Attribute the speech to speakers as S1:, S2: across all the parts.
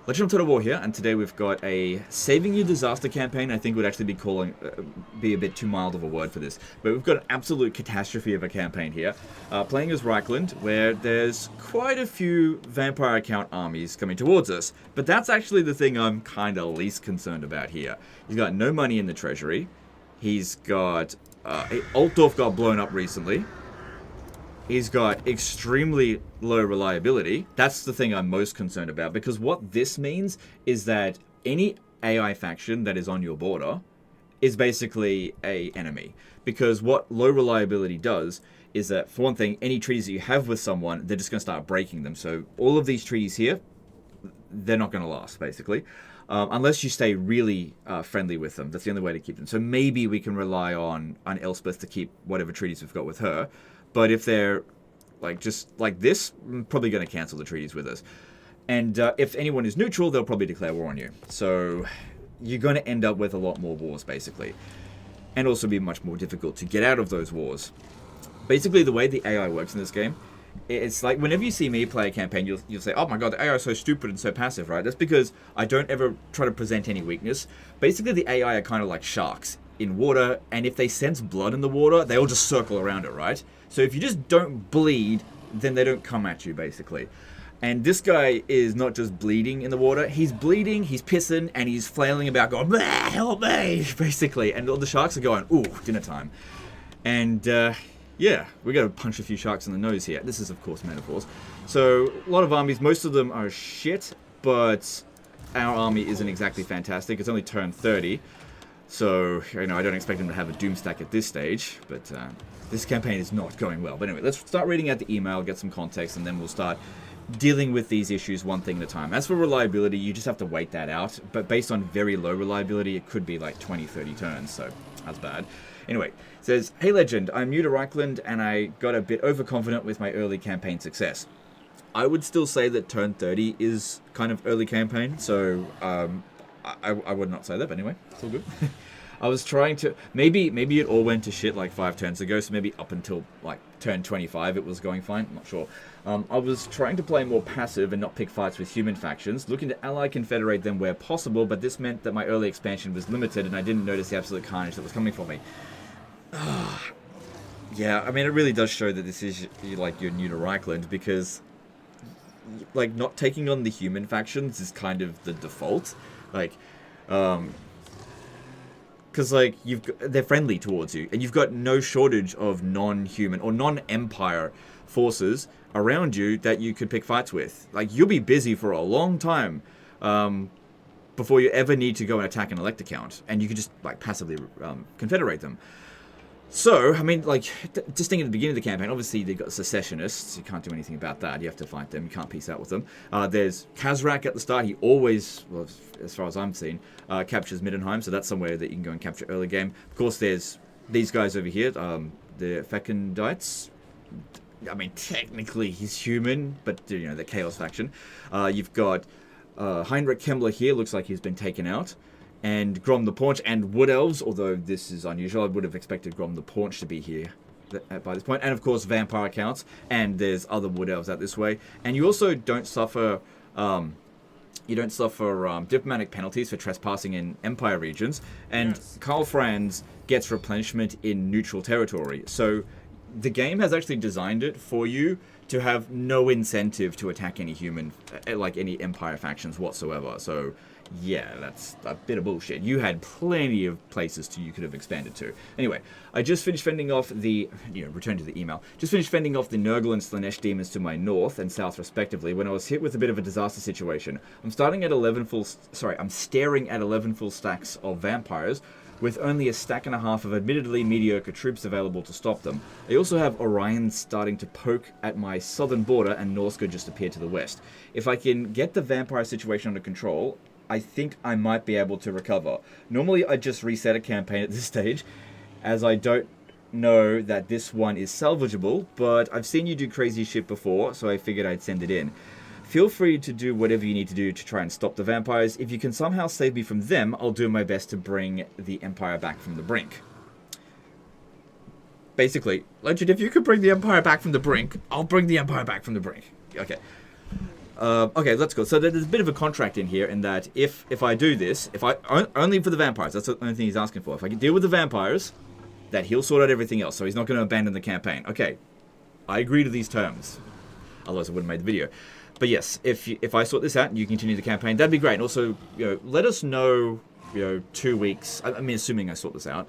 S1: Legend of Total War here, and today we've got a Saving You Disaster campaign. I think would actually be a bit too mild of a word for this, but we've got an absolute catastrophe of a campaign here. Playing as Reichland, where there's quite a few vampire account armies coming towards us, but that's actually the thing I'm kind of least concerned about here. He's got no money in the treasury. He's got Altdorf got blown up recently. He's got extremely low reliability. That's the thing I'm most concerned about, because what this means is that any AI faction that is on your border is basically a enemy. Because what low reliability does is that, for one thing, any treaties that you have with someone, they're just going to start breaking them. So all of these treaties here, they're not going to last, basically. Unless you stay really friendly with them. That's the only way to keep them. So maybe we can rely on Elspeth to keep whatever treaties we've got with her. But if they're just like this, I'm probably going to cancel the treaties with us. And if anyone is neutral, they'll probably declare war on you. So you're going to end up with a lot more wars, basically. And also be much more difficult to get out of those wars. Basically, the way the AI works in this game, it's like whenever you see me play a campaign, you'll say, oh my god, the AI is so stupid and so passive, right? That's because I don't ever try to present any weakness. Basically, the AI are kind of like sharks in water, and if they sense blood in the water, they all just circle around it, right? So if you just don't bleed, then they don't come at you, basically. And this guy is not just bleeding in the water, he's bleeding, he's pissing, and he's flailing about going, help me, basically. And all the sharks are going, ooh, dinner time. And yeah, we gotta punch a few sharks in the nose here. This is, of course, metaphors. So a lot of armies, most of them are shit, but our army isn't exactly fantastic. It's only turn 30. So, I don't expect him to have a doom stack at this stage, but this campaign is not going well. But anyway, let's start reading out the email, get some context, and then we'll start dealing with these issues one thing at a time. As for reliability, you just have to wait that out, but based on very low reliability, it could be like 20, 30 turns, so that's bad. Anyway, it says, hey Legend, I'm new to Reichland, and I got a bit overconfident with my early campaign success. I would still say that turn 30 is kind of early campaign, so I would not say that, but anyway, it's all good. I was trying to... Maybe it all went to shit like 5 turns ago, so maybe up until like turn 25 it was going fine, I'm not sure. I was trying to play more passive and not pick fights with human factions, looking to ally confederate them where possible, but this meant that my early expansion was limited and I didn't notice the absolute carnage that was coming for me. Yeah, I mean, it really does show that this is like you're new to Reichland, because like not taking on the human factions is kind of the default. Like, because like they're friendly towards you, and you've got no shortage of non-human or non-empire forces around you that you could pick fights with. Like, you'll be busy for a long time before you ever need to go and attack an elect account, and you can just like passively confederate them. So, I mean, like, just thinking at the beginning of the campaign, obviously they've got secessionists. You can't do anything about that. You have to fight them. You can't peace out with them. There's Kazrak at the start. He always, well, as far as I'm seeing, captures Middenheim, so that's somewhere that you can go and capture early game. Of course, there's these guys over here, the Fecundites. I mean, technically he's human, but, the Chaos faction. You've got Heinrich Kemmler here. Looks like he's been taken out. And Grom the Paunch and Wood Elves, although this is unusual. I would have expected Grom the Paunch to be here by this point. And of course, vampire accounts, and there's other Wood Elves out this way. And you also don't suffer diplomatic penalties for trespassing in Empire regions. And yes. Karl Franz gets replenishment in neutral territory. So the game has actually designed it for you to have no incentive to attack any human, like any Empire factions whatsoever. So yeah, that's a bit of bullshit. You had plenty of places you could have expanded to. Anyway, I just finished fending off the, return to the email. Just finished fending off the Nurgle and Slanesh demons to my north and south respectively when I was hit with a bit of a disaster situation. I'm staring at 11 full stacks of vampires with only a stack and a half of admittedly mediocre troops available to stop them. I also have Orion starting to poke at my southern border, and Norska just appeared to the west. If I can get the vampire situation under control, I think I might be able to recover. Normally I just reset a campaign at this stage, as I don't know that this one is salvageable, but I've seen you do crazy shit before, so I figured I'd send it in. Feel free to do whatever you need to do to try and stop the vampires. If you can somehow save me from them, I'll do my best to bring the Empire back from the brink. Basically, Legend, if you could bring the Empire back from the brink, I'll bring the Empire back from the brink. Okay. Okay, let's go. So there's a bit of a contract in here in that if I do this, only for the vampires, that's the only thing he's asking for. If I can deal with the vampires, that he'll sort out everything else. So he's not going to abandon the campaign. Okay, I agree to these terms. Otherwise, I wouldn't have made the video. But yes, if I sort this out and you continue the campaign, that'd be great. And also, let us know, 2 weeks. I mean, assuming I sort this out,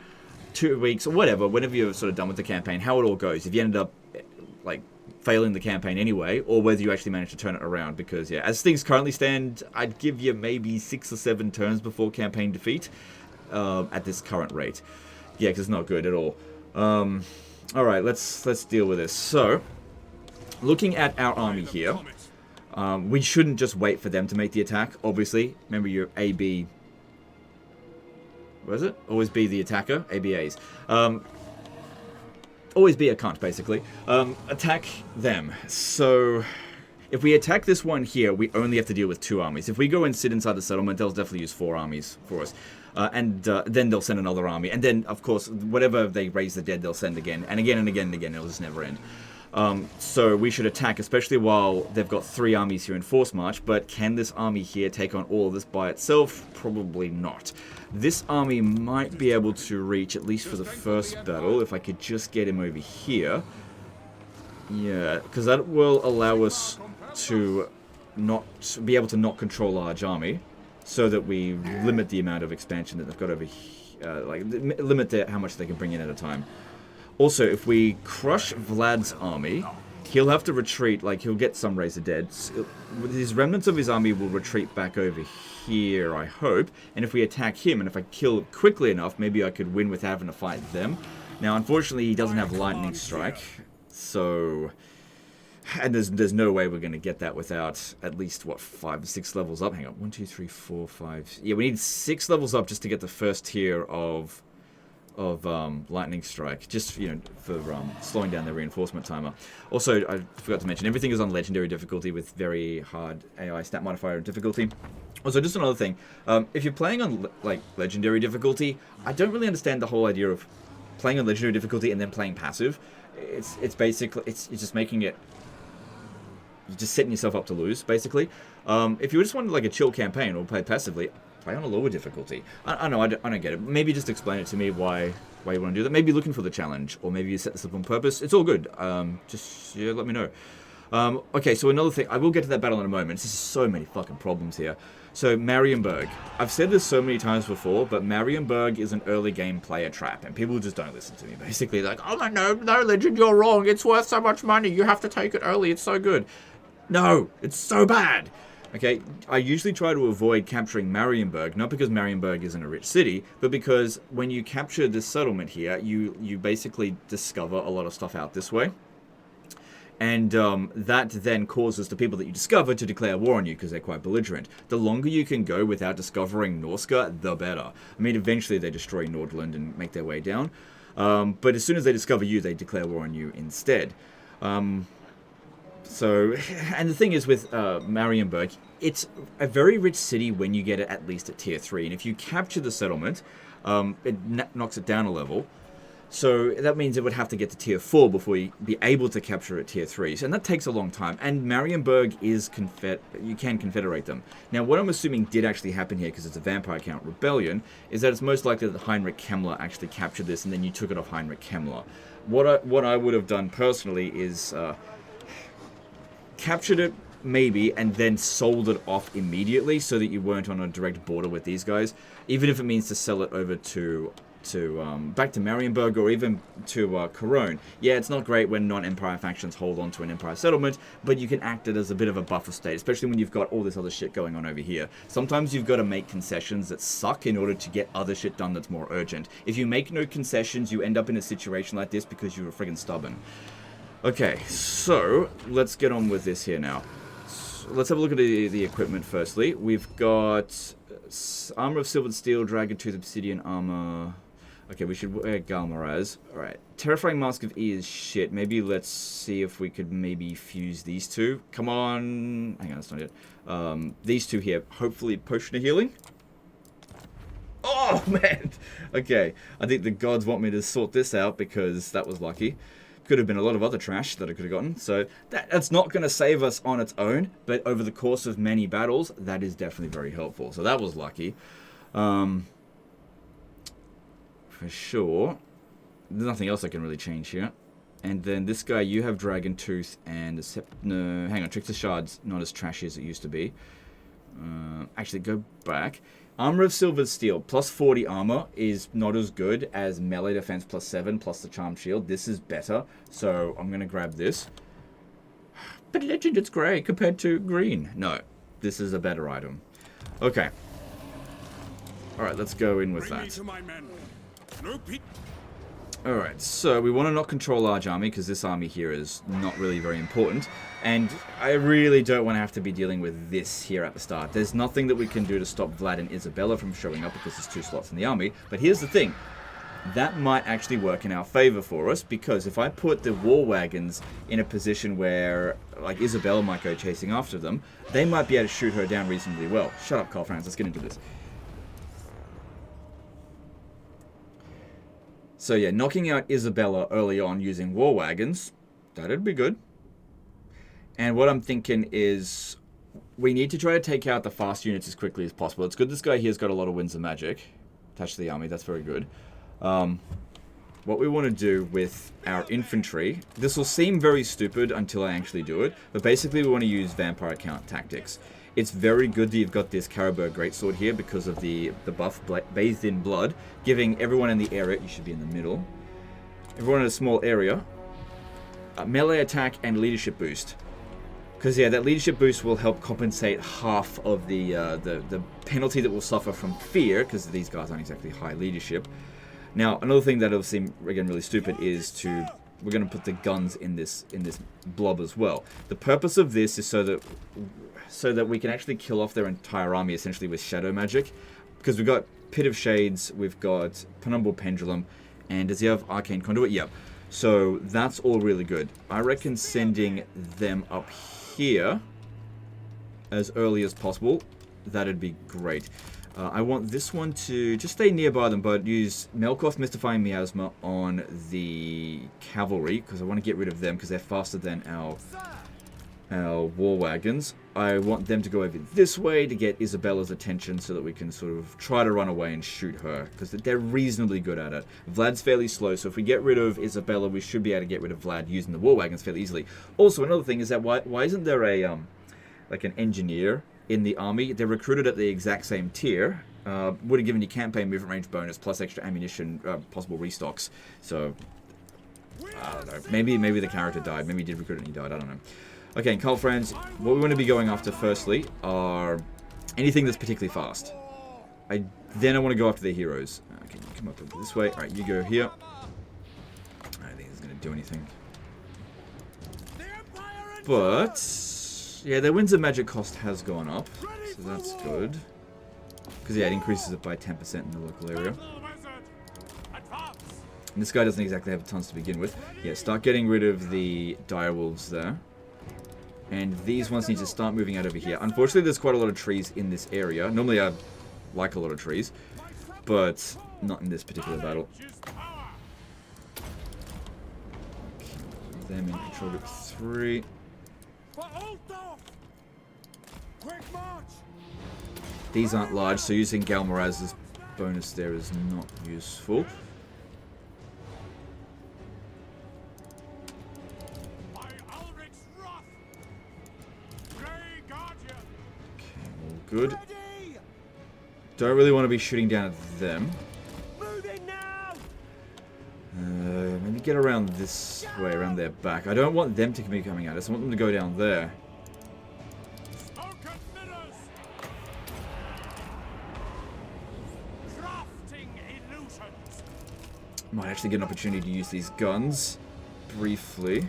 S1: 2 weeks or whatever, whenever you're sort of done with the campaign, how it all goes. If you ended up like failing the campaign anyway, or whether you actually managed to turn it around. Because yeah, as things currently stand, I'd give you maybe 6 or 7 turns before campaign defeat at this current rate. Yeah, because it's not good at all. All right, let's deal with this. So, looking at our army here, we shouldn't just wait for them to make the attack. Obviously, remember your AB. What is it? Always be the attacker. ABAs. Always be a cunt, basically. Attack them. So, if we attack this one here, we only have to deal with 2 armies. If we go and sit inside the settlement, they'll definitely use 4 armies for us. And then they'll send another army. And then, of course, whatever they raise the dead, they'll send again. And again and again and again. It'll just never end. So we should attack, especially while they've got 3 armies here in force march. But can this army here take on all of this by itself? Probably not. This army might be able to reach, at least for the first battle, if I could just get him over here. Yeah, because that will allow us to not be able to not control a large army, so that we limit the amount of expansion that they've got over here, limit how much they can bring in at a time. Also, if we crush Vlad's army, he'll have to retreat, he'll get some Razor Dead. His remnants of his army will retreat back over here, I hope. And if we attack him, and if I kill quickly enough, maybe I could win without having to fight them. Now, unfortunately, he doesn't have Lightning Strike, so... And there's no way we're going to get that without at least, 5 or 6 levels up. Hang on, 1, 2, 3, 4, 5... Yeah, we need 6 levels up just to get the first tier of Lightning Strike, just for slowing down the reinforcement timer. Also, I forgot to mention, everything is on Legendary difficulty with very hard AI stat modifier difficulty. Also, just another thing, if you're playing on Legendary difficulty, I don't really understand the whole idea of playing on Legendary difficulty and then playing passive. It's basically you're just making it. You're just setting yourself up to lose, basically. If you just wanted a chill campaign or play passively, play on a lower difficulty. I know, I don't get it. Maybe just explain it to me why you want to do that. Maybe looking for the challenge, or maybe you set this up on purpose. It's all good. Just let me know. Okay, so another thing. I will get to that battle in a moment. There's so many fucking problems here. So, Marienburg. I've said this so many times before, but Marienburg is an early game player trap, and people just don't listen to me. Basically, they're like, oh no, Legend, you're wrong. It's worth so much money. You have to take it early. It's so good. No, it's so bad. Okay, I usually try to avoid capturing Marienburg, not because Marienburg isn't a rich city, but because when you capture this settlement here, you basically discover a lot of stuff out this way. And that then causes the people that you discover to declare war on you because they're quite belligerent. The longer you can go without discovering Norska, the better. I mean, eventually they destroy Nordland and make their way down. But as soon as they discover you, they declare war on you instead. So, and the thing is with Marienburg, it's a very rich city when you get it at least at tier 3. And if you capture the settlement, it knocks it down a level. So that means it would have to get to tier 4 before you be able to capture at tier 3. And that takes a long time. And Marienburg is you can confederate them. Now, what I'm assuming did actually happen here, because it's a vampire count rebellion, is that it's most likely that Heinrich Kemmler actually captured this, and then you took it off Heinrich Kemmler. What I would have done personally is captured it, maybe, and then sold it off immediately so that you weren't on a direct border with these guys, even if it means to sell it over to back to Marienburg or even to Cologne. Yeah, it's not great when non-Empire factions hold on to an Empire settlement, but you can act it as a bit of a buffer state, especially when you've got all this other shit going on over here. Sometimes you've got to make concessions that suck in order to get other shit done that's more urgent. If you make no concessions, you end up in a situation like this because you're friggin' stubborn. Okay, so let's get on with this here now. So let's have a look at the equipment firstly. We've got armor of silvered steel, dragon tooth, obsidian armor. Okay, we should wear Galmaraz. Alright, terrifying mask of E is shit. Maybe let's see if we could maybe fuse these two. Come on. Hang on, that's not it. These two here. Hopefully potion of healing. Oh, man. Okay, I think the gods want me to sort this out because that was lucky. Could have been a lot of other trash that I could have gotten. So that's not going to save us on its own, but over the course of many battles, that is definitely very helpful. So that was lucky. For sure. There's nothing else I can really change here. And then this guy, you have Dragon Tooth and... No, hang on, Trickster Shard's not as trashy as it used to be. Actually, go back. Armor of Silvered Steel, plus 40 armor is not as good as melee defense plus 7 plus the Charmed Shield. This is better, so I'm going to grab this. But Legend, it's grey compared to green. No, this is a better item. Okay. Alright, let's go in with that. Alright, so we want to not control large army because this army here is not really very important. And I really don't want to have to be dealing with this here at the start. There's nothing that we can do to stop Vlad and Isabella from showing up because there's 2 slots in the army. But here's the thing. That might actually work in our favor for us because if I put the war wagons in a position where, like, Isabella might go chasing after them, they might be able to shoot her down reasonably well. Shut up, Carl Franz. Let's get into this. So yeah, knocking out Isabella early on using war wagons, that'd be good. And what I'm thinking is we need to try to take out the fast units as quickly as possible. It's good this guy here's got a lot of winds of magic attached to the army. That's very good. What we want to do with our infantry, this will seem very stupid until I actually do it, but basically we want to use vampire count tactics. It's very good that you've got this Caribou Greatsword here because of the buff bathed in blood, giving everyone in the area, you should be in the middle, everyone in a small area, melee attack and leadership boost. Because yeah, that leadership boost will help compensate half of the penalty that we'll suffer from fear, because these guys aren't exactly high leadership. Now, another thing that'll seem, again, really stupid is we're going to put the guns in this blob as well. The purpose of this is so that we can actually kill off their entire army, essentially with shadow magic. Because we've got Pit of Shades, we've got Penumbral Pendulum, and does he have Arcane Conduit? Yep. So that's all really good. I reckon sending them up here as early as possible, that'd be great. I want this one to just stay nearby them, but use Melkoth Mystifying Miasma on the cavalry, because I want to get rid of them, because they're faster than our war wagons. I want them to go over this way to get Isabella's attention so that we can sort of try to run away and shoot her, because they're reasonably good at it. Vlad's fairly slow, so if we get rid of Isabella, we should be able to get rid of Vlad using the war wagons fairly easily. Also, another thing is that why isn't there a like an engineer in the army? They're recruited at the exact same tier. Would have given you campaign movement range bonus plus extra ammunition, possible restocks. So I don't know. Maybe the character died. Maybe he did recruit and he died. I don't know. Okay, Carl friends, what we want to be going after firstly are anything that's particularly fast. Then I want to go after their heroes. Okay, you come up this way. All right, you go here. I don't think it's going to do anything. But yeah, their Winds of Magic cost has gone up, so that's good. Because yeah, it increases it by 10% in the local area. And this guy doesn't exactly have tons to begin with. Yeah, start getting rid of the direwolves there. And these ones need to start moving out over here. Unfortunately, there's quite a lot of trees in this area. Normally, I like a lot of trees, but not in this particular battle. Okay, them in control group 3. These aren't large, so using Galmaraz's bonus there is not useful. Good. Don't really want to be shooting down at them. Maybe get around this way, around their back. I don't want them to be coming at us. I want them to go down there. Might actually get an opportunity to use these guns briefly.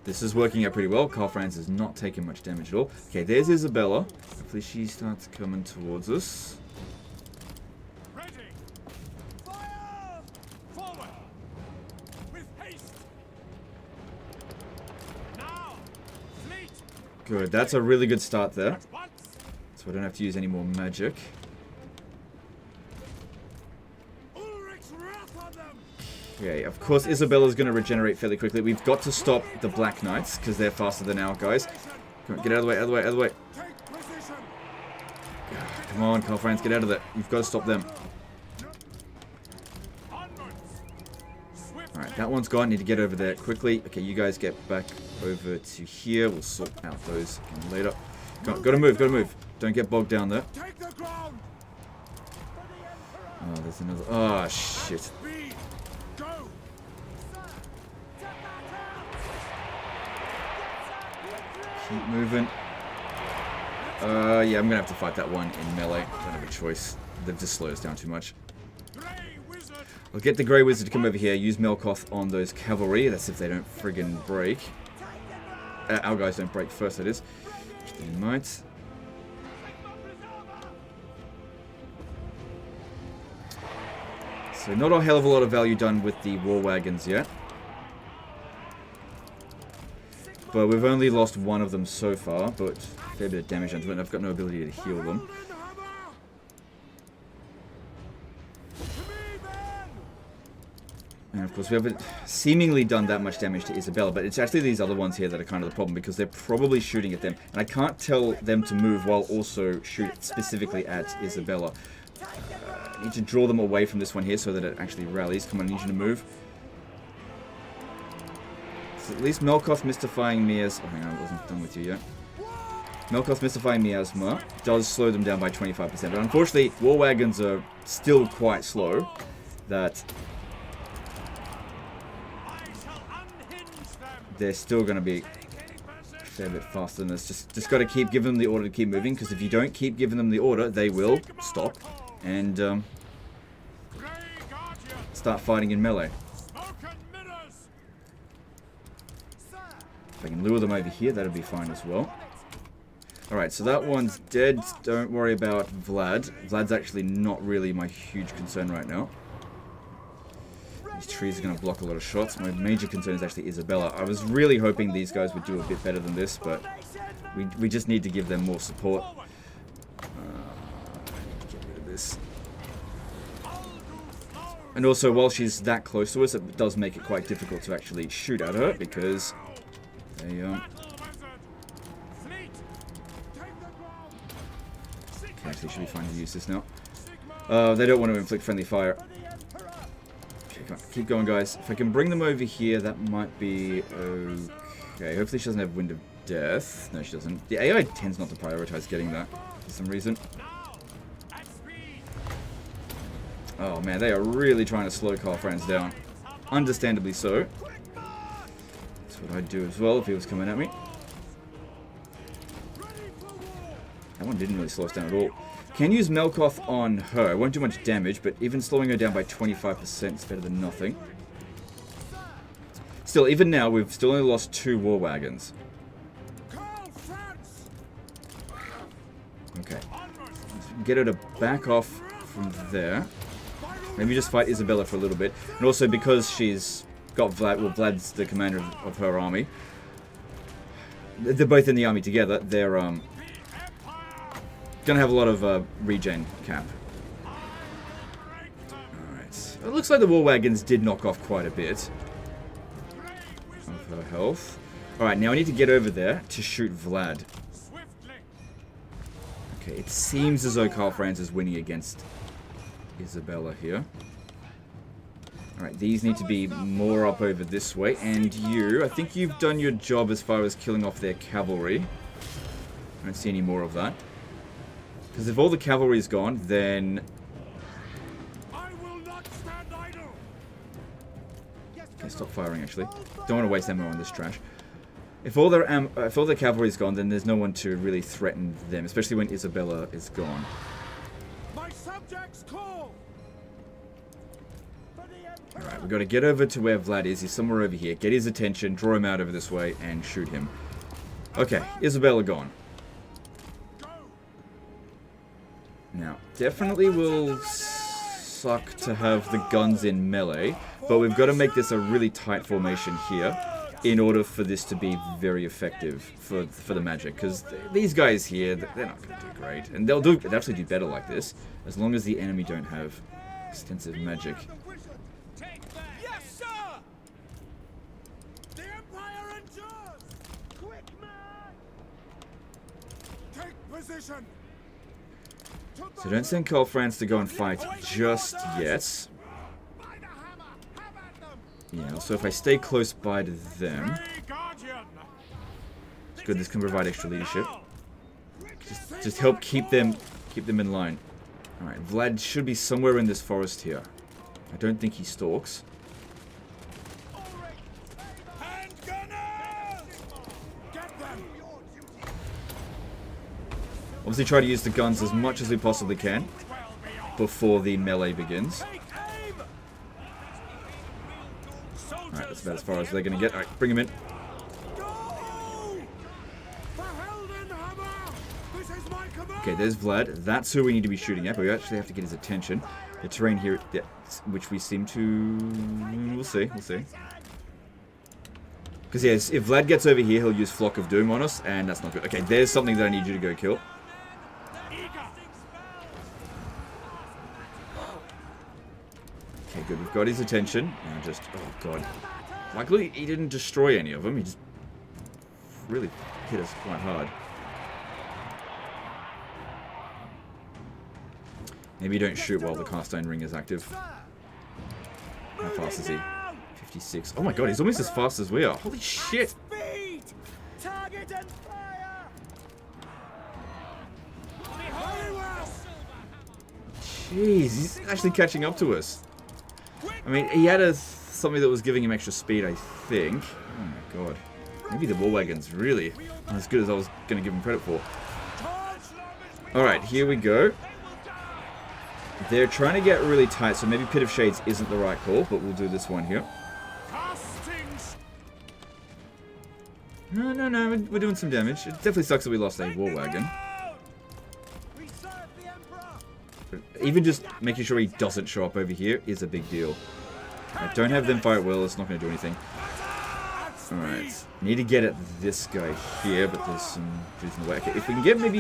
S1: This is working out pretty well. Carl Franz is not taking much damage at all. Okay, there's Isabella. Hopefully she starts coming towards us.
S2: Ready. Fire! Forward! With haste! Now! Fleet!
S1: Good, that's a really good start there. So I don't have to use any more magic. Okay, of course Isabella's going to regenerate fairly quickly. We've got to stop the Black Knights, because they're faster than our guys. Come on, get out of the way, out of the way, out of the way. Come on, Carl Franz, get out of there. You've got to stop them. Alright, that one's gone. Need to get over there quickly. Okay, you guys get back over to here. We'll sort out those again later. Gotta move, gotta move. Don't get bogged down there. Oh, there's another. Oh, shit. Keep moving. Yeah, I'm gonna have to fight that one in melee. Don't have a choice. They've just slowed us down too much. I'll get the Grey Wizard to come over here, use Melkoth on those cavalry. That's if they don't friggin' break. Our guys don't break first, that is. Which they might. So not a hell of a lot of value done with the war wagons yet. But we've only lost one of them so far, but a fair bit of damage onto it, and I've got no ability to heal them. And of course we haven't seemingly done that much damage to Isabella, but it's actually these other ones here that are kind of the problem, because they're probably shooting at them. And I can't tell them to move while also shoot specifically at Isabella. I need to draw them away from this one here so that it actually rallies. Come on, I need you to move. So at least Melkoth mystifying Miasma. Oh, hang on, I wasn't done with you yet. Melkoth mystifying Miasma does slow them down by 25%. But unfortunately, war wagons are still quite slow. That they're still going to be a fair bit faster than this. Just got to keep giving them the order to keep moving, because if you don't keep giving them the order, they will stop and start fighting in melee. If I can lure them over here, that'll be fine as well. Alright, so that one's dead. Don't worry about Vlad. Vlad's actually not really my huge concern right now. These trees are going to block a lot of shots. My major concern is actually Isabella. I was really hoping these guys would do a bit better than this, but we just need to give them more support. Get rid of this. And also, while she's that close to us, it does make it quite difficult to actually shoot at her, because they actually should be fine to use this now. They don't want to inflict friendly fire. Okay, come on, keep going, guys. If I can bring them over here, that might be okay. Hopefully she doesn't have Wind of Death. No, she doesn't. The AI tends not to prioritize getting that for some reason. Oh man, they are really trying to slow Carl Franz down. Understandably so. That's what I'd do as well if he was coming at me. That one didn't really slow us down at all. Can use Melkoth on her. It won't do much damage, but even slowing her down by 25% is better than nothing. Still, even now, we've still only lost 2 war wagons. Okay. Get her to back off from there. Maybe just fight Isabella for a little bit. And also, because she's got Vlad, well, Vlad's the commander of her army. They're both in the army together. They're, gonna have a lot of regen cap. Alright. It looks like the war wagons did knock off quite a bit of her health. Alright, now I need to get over there to shoot Vlad. Okay, it seems as though Carl Franz is winning against Isabella here. Alright, these need to be more up over this way. And you, I think you've done your job as far as killing off their cavalry. I don't see any more of that. Because if all the cavalry is gone, then okay, stop firing. Actually, don't want to waste ammo on this trash. If all their cavalry is gone, then there's no one to really threaten them, especially when Isabella is gone.
S2: My subjects call.
S1: All right, we've got to get over to where Vlad is. He's somewhere over here. Get his attention, draw him out over this way, and shoot him. Okay, Isabella gone. Now, definitely will suck to have the guns in melee, but we've got to make this a really tight formation here in order for this to be very effective for the magic, because these guys here, they're not going to do great, and they'll actually do better like this, as long as the enemy don't have extensive magic.
S2: position.
S1: So don't send Carl Franz to go and fight just yet.
S2: By the hammer, have at them.
S1: Yeah, so if I stay close by to them,
S2: Hey, Guardian.
S1: it's good. This can provide extra leadership. Just help keep them in line. All right, Vlad should be somewhere in this forest here. I don't think he stalks.
S2: Hand gunners! Get them.
S1: Obviously try to use the guns as much as we possibly can before the melee begins.
S2: Take aim.
S1: Alright, that's about as far as they're going to get. Alright, bring him in.
S2: Go! The Heldenhammer! This is my command.
S1: Okay, there's Vlad. That's who we need to be shooting at, but we actually have to get his attention. The terrain here, yeah, which we seem to... We'll see, we'll see. Because yes, if Vlad gets over here, he'll use Flock of Doom on us, and that's not good. Okay, there's something that I need you to go kill. Okay, good. We've got his attention. And just... Oh, God. Luckily, he didn't destroy any of them. He just really hit us quite hard. Maybe don't shoot while the cast iron ring is active. How fast is he? 56. Oh my god, he's almost as fast as we are. Holy shit!
S2: Speed! Target and fire! Very well!
S1: Jeez, he's actually catching up to us. I mean, he had something that was giving him extra speed, I think. Oh my god. Maybe the war wagon's really not as good as I was going to give him credit for. Alright, here we go. They're trying to get really tight, so maybe Pit of Shades isn't the right call, but we'll do this one here. No, we're doing some damage. It definitely sucks that we lost a war wagon. But even just making sure he doesn't show up over here is a big deal. I don't have them fight well, it's not going to do anything. Alright, need to get at this guy here, but there's some dudes in the way. Okay, if we can get maybe...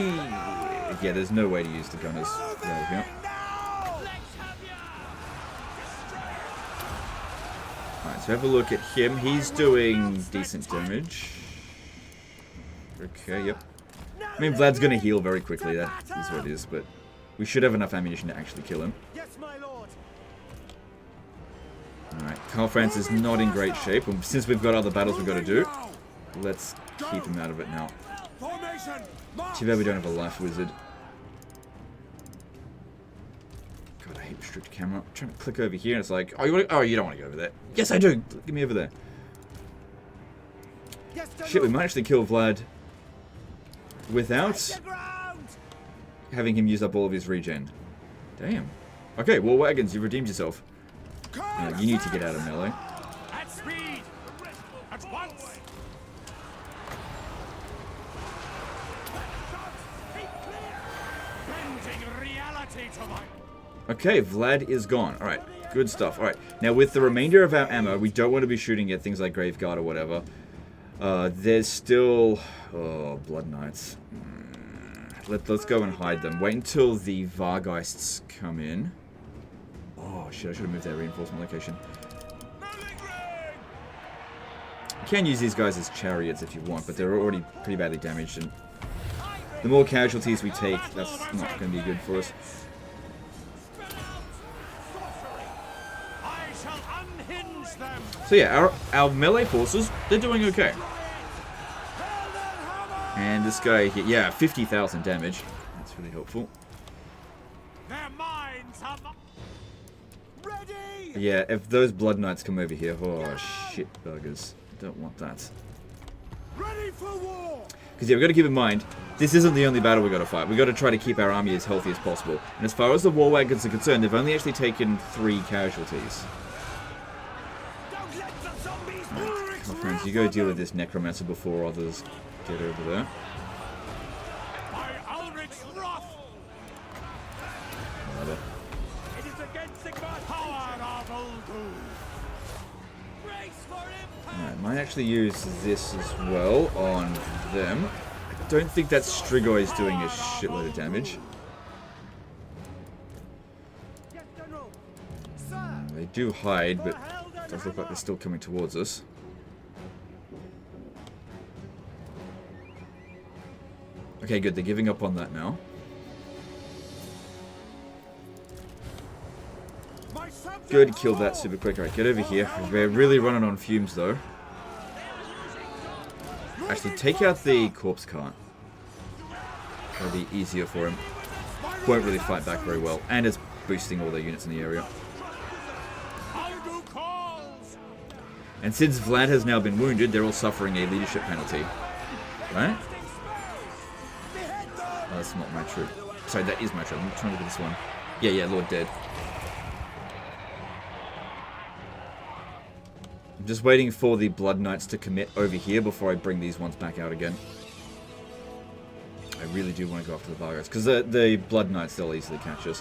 S1: Yeah, there's no way to use the gunners right here. Alright, so have a look at him. He's doing decent damage. Okay, yep. I mean, Vlad's going to heal very quickly. That is what it is, but we should have enough ammunition to actually kill him.
S2: Yes, my lord.
S1: Alright, Carl Franz is not in great shape. And since we've got other battles we've got to do, let's keep him out of it now.
S2: Formation.
S1: Too bad we don't have a life wizard. God, I hate restrict camera. I'm trying to click over here and it's like, oh, you don't want to go over there. Yes, I do. Get me over there. Shit, we might actually kill Vlad without having him use up all of his regen. Damn. Okay, war wagons, you've redeemed yourself. You need to get out of melee.
S2: At speed. At once. Bending reality to my...
S1: Okay, Vlad is gone. Alright, good stuff. Alright, now with the remainder of our ammo, we don't want to be shooting at things like Graveguard or whatever. There's still... Oh, Blood Knights. Let's go and hide them. Wait until the Vargeists come in. Oh shit, I should have moved that reinforcement location. You can use these guys as chariots if you want, but they're already pretty badly damaged, and the more casualties we take, that's not going to be good for us. So yeah, our melee forces, they're doing okay. And this guy here, yeah, 50,000 damage. That's really helpful.
S2: Their minds are ready.
S1: Yeah, if those Blood Knights come over here, oh shit burgers. Don't want that.
S2: Ready for war.
S1: Because yeah, we've got to keep in mind, this isn't the only battle we've got to fight. We've got to try to keep our army as healthy as possible. And as far as the war wagons are concerned, they've only actually taken 3 casualties. Right, friends, you go deal with this necromancer before others get over there. Whatever.
S2: It is against the power of Uldu.
S1: Alright, might actually use this as well on them. I don't think that Strigoi is doing a shitload of damage. They do hide, but it does look like they're still coming towards us. Okay, good. They're giving up on that now. Good, killed that super quick. Alright, get over here. We're really running on fumes, though. Actually, take out the corpse cart. That'll be easier for him. Won't really fight back very well. And it's boosting all their units in the area. And since Vlad has now been wounded, they're all suffering a leadership penalty. Right? Oh, that's not my troop. Sorry, that is my troop. I'm trying to look at this one. Yeah, Lord dead. I'm just waiting for the Blood Knights to commit over here before I bring these ones back out again. I really do want to go after the Vargas, because the Blood Knights, they'll easily catch us.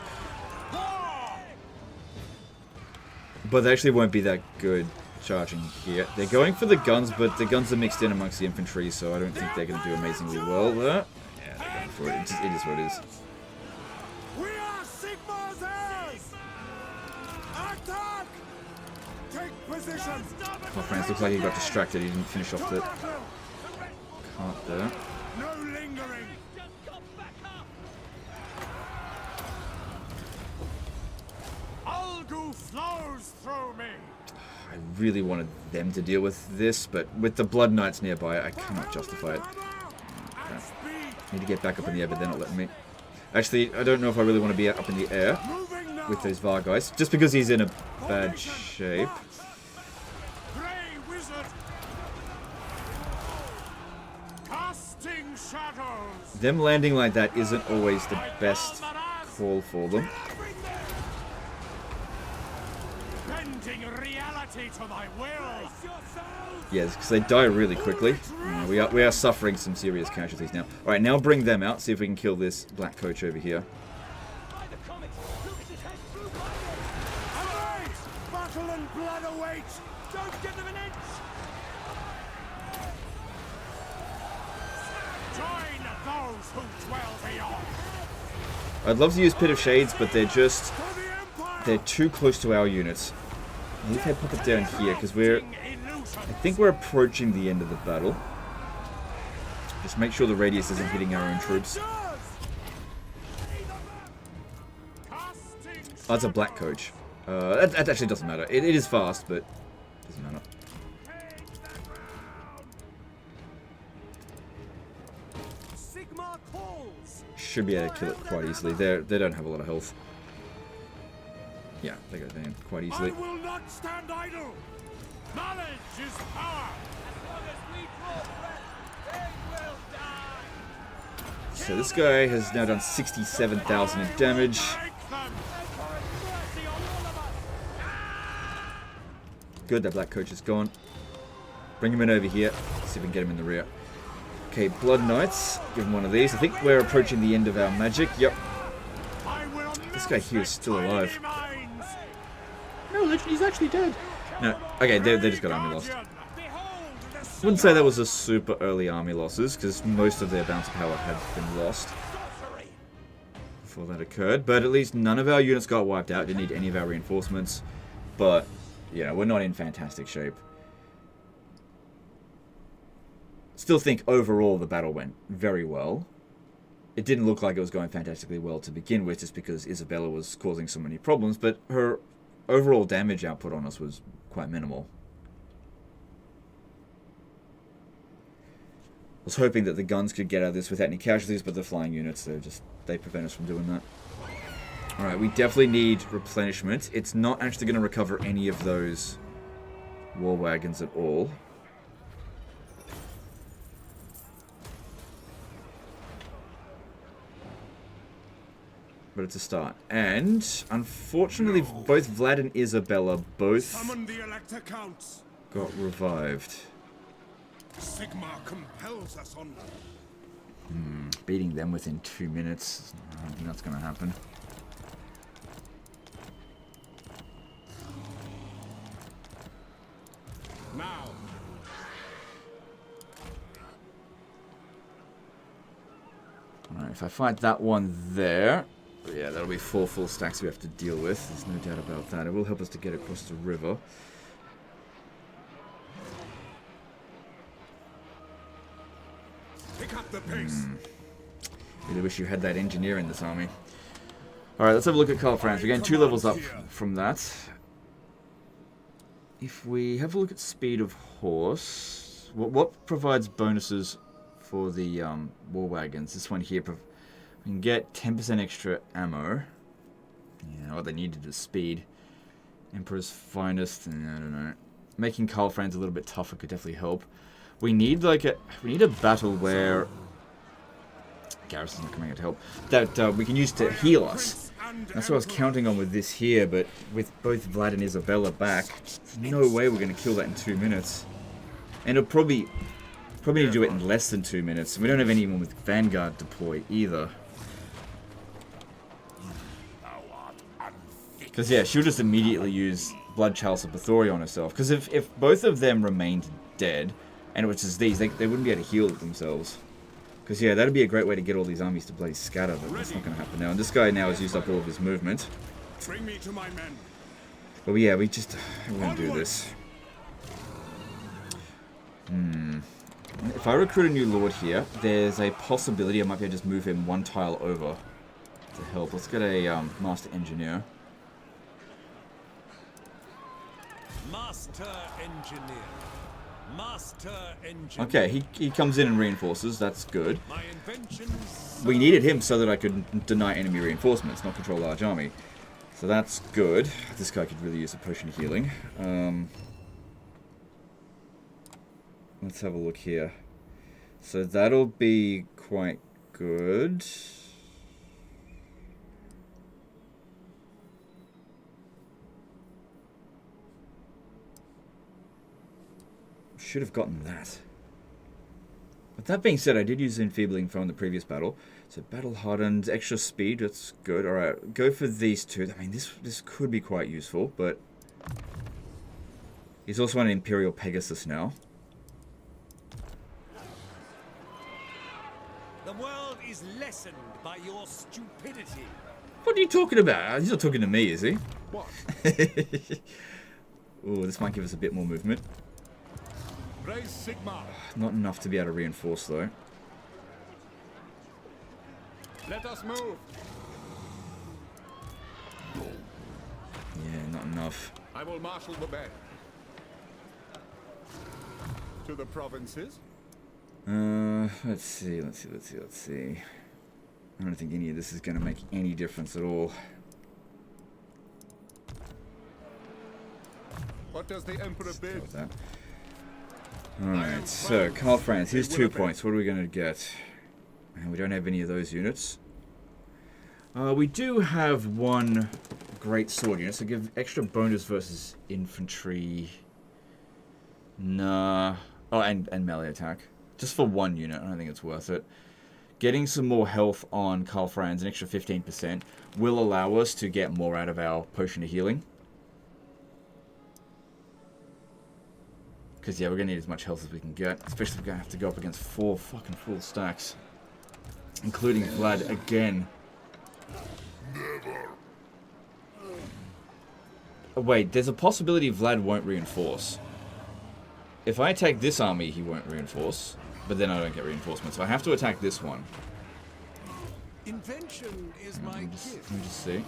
S1: But they actually won't be that good charging here. They're going for the guns, but the guns are mixed in amongst the infantry, so I don't think they're going to do amazingly well there. Yeah, they're going for it. It is what it is.
S2: We are Sigmar's heirs! Attack! Take position!
S1: Oh, France, looks like he got distracted. He didn't finish off the cart there.
S2: No lingering! Algu flows through me!
S1: I really wanted them to deal with this, but with the Blood Knights nearby, I cannot justify it. Okay. Need to get back up in the air, but they're not letting me. Actually, I don't know if I really want to be up in the air with those Vargas, just because he's in a bad shape. Them landing like that isn't always the best call for them. Yes, because they die really quickly. We are suffering some serious casualties now. Alright, now bring them out, see if we can kill this black coach over here.
S2: Battle and blood await! Don't give them an inch! Join those who dwell beyond!
S1: I'd love to use Pit of Shades, but they're too close to our units. I think I pop it down here, because I think we're approaching the end of the battle. Just make sure the radius isn't hitting our own troops. Oh, it's a black coach. That actually doesn't matter. It is fast, but it doesn't matter. Should be able to kill it quite easily. They don't have a lot of health. Yeah, they go down quite easily.
S2: I will not stand idle. Knowledge is power.
S1: So this guy has now done 67,000 in damage. Good, that black coach is gone. Bring him in over here. See if we can get him in the rear. Okay, Blood Knights. Give him one of these. I think we're approaching the end of our magic. Yep. This guy here is still alive. No, he's actually dead. No, okay, they just got army lost. Wouldn't say that was a super early army losses, because most of their bouncer power had been lost before that occurred. But at least none of our units got wiped out. Didn't need any of our reinforcements. But, you know, we're not in fantastic shape. Still think overall the battle went very well. It didn't look like it was going fantastically well to begin with, just because Isabella was causing so many problems, but her overall damage output on us was quite minimal. I was hoping that the guns could get out of this without any casualties, but the flying units, they prevent us from doing that. Alright, we definitely need replenishment. It's not actually going to recover any of those war wagons at all. But it's a start. And, unfortunately, both Vlad and Isabella both got revived.
S2: Sigmar compels us on.
S1: Beating them within 2 minutes. I don't think that's going to happen.
S2: Now.
S1: Alright, if I fight that one there... Yeah, that'll be 4 full stacks we have to deal with. There's no doubt about that. It will help us to get across the river.
S2: Pick up the pace.
S1: Really wish you had that engineer in this army. Alright, let's have a look at Karl Franz. We're getting 2 levels up from that. If we have a look at speed of horse, what provides bonuses for the war wagons? This one here, we can get 10% extra ammo. Yeah, what they needed is speed. Emperor's Finest, I don't know. Making Karl Franz a little bit tougher could definitely help. We need like a battle where garrison's not coming out to help that we can use to heal us. That's what I was counting on with this here, but with both Vlad and Isabella back, there's no way we're going to kill that in 2 minutes. And it'll probably need to do it in less than 2 minutes. We don't have anyone with Vanguard deploy either. Because yeah, she'll just immediately use Blood Chalice of Bathory on herself. Because if both of them remained dead, and it was just these, they wouldn't be able to heal themselves. Because yeah, that'd be a great way to get all these armies to bloody scatter, but that's not going to happen now. And this guy now has used up all of his movement.
S2: Bring me to my men.
S1: But yeah, we're going to do this. If I recruit a new lord here, there's a possibility I might be able to just move him 1 tile over to help. Let's get a Master Engineer.
S2: Master Engineer. Master Engineer.
S1: Okay, he comes in and reinforces. That's good.
S2: My inventions.
S1: We needed him so that I could deny enemy reinforcements, not control large army. So that's good. This guy could really use a potion of healing. Let's have a look here. So that'll be quite good. Should have gotten that. But that being said, I did use Enfeebling Foe in the previous battle. So Battle Hardened, extra speed, that's good. Alright, go for these 2. I mean, this could be quite useful, but he's also on an Imperial Pegasus now.
S2: The world is lessened by your stupidity.
S1: What are you talking about? He's not talking to me, is he?
S2: What?
S1: Ooh, this might give us a bit more movement.
S2: Raise Sigma.
S1: Not enough to be able to reinforce, though.
S2: Let us move.
S1: Yeah, not enough.
S2: I will marshal the men. To the provinces.
S1: Let's see. I don't think any of this is going to make any difference at all.
S2: What does the Emperor bid?
S1: Alright, so Karl Franz, here's 2 points. What are we going to get? We don't have any of those units. We do have 1 great sword unit, so give extra bonus versus infantry. Nah. Oh, and melee attack. Just for 1 unit, I don't think it's worth it. Getting some more health on Karl Franz, an extra 15%, will allow us to get more out of our potion of healing. Because, yeah, we're going to need as much health as we can get. Especially if we're going to have to go up against 4 fucking full stacks. Including Vlad again. Oh, wait, there's a possibility Vlad won't reinforce. If I attack this army, he won't reinforce. But then I don't get reinforcements. So I have to attack this one.
S2: Invention is my gift.
S1: Let me just see.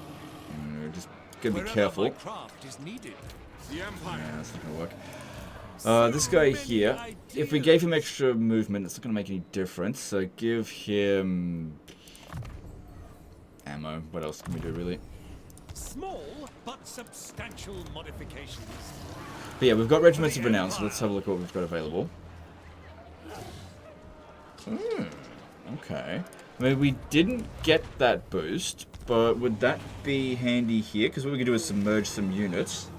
S1: Just gotta be careful.
S2: Craft is needed. The Empire.
S1: Yeah, that's not gonna work. This guy here, if we gave him extra movement, it's not going to make any difference. So give him ammo. What else can we do, really?
S2: Small but substantial modifications.
S1: But yeah, we've got Regiments of Renown, so let's have a look at what we've got available. Okay. I mean, we didn't get that boost, but would that be handy here? Because what we can do is submerge some units.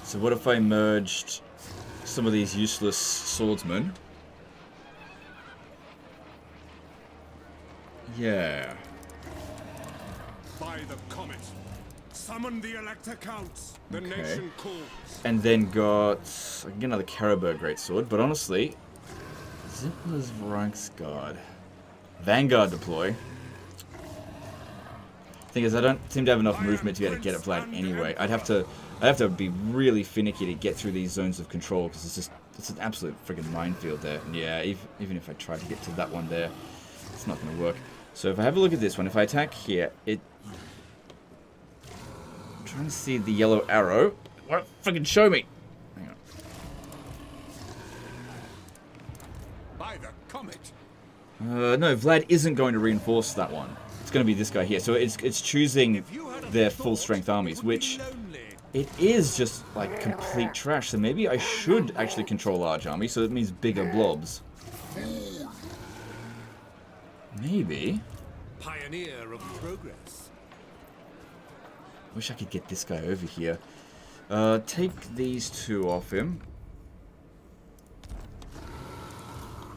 S1: So what if I merged some of these useless swordsmen? Yeah.
S2: By the comet. Summon the Elector Counts. The nation calls.
S1: And then got... I can get another Caribou Greatsword, but honestly... Zippler's Reichsguard. Vanguard deploy. Thing is, I don't seem to have enough movement to be able to get at Vlad anyway. I'd have to be really finicky to get through these zones of control, because it's an absolute friggin' minefield there. And yeah, even if I tried to get to that one there, that's not going to work. So if I have a look at this one, if I attack here, I'm trying to see the yellow arrow. What? Fucking show me! Hang on.
S2: By the comet.
S1: No, Vlad isn't going to reinforce that one. It's going to be this guy here. So it's choosing their full strength armies, which it is just like complete trash. So maybe I should actually control large army, so it means bigger blobs. Maybe.
S2: Pioneer of progress.
S1: Wish I could get this guy over here. Take these two off him.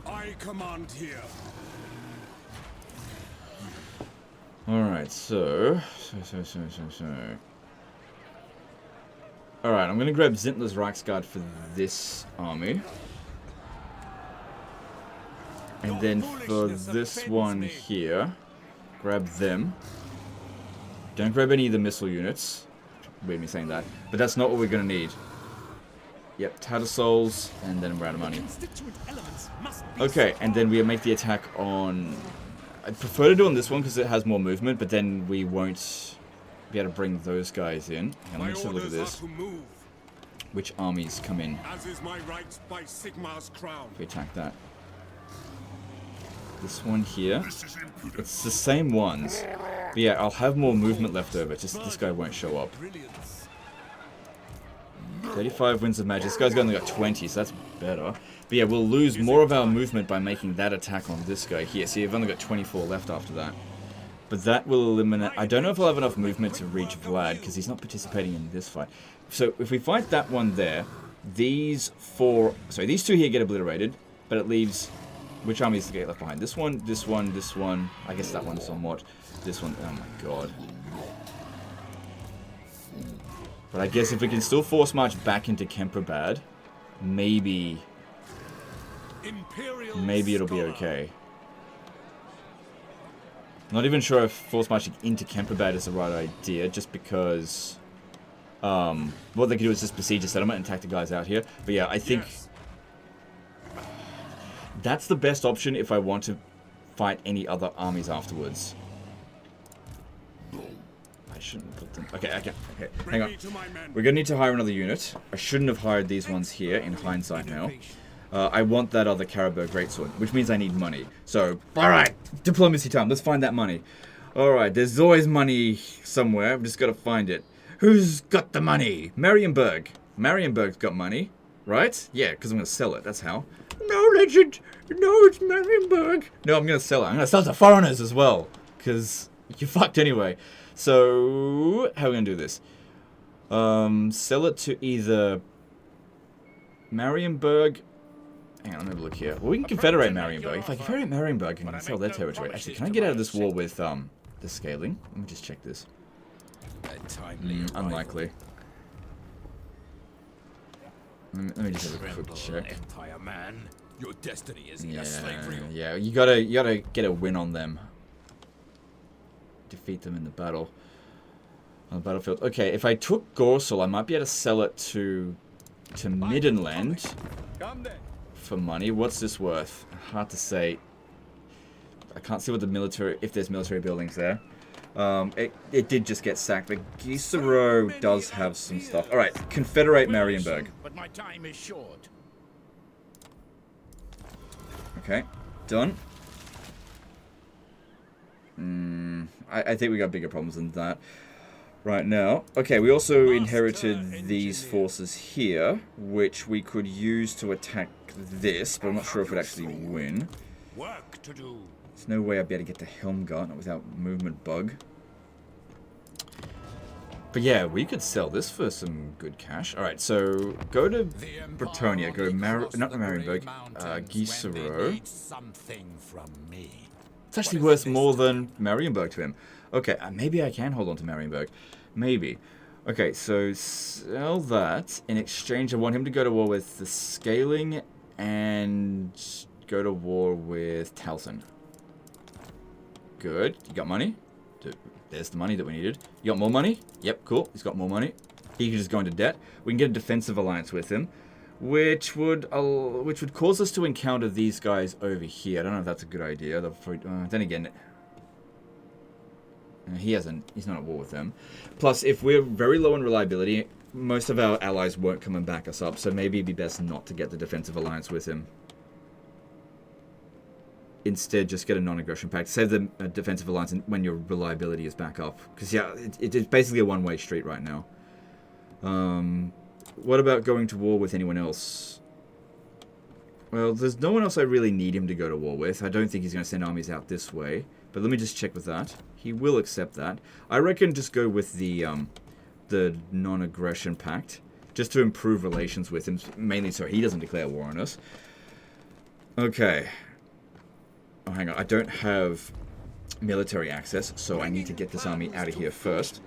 S2: I command here.
S1: Alright, so. Alright, I'm gonna grab Zintler's Reichsguard for this army. And then for this one here, grab them. Don't grab any of the missile units. Weird me saying that. But that's not what we're gonna need. Yep, Tattersouls, and then we're out of money. Okay, and then we make the attack on... I prefer to do on this one because it has more movement, but then we won't be able to bring those guys in. And let me just have a look at this. Which armies come in?
S2: As is my right by Sigmar's crown.
S1: If we attack that. This one here. It's the same ones. But yeah, I'll have more movement left over, just this guy won't show up. 35 Winds of Magic. This guy's only got 20, so that's better. But yeah, we'll lose more of our movement by making that attack on this guy here. See, I've only got 24 left after that. But that will eliminate... I don't know if I'll have enough movement to reach Vlad, because he's not participating in this fight. So if we fight that one there, these four... Sorry, these two here get obliterated, but it leaves... Which armies get left behind? This one, this one, this one. I guess that one somewhat. This one... Oh my god. But I guess if we can still force march back into Kemperbad, maybe it'll be okay. Not even sure if force marching into Kemperbad is the right idea, just because what they can do is just besiege a settlement and attack the guys out here. But yeah, I think that's the best option if I want to fight any other armies afterwards. I shouldn't put them... Okay, hang on. We're gonna need to hire another unit. I shouldn't have hired these ones here, in hindsight now. I want that other Caribou Greatsword, which means I need money. So, alright, diplomacy time. Let's find that money. Alright, there's always money somewhere. I've just got to find it. Who's got the money? Marienburg. Marienburg's got money, right? Yeah, because I'm going to sell it. That's how. No, Legend. No, it's Marienburg. No, I'm going to sell it. I'm going to sell it to foreigners as well, because you're fucked anyway. So, how are we going to do this? Sell it to either Marienburg... Hang on, let me look here. Well, we can confederate Marienburg. If I confederate Marienburg, I can sell their territory. Actually, can I get out of this war with, the scaling? Let me just check this. Unlikely. Let me just have a quick check.
S2: Empire man, your destiny is in slavery.
S1: Yeah, you gotta get a win on them. Defeat them in the battle. On the battlefield. Okay, if I took Gorsel, I might be able to sell it to Middenland for money. What's this worth? Hard to say. I can't see what the military, if there's military buildings there. It did just get sacked, but Gisero does have some stuff. Alright, confederate Marienburg.
S2: But my time is short.
S1: Okay, done. I think we got bigger problems than that right now. Okay, we also inherited these forces here, which we could use to attack this, but I'm not sure if we'd actually win.
S2: Work to do.
S1: There's no way I'd be able to get to Helmgart without movement bug. But yeah, we could sell this for some good cash. Alright, so go to Bretonnia, go not Marienburg, Gisero. It's actually worth more than Marienburg to him. Okay, maybe I can hold on to Marienburg. Maybe. Okay, so sell that. In exchange, I want him to go to war with the Scaling and go to war with Talson. Good. You got money? There's the money that we needed. You got more money? Yep, cool. He's got more money. He can just go into debt. We can get a defensive alliance with him. which would cause us to encounter these guys over here. I don't know if that's a good idea. Then again, he's not at war with them. Plus, if we're very low in reliability, most of our allies won't come and back us up, so maybe it'd be best not to get the defensive alliance with him. Instead, just get a non-aggression pact. Save the defensive alliance when your reliability is back up. Because, yeah, it's basically a one-way street right now. What about going to war with anyone else? Well, there's no one else I really need him to go to war with. I don't think he's going to send armies out this way. But let me just check with that. He will accept that. I reckon just go with the non-aggression pact. Just to improve relations with him. Mainly so he doesn't declare war on us. Okay. Oh, hang on. I don't have military access, so I need to get this army out of here first.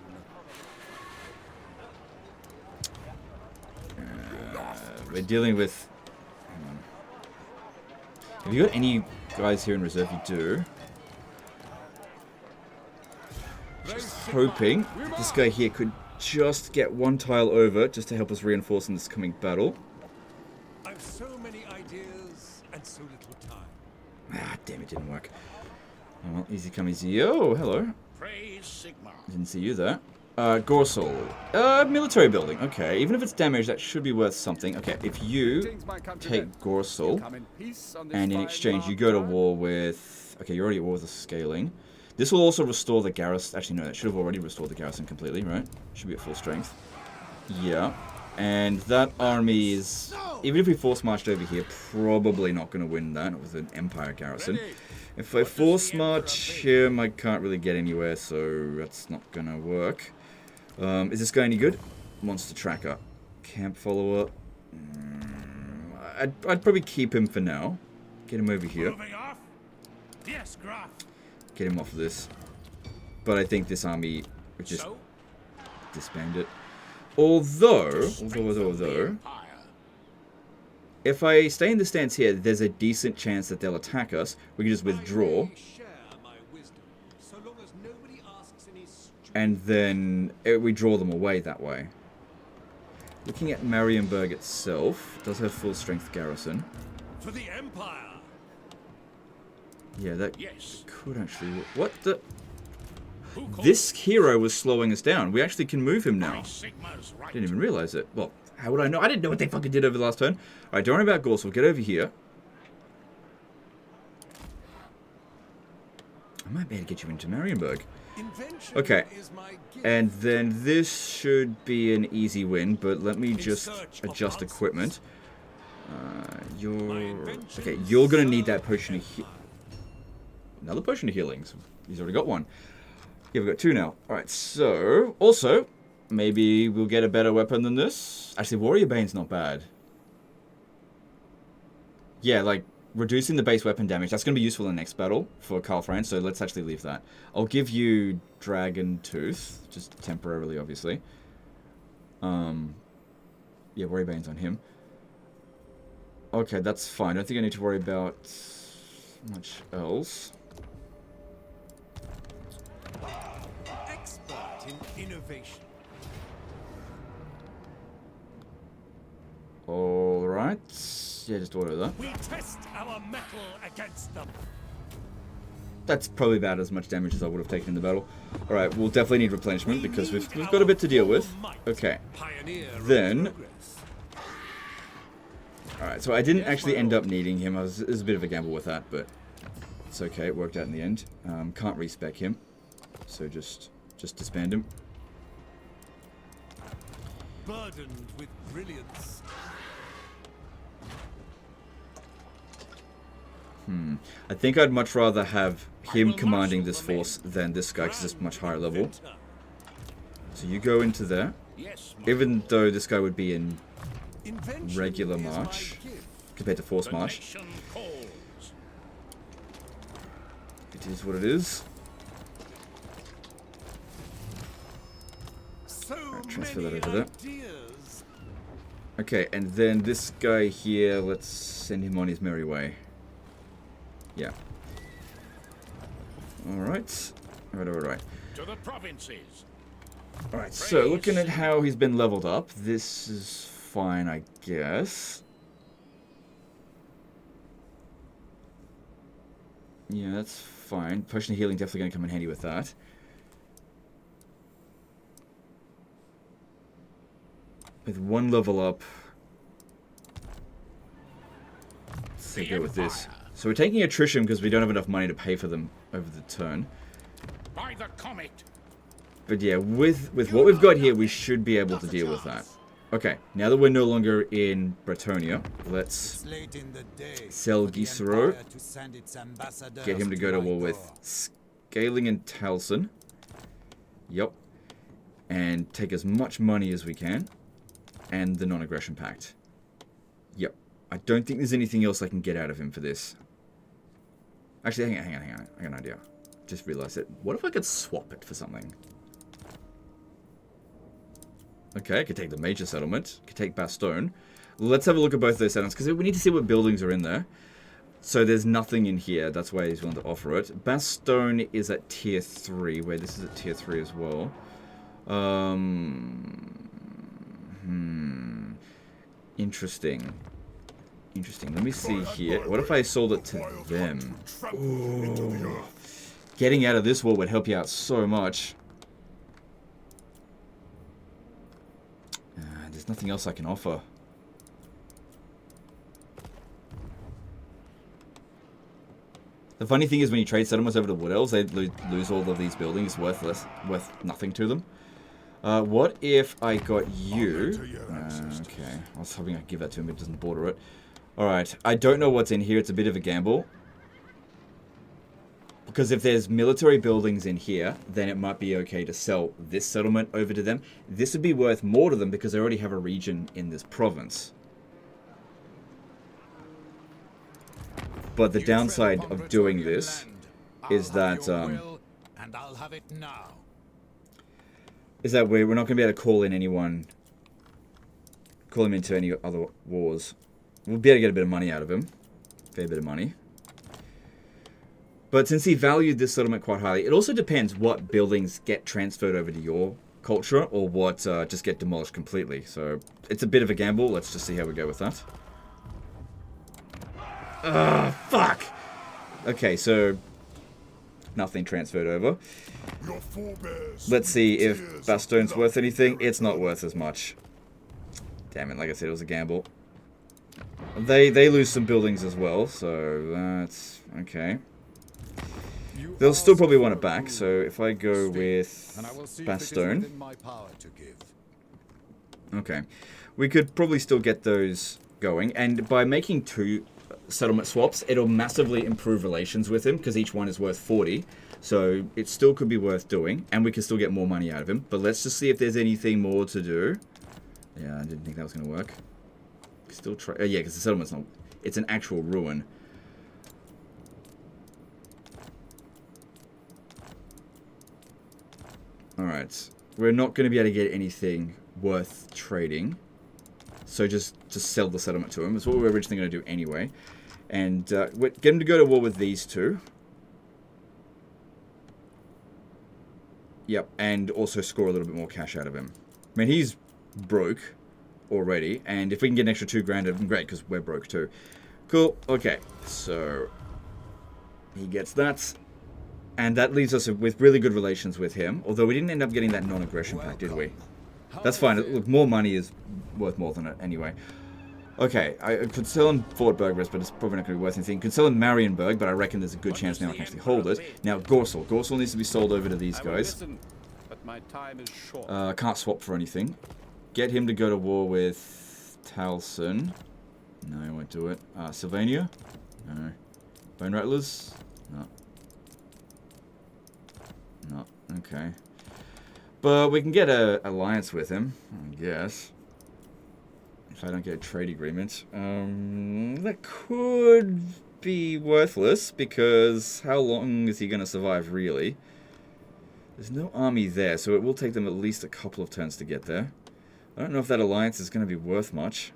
S1: We're dealing with... Hang on. Have you got any guys here in reserve? You do. Just hoping this guy here could just get one tile over just to help us reinforce in this coming battle.
S2: I've so many ideas and so little time.
S1: Ah, damn, it didn't work. Oh, well, easy come, easy. Oh, hello.
S2: Praise Sigma.
S1: Didn't see you there. Gorsel. Military building. Okay, even if it's damaged, that should be worth something. Okay, if you take Gorsel, and in exchange you go to war with... Okay, you're already at war with the scaling. This will also restore the garrison. Actually, no, that should have already restored the garrison completely, right? Should be at full strength. Yeah. And that army is... Even if we force marched over here, probably not going to win that with an Empire garrison. If I force march him, I can't really get anywhere, so that's not going to work. Is this guy any good? Monster tracker. Camp follower. I'd probably keep him for now. Get him over here.
S2: Yes, Graf.
S1: Get him off of this. But I think this army would just disband it. Although, if I stay in the stance here, there's a decent chance that they'll attack us. We can just withdraw. And then we draw them away that way. Looking at Marienburg itself, it does have full strength garrison.
S2: For the Empire.
S1: Yeah, that could actually work. What the? This hero was slowing us down. We actually can move him now. Didn't even realize it. Well, how would I know? I didn't know what they fucking did over the last turn. Alright, don't worry about Gorsel. Get over here. I might be able to get you into Marienburg. Okay. And then this should be an easy win, but let me just adjust equipment. Okay, you're going to need that potion of healing. Another potion of healing. He's already got one. Yeah, we've got two now. Alright, so... Also, maybe we'll get a better weapon than this. Actually, Warrior Bane's not bad. Yeah, like, reducing the base weapon damage. That's going to be useful in the next battle for Karl Franz, so let's actually leave that. I'll give you Dragon Tooth. Just temporarily, obviously. Yeah, Warrior Bane's on him. Okay, that's fine. I don't think I need to worry about much else.
S2: Innovation.
S1: Alright. Yeah, just order that.
S2: We test our metal against them.
S1: That's probably about as much damage as I would have taken in the battle. Alright, we'll definitely need replenishment because we've got a bit to deal with. Okay. Then... Alright, so I didn't actually end up needing him. It was a bit of a gamble with that, but it's okay. It worked out in the end. Can't respec him. So just disband him.
S2: Burdened with brilliance.
S1: I think I'd much rather have him commanding this force than this guy because it's much higher level. So you go into there. Even though this guy would be in regular march compared to force march. It is what it is. Right, transfer that over there. Okay, and then this guy here, let's send him on his merry way. Yeah. Alright. Alright.
S2: To the provinces.
S1: Alright, so looking at how he's been leveled up, this is fine, I guess. Yeah, that's fine. Potion of healing definitely going to come in handy with that. With one level up. Let's go with this. So we're taking attrition because we don't have enough money to pay for them over the turn.
S2: By the comet.
S1: But yeah, with what we've got here, we should be able to deal with that. Okay, now that we're no longer in Bretonia, let's sell Gisero. Get him to go to war with Scaling and Talson. Yep. And take as much money as we can. And the non-aggression pact. Yep. I don't think there's anything else I can get out of him for this. Actually, hang on. I got an idea. Just realized it. What if I could swap it for something? Okay, I could take the major settlement. I could take Bastogne. Let's have a look at both those settlements, because we need to see what buildings are in there. So there's nothing in here. That's why he's willing to offer it. Bastogne is at tier 3, where this is at tier 3 as well. Interesting. Let me see here. What if I sold it to them? Ooh. Getting out of this war would help you out so much. There's nothing else I can offer. The funny thing is when you trade settlements over to Wood Elves, they lose all of these buildings worth nothing to them. What if I got you? Okay, I was hoping I could give that to him, but it doesn't border it. Alright, I don't know what's in here. It's a bit of a gamble. Because if there's military buildings in here, then it might be okay to sell this settlement over to them. This would be worth more to them because they already have a region in this province. But the downside of doing this is that we're not going to be able to call in anyone, call him into any other wars. We'll be able to get a bit of money out of him, fair bit of money. But since he valued this settlement quite highly, it also depends what buildings get transferred over to your culture or what just get demolished completely. So it's a bit of a gamble. Let's just see how we go with that. Ugh, fuck! Okay, so nothing transferred over. Let's see if Bastogne's worth anything. It's not worth as much. Damn it, like I said, it was a gamble. They lose some buildings as well, so that's okay. They'll still probably want it back, so if I go with Bastogne... Okay. We could probably still get those going, and by making 2 settlement swaps, it'll massively improve relations with him, because each one is worth 40, so it still could be worth doing, and we can still get more money out of him. But let's just see if there's anything more to do. Yeah, I didn't think that was going to work. Still try... yeah, because the settlement's not... It's an actual ruin. Alright, we're not going to be able to get anything worth trading. So just sell the settlement to him. That's what we were originally going to do anyway. And get him to go to war with these 2. Yep, and also score a little bit more cash out of him. I mean, he's broke already. And if we can get an extra 2 grand out of him, great, because we're broke too. Cool, okay. So, he gets that. And that leaves us with really good relations with him. Although we didn't end up getting that non-aggression pact, did we? That's fine. Look, more money is worth more than it anyway. Okay, I could sell him Fort Burgres, but it's probably not going to be worth anything. Could sell him Marienburg, but I reckon there's a good chance now I can actually hold it. Now, Gorsel. Gorsel needs to be sold over to these guys. Can't swap for anything. Get him to go to war with Talson. No, he won't do it. Sylvania? No. Bone Rattlers? No. No, okay. But we can get an alliance with him, I guess. If I don't get a trade agreement. That could be worthless, because how long is he going to survive, really? There's no army there, so it will take them at least a couple of turns to get there. I don't know if that alliance is going to be worth much.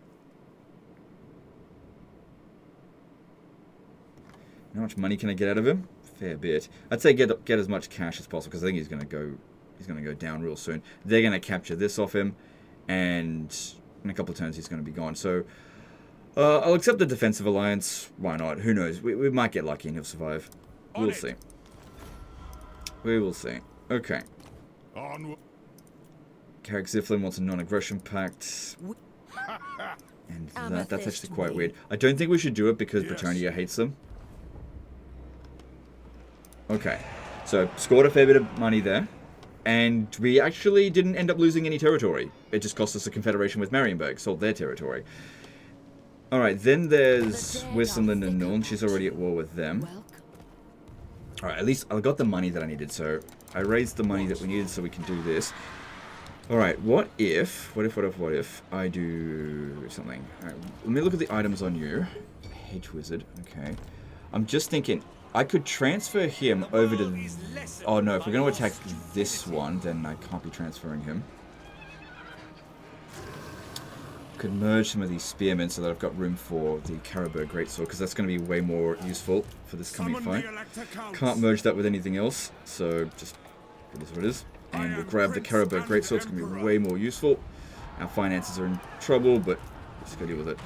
S1: How much money can I get out of him? Fair bit. I'd say get as much cash as possible, because I think he's going to go down real soon. They're going to capture this off him, and In a couple of turns, he's going to be gone. So, I'll accept the defensive alliance. Why not? Who knows? We might get lucky and he'll survive. We'll see. We will see. Okay.
S2: Onward.
S1: Carrick Ziflin wants a non-aggression pact. And that's actually quite weird. I don't think we should do it because Britannia hates them. Okay. So, scored a fair bit of money there. And we actually didn't end up losing any territory. It just cost us a confederation with Marienburg. Sold their territory. Alright, then there's Wissenland and Nuln. She's already at war with them. Alright, at least I got the money that I needed. So, I raised the money that we needed so we can do this. Alright, what if I do something? Alright, let me look at the items on you. Hedge Wizard, okay. I'm just thinking, I could transfer him over to... Oh no, if we're going to attack this one, then I can't be transferring him. Could merge some of these spearmen so that I've got room for the Caribou Greatsword, because that's going to be way more useful for this coming fight. Can't merge that with anything else, so just it is what it is. And we'll grab the Caribou Greatsword, it's going to be way more useful. Our finances are in trouble, but let's go deal with it.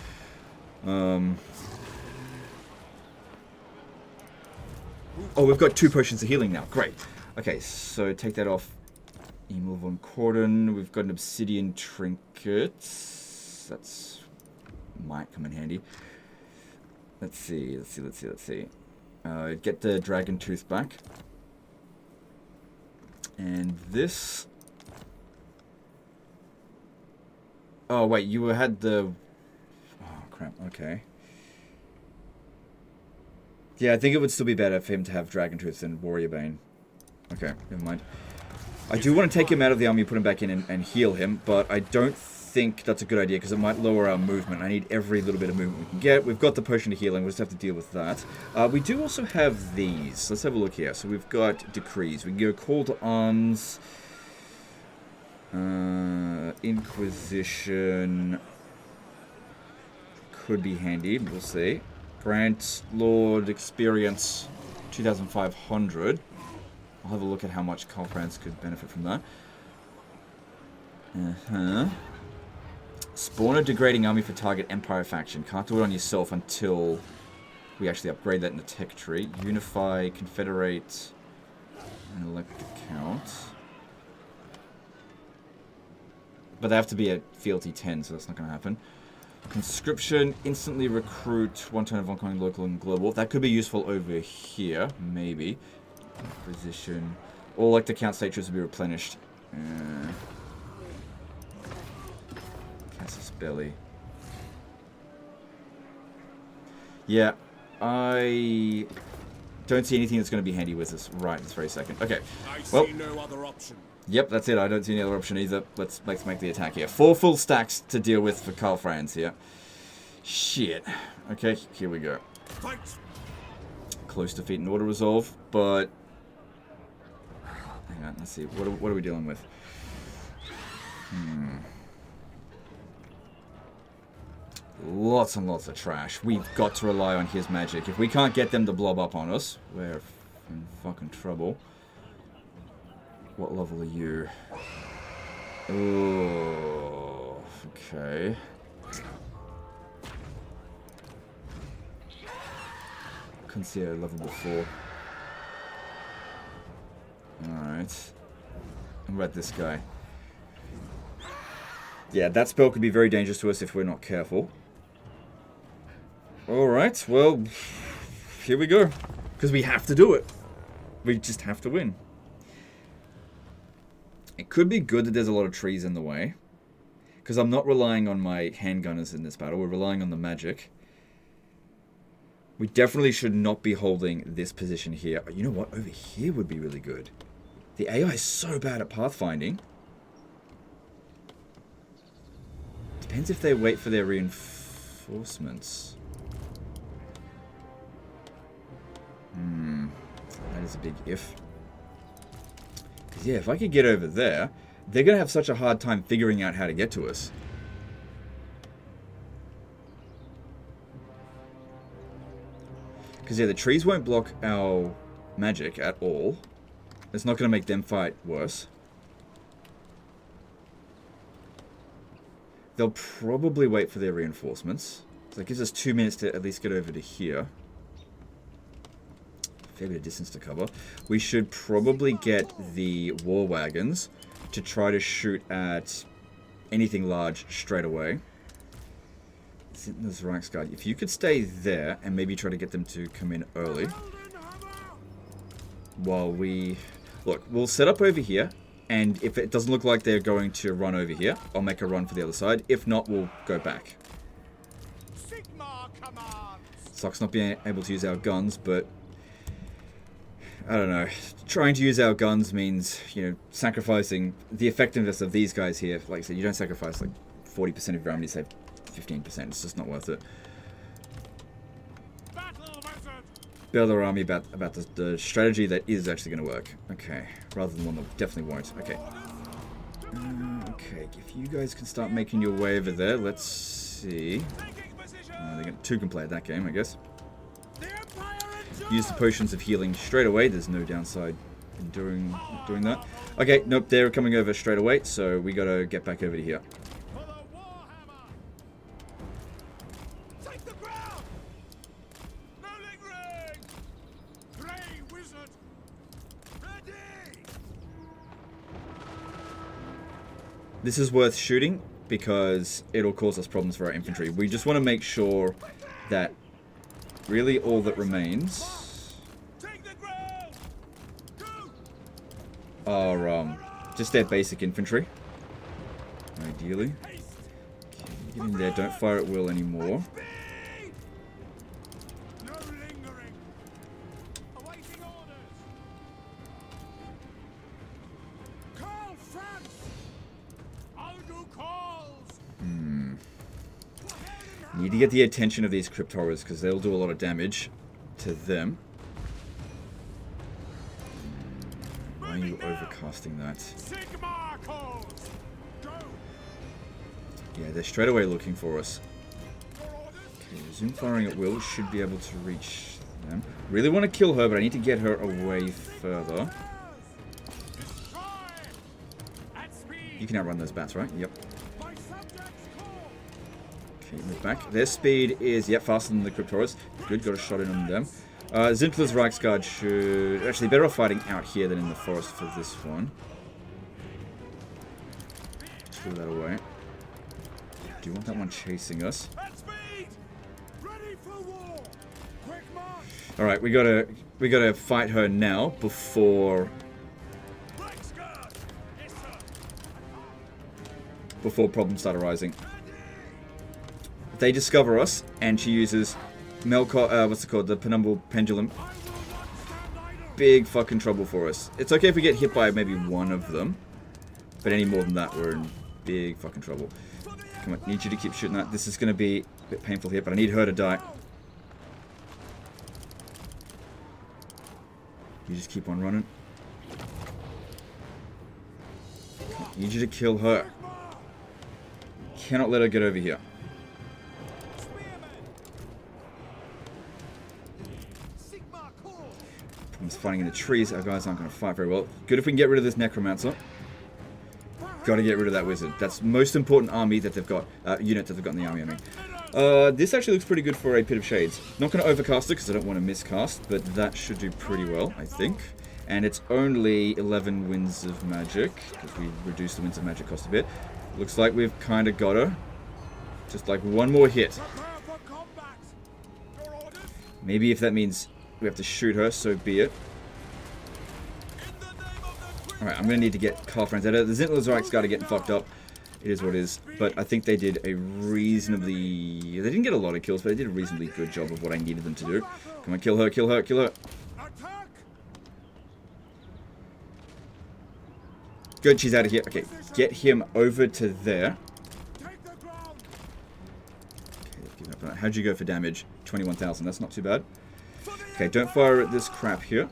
S1: Oh, we've got 2 potions of healing now. Great. Okay, so take that off. Emil von Corden. We've got an obsidian trinket. That's might come in handy. Let's see. Get the dragon tooth back. And this... Oh, wait, you had the... Oh, crap, okay. Yeah, I think it would still be better for him to have Dragon Tooth than Warrior Bane. Okay, never mind. I do want to take him out of the army, put him back in and heal him, but I don't think that's a good idea because it might lower our movement. I need every little bit of movement we can get. We've got the potion of healing, we'll just have to deal with that. We do also have these. Let's have a look here. So we've got decrees. We can go call to arms, Inquisition could be handy, we'll see. Grant Lord experience 2,500. I'll have a look at how much Karlfrans could benefit from that. Spawn a degrading army for target Empire faction. Can't do it on yourself until we actually upgrade that in the tech tree. Unify, Confederate, and elect the Count. But they have to be at fealty 10, so that's not going to happen. Conscription, instantly recruit 1 turn of oncoming local and global. That could be useful over here, maybe. Acquisition. All elector count state troops will be replenished. Casus Belli. Yeah, I don't see anything that's going to be handy with us right this very second. Okay, well,
S2: no other option.
S1: Yep, that's it. I don't see any other option either. Let's make the attack here. 4 full stacks to deal with for Karlfrans here. Shit. Okay, here we go.
S2: Fight.
S1: Close defeat and auto resolve, but hang on. Let's see. What are we dealing with? Lots and lots of trash. We've got to rely on his magic. If we can't get them to blob up on us, we're in fucking trouble. What level are you? Oh, okay. Couldn't see a level before. Alright. What about this guy? Yeah, that spell could be very dangerous to us if we're not careful. Alright, well, here we go. Because we have to do it. We just have to win. It could be good that there's a lot of trees in the way. Because I'm not relying on my handgunners in this battle. We're relying on the magic. We definitely should not be holding this position here. You know what? Over here would be really good. The AI is so bad at pathfinding. Depends if they wait for their reinforcements. That is a big if. Because, yeah, if I could get over there, they're going to have such a hard time figuring out how to get to us. Because, yeah, the trees won't block our magic at all. It's not going to make them fight worse. They'll probably wait for their reinforcements. So that gives us 2 minutes to at least get over to here. Fair bit of distance to cover. We should probably get the war wagons to try to shoot at anything large straight away. This Reichsguard. If you could stay there and maybe try to get them to come in early. While we... Look, we'll set up over here. And if it doesn't look like they're going to run over here, I'll make a run for the other side. If not, we'll go back. Sucks not being able to use our guns, but... I don't know. Trying to use our guns means, you know, sacrificing the effectiveness of these guys here. Like I said, you don't sacrifice like 40% of your army to save 15%. It's just not worth it. Build our army about the strategy that is actually going to work. Okay. Rather than one that definitely won't. Okay. Okay. If you guys can start making your way over there, let's see. Two can play at that game, I guess. Use the potions of healing straight away. There's no downside in doing that. Okay, nope, they're coming over straight away, so we gotta get back over to here. This is worth shooting because it'll cause us problems for our infantry. We just want to make sure that really all that remains are just their basic infantry. Ideally. Okay, get in there, don't fire at will anymore. Need to get the attention of these crypt horrors because they'll do a lot of damage to them. Why are you overcasting that? Yeah, they're straight away looking for us. Okay, zoom firing at will should be able to reach them. Really want to kill her, but I need to get her away further. You can outrun those bats, right? Yep. Okay, move back. Their speed is, yep, faster than the crypt horrors. Good, got a shot in on them. Zintler's Reichsguard should... Actually, better off fighting out here than in the forest for this one. Throw that away. Do you want that one chasing us? Alright, we gotta fight her now before problems start arising. If they discover us and she uses what's it called? The Penumbral Pendulum. Big fucking trouble for us. It's okay if we get hit by maybe one of them. But any more than that, we're in big fucking trouble. Come on, need you to keep shooting that. This is going to be a bit painful here, but I need her to die. You just keep on running. I need you to kill her. Cannot let her get over here. Problems fighting in the trees. Our guys aren't going to fight very well. Good if we can get rid of this necromancer. Got to get rid of that wizard. That's the most important army that they've got. Unit that they've got in the army, I mean. This actually looks pretty good for a Pit of Shades. Not going to overcast it because I don't want to miscast, but that should do pretty well, I think. And it's only 11 winds of magic, because we reduced the winds of magic cost a bit. Looks like we've kind of got her. Just like one more hit. Maybe if that means we have to shoot her, so be it. Alright, I'm going to need to get Karl Franz out of it. The Zintler's Reichsguard are getting fucked up. It is what it is. But I think they did a reasonably... They didn't get a lot of kills, but they did a reasonably good job of what I needed them to do. Come on, kill her, kill her, kill her. Good, she's out of here. Okay, get him over to there. Okay, how'd you go for damage? 21,000, that's not too bad. Okay, don't fire at this crap here.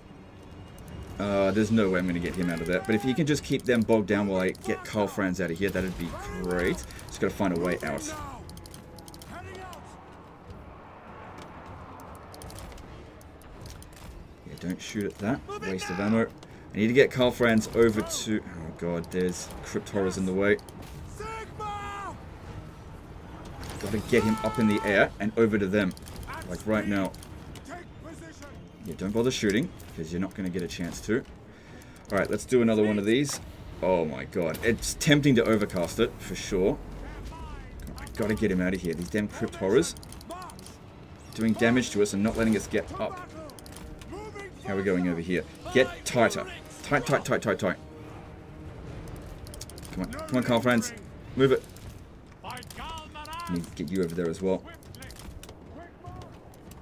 S1: There's no way I'm going to get him out of there. But if you can just keep them bogged down while I get Karl Franz out of here, that'd be great. Just got to find a way out. Yeah, don't shoot at that. Waste of ammo. I need to get Karl Franz over to... Oh god, there's crypt horrors in the way. Gotta get him up in the air and over to them. Like right now. Yeah, don't bother shooting, because you're not going to get a chance to. Alright, let's do another one of these. Oh my god. It's tempting to overcast it, for sure. I gotta get him out of here. These damn crypt horrors. Doing damage to us and not letting us get up. How are we going over here? Get tighter. Tight, tight, tight, tight, tight. Come on. Come on, Carl friends. Move it. I need to get you over there as well.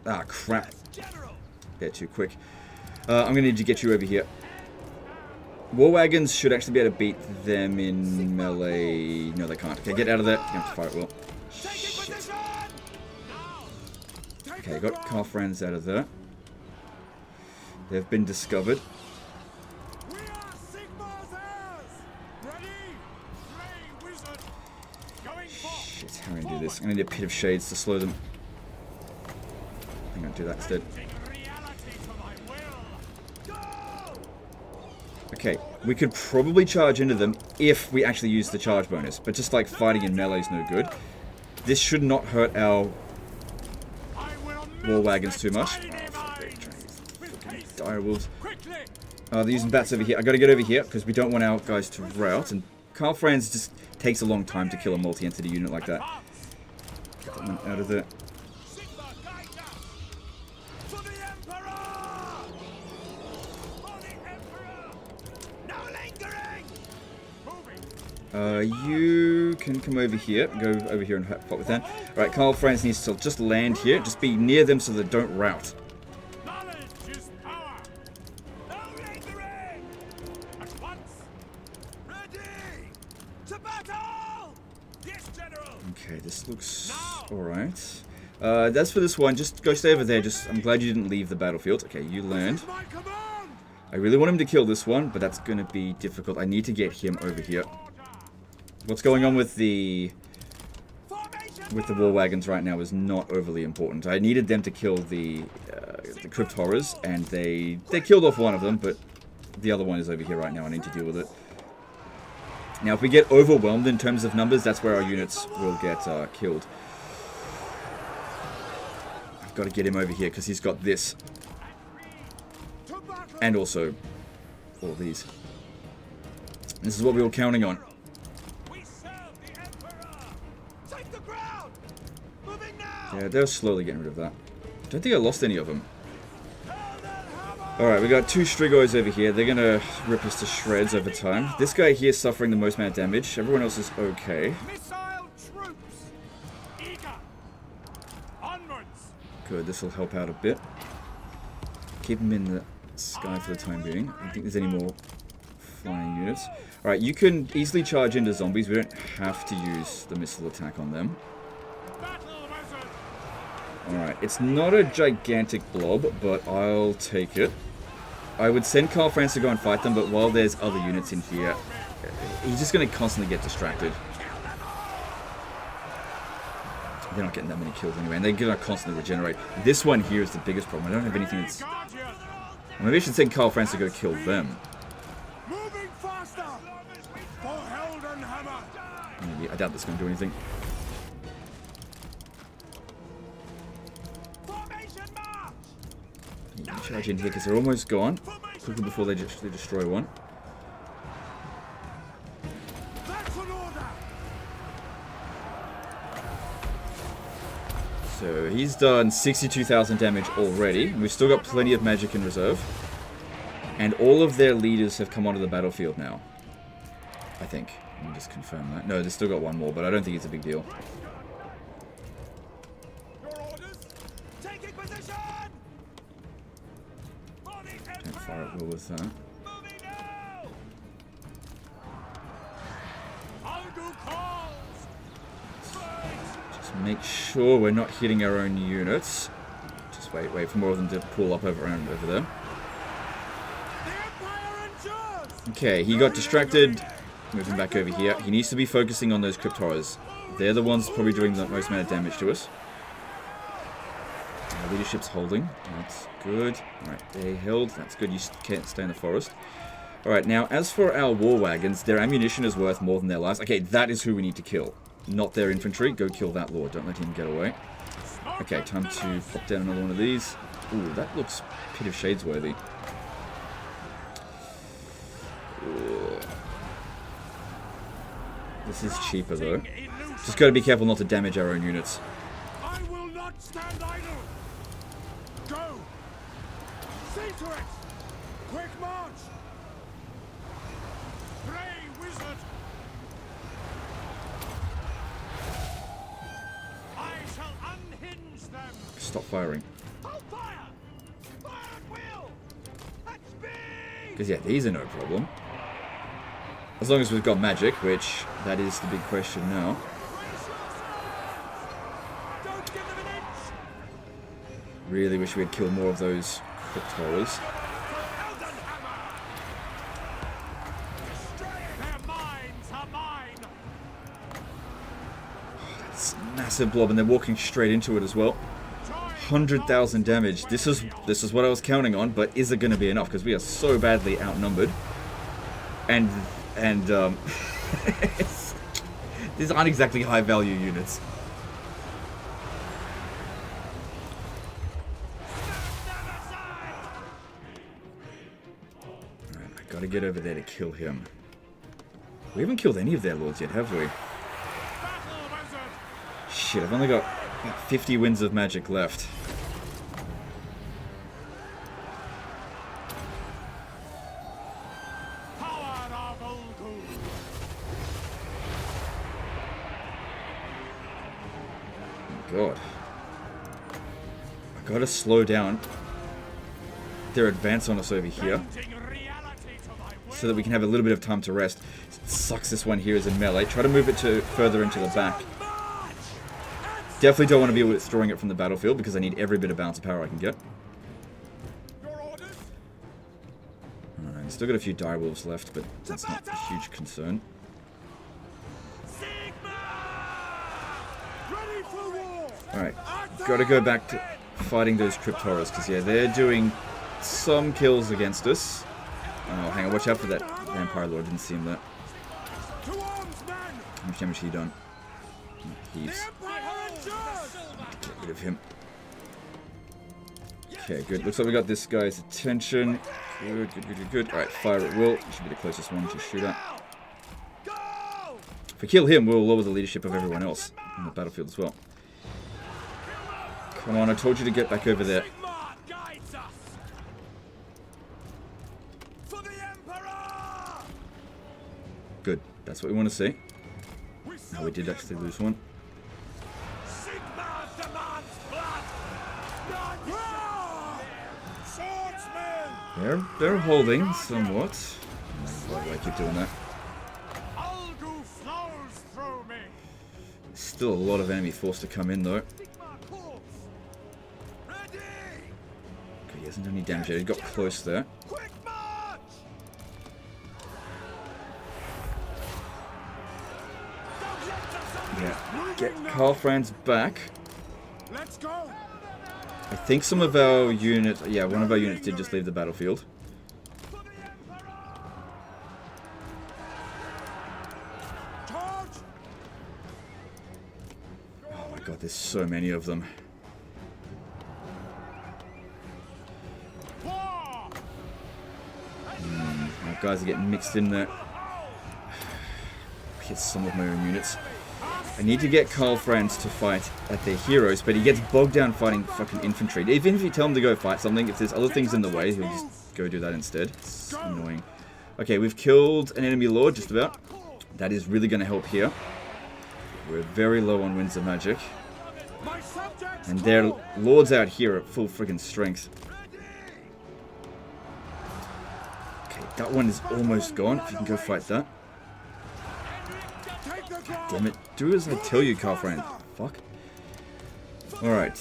S1: Ah, crap. They're too quick. I'm going to need to get you over here. War wagons should actually be able to beat them in melee. No, they can't. Okay, get out of there. You have to fire at will. Shit. Okay, got car friends out of there. They've been discovered. Shit, how am I going to do this? I'm going to need a pit of shades to slow them. I'm going to do that instead. Okay, we could probably charge into them if we actually use the charge bonus, but just like fighting in melee is no good. This should not hurt our war wagons too much. Dire wolves. They're using bats over here. I gotta get over here because we don't want our guys to rout, and Carl Franz just takes a long time to kill a multi-entity unit like that. Get that one out of there. You can come over here. Go over here and pop with that. Alright, Carl Franz needs to just land here. Just be near them so they don't rout. Okay, this looks alright. That's for this one. Just go stay over there. I'm glad you didn't leave the battlefield. Okay, you land. I really want him to kill this one, but that's going to be difficult. I need to get him over here. What's going on with the war wagons right now is not overly important. I needed them to kill the crypt horrors, and they killed off one of them, but the other one is over here right now. I need to deal with it. Now, if we get overwhelmed in terms of numbers, that's where our units will get killed. I've got to get him over here because he's got this, and also all these. This is what we were counting on. Yeah, they're slowly getting rid of that. Don't think I lost any of them. Alright, we got two Strigos over here. They're going to rip us to shreds over time. This guy here is suffering the most amount of damage. Everyone else is okay. Good, this will help out a bit. Keep him in the sky for the time being. I don't think there's any more flying units. Alright, you can easily charge into zombies. We don't have to use the missile attack on them. Alright, it's not a gigantic blob, but I'll take it. I would send Carl Franz to go and fight them, but while there's other units in here, he's just going to constantly get distracted. They're not getting that many kills anyway, and they're going to constantly regenerate. This one here is the biggest problem. I don't have anything that's... Maybe I should send Carl Franz to go kill them. Maybe. I doubt that's going to do anything. Charge in here because they're almost gone. Quickly before they destroy one. So he's done 62,000 damage already. We've still got plenty of magic in reserve. And all of their leaders have come onto the battlefield now. I think. Let me just confirm that. No, they've still got one more, but I don't think it's a big deal. Don't fire at will with that. Just make sure we're not hitting our own units. Just wait for more of them to pull up around over there. Okay, he got distracted. Moving back over here. He needs to be focusing on those crypt horrors. They're the ones probably doing the most amount of damage to us. Our leadership's holding. That's good. Alright, they held. That's good. You can't stay in the forest. Alright, now as for our war wagons, their ammunition is worth more than their lives. Okay, that is who we need to kill. not their infantry. Go kill that lord. Don't let him get away. Okay, time to pop down another one of these. Ooh, that looks Pit of Shades worthy. Ooh. This is cheaper though. Just gotta be careful not to damage our own units.
S2: I will not stand idle. Go. See to it. Quick march. Pray, wizard. I shall unhinge them.
S1: Stop firing.
S2: Hold fire. Fire at will. At speed.
S1: Because yeah, these are no problem. As long as we've got magic, which that is the big question now.
S2: Don't give them an inch.
S1: Really wish we had killed more of those crypt horrors.
S2: Their minds are mine.
S1: It's a massive blob, and they're walking straight into it as well. 100,000 damage. This is what I was counting on, but is it going to be enough? Because we are so badly outnumbered, and these aren't exactly high value units. Alright, I gotta get over there to kill him. We haven't killed any of their lords yet, have we? Shit, I've only got 50 winds of magic left. God. I gotta slow down their advance on us over here so that we can have a little bit of time to rest. It sucks this one here is in melee. Try to move it to further into the back. Definitely don't want to be withdrawing it from the battlefield because I need every bit of bounce of power I can get. Alright, still got a few direwolves left, but that's not a huge concern. Alright, gotta go back to fighting those crypt horrors, because yeah, they're doing some kills against us. Oh, hang on, watch out for that vampire lord, didn't see him there. How much damage has he done? Heaps. Get rid of him. Okay, good. Looks like we got this guy's attention. Good, good, good, good, good. Alright, fire at will. Should be the closest one to shoot at. If we kill him, we'll lower the leadership of everyone else on the battlefield as well. Come on, I told you to get back over there. Good, that's what we want to see. Now we did actually lose one. They're holding somewhat. Why do I keep doing that? Still a lot of enemy force to come in though. Okay, he hasn't done any damage yet. He got close there. Yeah, get Karl Franz back.
S2: Let's go.
S1: I think some of our units, yeah, one of our units did just leave the battlefield. Oh my god, there's so many of them. Our guys are getting mixed in there. Hit some of my own units. I need to get Karl Franz to fight at their heroes, but he gets bogged down fighting fucking infantry. Even if you tell him to go fight something, if there's other things in the way, he'll just go do that instead. It's annoying. Okay, we've killed an enemy lord, just about. That is really going to help here. We're very low on winds of magic. And their lords out here at full friggin' strength. Okay, that one is almost gone. If you can go fight that. God damn it. Do as I tell you, Karl Franz. Fuck. Alright.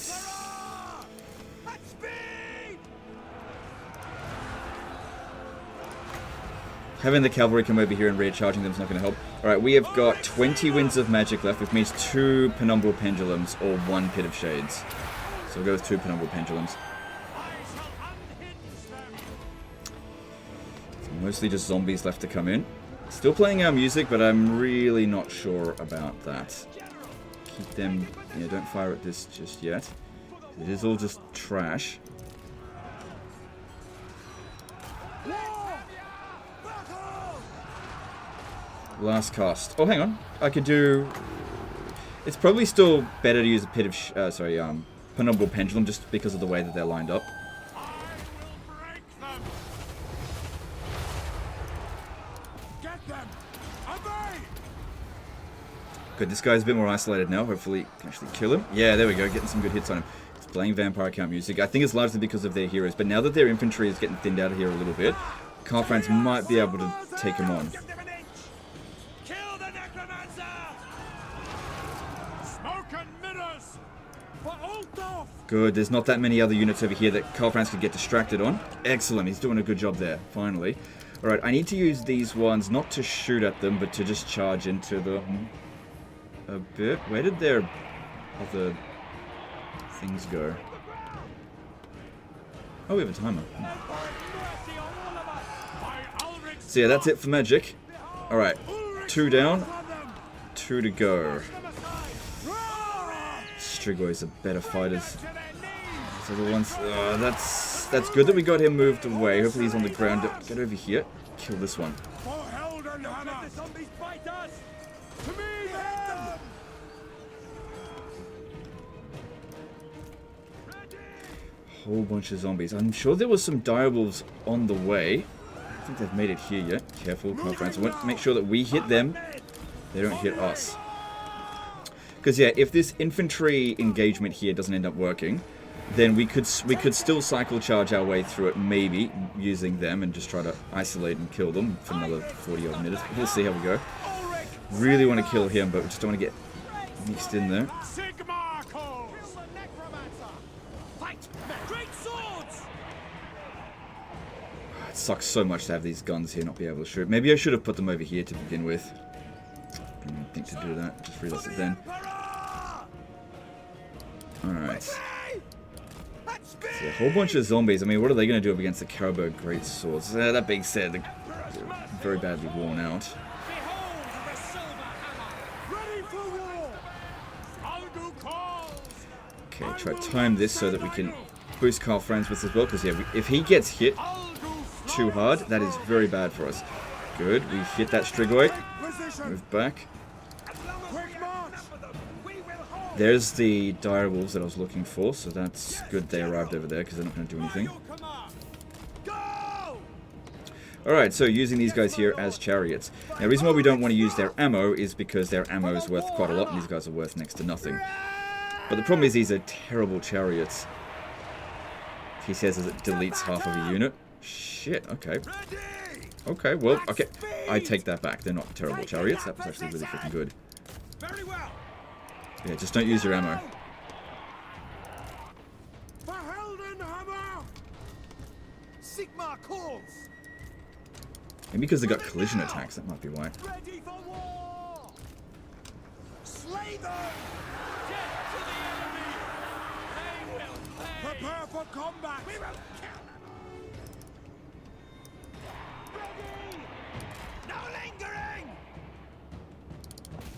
S1: Having the cavalry come over here and recharging them is not going to help. Alright, we have got 20 winds of magic left, which means 2 penumbral pendulums or 1 pit of shades. So we'll go with 2 penumbral pendulums. It's mostly just zombies left to come in. Still playing our music, but I'm really not sure about that. Keep them... Yeah, don't fire at this just yet. It is all just trash. Last cast. Oh, hang on. I could do... It's probably still better to use a pit of... Penumbral Pendulum, just because of the way that they're lined up. Good, this guy's a bit more isolated now. Hopefully, can actually kill him. Yeah, there we go. Getting some good hits on him. It's playing Vampire Count music. I think it's largely because of their heroes. But now that their infantry is getting thinned out of here a little bit, Karl Franz might be able to take him on. Good, there's not that many other units over here that Karl Franz could get distracted on. Excellent, he's doing a good job there, finally. Alright, I need to use these ones not to shoot at them, but to just charge into them a bit. Where did their other things go? Oh, we have a timer. So yeah, that's it for magic. Alright, 2 down, 2 to go. Strigoys are better fighters. So the ones, that's good that we got him moved away. Hopefully he's on the ground. Get over here. Kill this one. Whole bunch of zombies. I'm sure there was some direwolves on the way. I think they've made it here yet. Careful, Karl Franz. Make sure that we hit them. They don't hit us. Because yeah, if this infantry engagement here doesn't end up working, then we could still cycle charge our way through it, maybe using them and just try to isolate and kill them for another 40 odd minutes. We'll see how we go. Really want to kill him, but we just don't want to get mixed in there. It sucks so much to have these guns here not be able to shoot. Maybe I should have put them over here to begin with. Didn't even think to do that. Just realized it then. Alright. So a whole bunch of zombies. I mean, what are they going to do up against the Caribou Great Swords? That being said, they're very badly worn out. Okay, try to time this so that we can boost Karl Franz with as well. Because yeah, if he gets hit too hard, that is very bad for us. Good, we hit that Strigoi. Move back. There's the direwolves that I was looking for, so that's good they arrived over there because they're not going to do anything. Alright, so using these guys here as chariots. Now, the reason why we don't want to use their ammo is because their ammo is worth quite a lot, and these guys are worth next to nothing. But the problem is these are terrible chariots. He says as it deletes half of a unit. Shit, okay. Okay, well, okay. I take that back. They're not terrible chariots. That was actually really freaking good. Yeah, just don't use your ammo. Maybe because they got collision attacks, that might be why.
S2: Prepare for combat. No lingering.